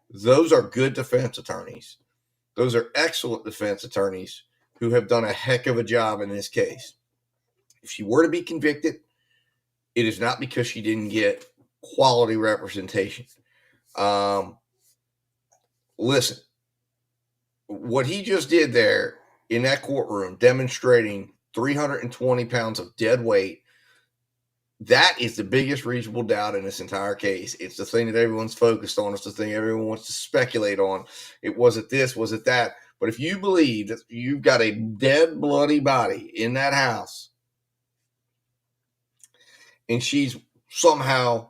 Those are good defense attorneys. Those are excellent defense attorneys who have done a heck of a job in this case. If she were to be convicted, it is not because she didn't get quality representation. Listen, what he just did there in that courtroom, demonstrating 320 pounds of dead weight, that is the biggest reasonable doubt in this entire case. It's the thing that everyone's focused on. It's the thing everyone wants to speculate on. It wasn't this, was it that? But if you believe that you've got a dead, bloody body in that house, and she's somehow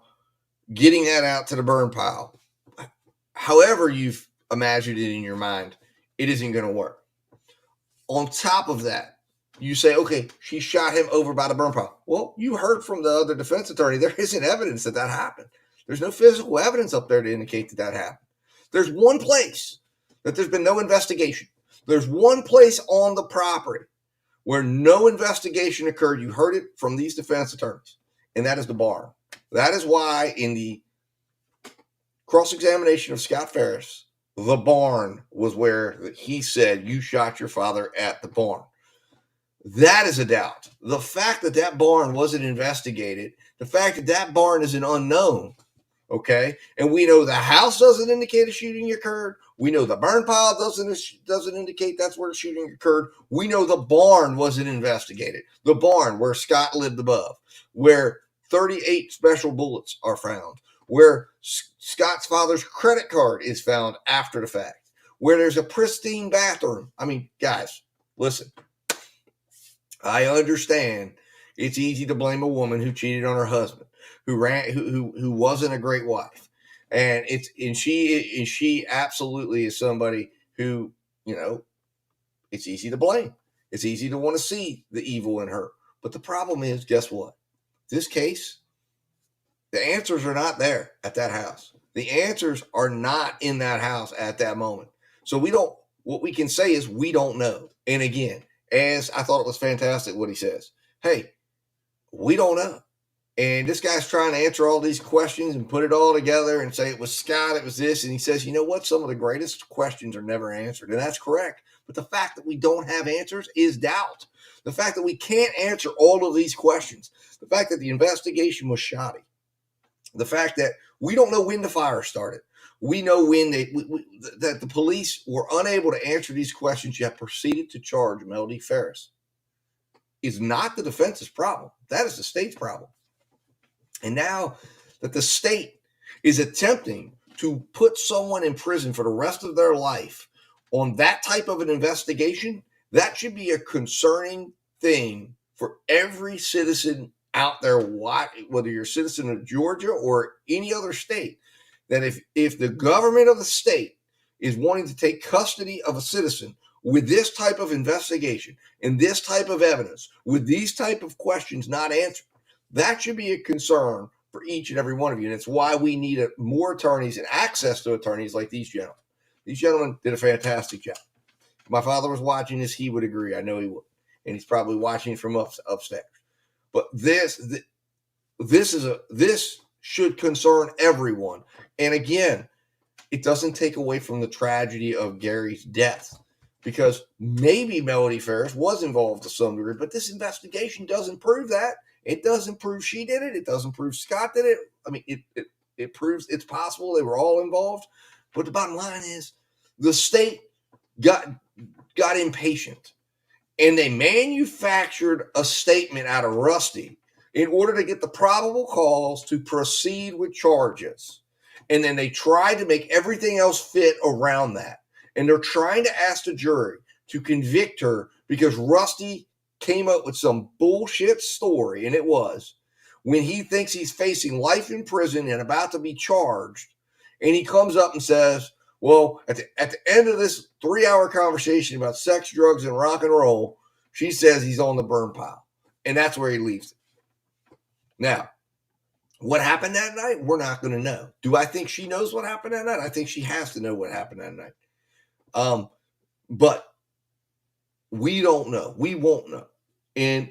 getting that out to the burn pile, however you've imagined it in your mind, it isn't going to work. On top of that, you say, okay, she shot him over by the burn pile. Well, you heard from the other defense attorney, there isn't evidence that happened. There's no physical evidence up there to indicate that happened. There's one place that there's been no investigation. There's one place on the property where no investigation occurred. You heard it from these defense attorneys, and that is the barn. That is why in the cross-examination of Scott Farris, the barn was where he said, you shot your father at the barn. That is a doubt. The fact that that barn wasn't investigated, the fact that that barn is an unknown, okay? And we know the house doesn't indicate a shooting occurred. We know the burn pile doesn't indicate that's where the shooting occurred. We know the barn wasn't investigated. The barn where Scott lived above, where 38 special bullets are found, where Scott's father's credit card is found after the fact, where there's a pristine bathroom. I mean, guys, listen. I understand it's easy to blame a woman who cheated on her husband, who wasn't a great wife. And she absolutely is somebody who, it's easy to blame. It's easy to want to see the evil in her. But the problem is, guess what? This case, the answers are not there at that house. The answers are not in that house at that moment. So what we can say is we don't know. And again, as I thought it was fantastic what he says. Hey, we don't know. And this guy's trying to answer all these questions and put it all together and say it was Scott, it was this. And he says, you know what? Some of the greatest questions are never answered. And that's correct. But the fact that we don't have answers is doubt. The fact that we can't answer all of these questions. The fact that the investigation was shoddy. The fact that we don't know when the fire started. We know when that the police were unable to answer these questions, yet proceeded to charge Melody Farris, is not the defense's problem. That is the state's problem. And now that the state is attempting to put someone in prison for the rest of their life on that type of an investigation, that should be a concerning thing for every citizen out there, whether you're a citizen of Georgia or any other state. that if the government of the state is wanting to take custody of a citizen with this type of investigation and this type of evidence, with these type of questions not answered, that should be a concern for each and every one of you. And it's why we need more attorneys and access to attorneys like these gentlemen. These gentlemen did a fantastic job. If my father was watching this, he would agree. I know he would. And he's probably watching from upstairs. But this should concern everyone. And again, it doesn't take away from the tragedy of Gary's death, because maybe Melody Farris was involved to some degree, but this investigation doesn't prove that. It doesn't prove she did it. It doesn't prove Scott did it. I mean, it proves it's possible they were all involved. But the bottom line is the state got impatient, and they manufactured a statement out of Rusty in order to get the probable cause to proceed with charges. And then they tried to make everything else fit around that. And they're trying to ask the jury to convict her because Rusty came up with some bullshit story, and it was when he thinks he's facing life in prison and about to be charged, and he comes up and says, well, at the end of this 3-hour conversation about sex, drugs, and rock and roll, she says he's on the burn pile. And that's where he leaves it. Now, what happened that night? We're not going to know. Do I think she knows what happened that night? I think she has to know what happened that night. But we don't know. We won't know. And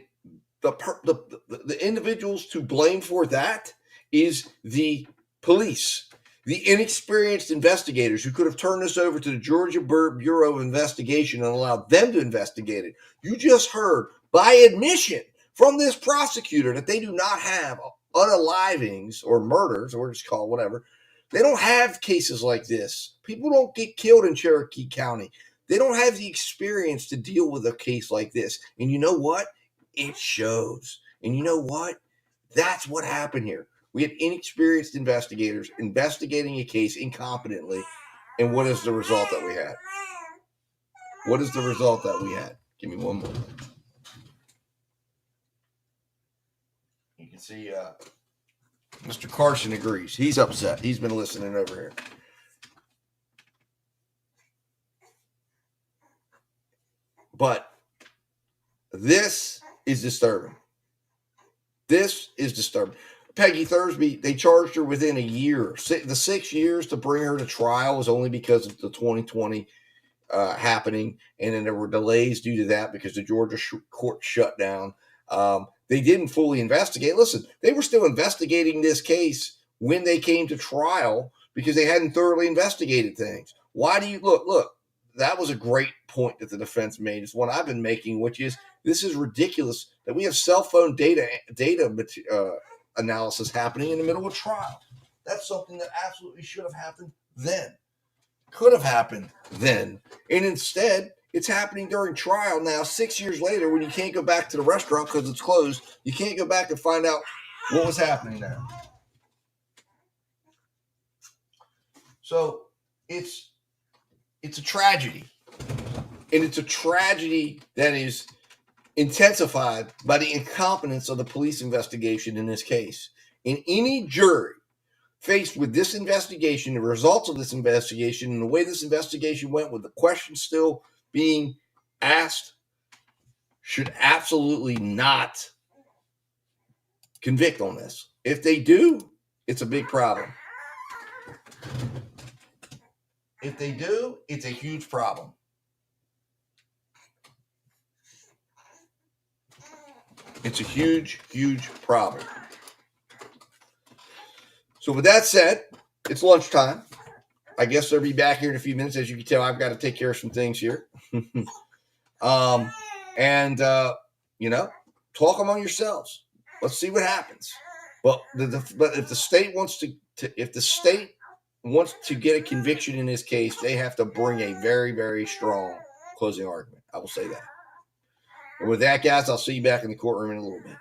the individuals to blame for that is the police, the inexperienced investigators who could have turned this over to the Georgia Bureau of Investigation and allowed them to investigate it. You just heard by admission from this prosecutor that they do not have unalivings or murders, or just call it whatever. They don't have cases like this. People don't get killed in Cherokee County. They don't have the experience to deal with a case like this. And you know what? It shows. And you know what? That's what happened here. We had inexperienced investigators investigating a case incompetently. And what is the result that we had? What is the result that we had? Give me one more. You can see Mr. Carson agrees. He's upset. He's been listening over here. But this is disturbing. This is disturbing. Peggy Thursby, they charged her within a year. The 6 years to bring her to trial was only because of the 2020 happening, and then there were delays due to that because the Georgia court shut down. They didn't fully investigate. Listen, they were still investigating this case when they came to trial because they hadn't thoroughly investigated things. Why do you look? That was a great point that the defense made. It's one I've been making, which is this is ridiculous that we have cell phone data analysis happening in the middle of trial. That's something that absolutely should have happened then, could have happened then, and instead it's happening during trial now. 6 years later, when you can't go back to the restaurant because it's closed, you can't go back and find out what was happening there. So it's a tragedy, and it's a tragedy that is intensified by the incompetence of the police investigation in this case. And any jury faced with this investigation, the results of this investigation, and the way this investigation went with the questions still being asked, should absolutely not convict on this. If they do, it's a big problem. If they do, it's a huge problem. It's a huge, huge problem. So with that said, it's lunchtime. I guess they'll be back here in a few minutes. As you can tell, I've got to take care of some things here. Talk among yourselves. Let's see what happens. But if the state wants to get a conviction in this case, they have to bring a very, very strong closing argument. I will say that. And with that, guys, I'll see you back in the courtroom in a little bit.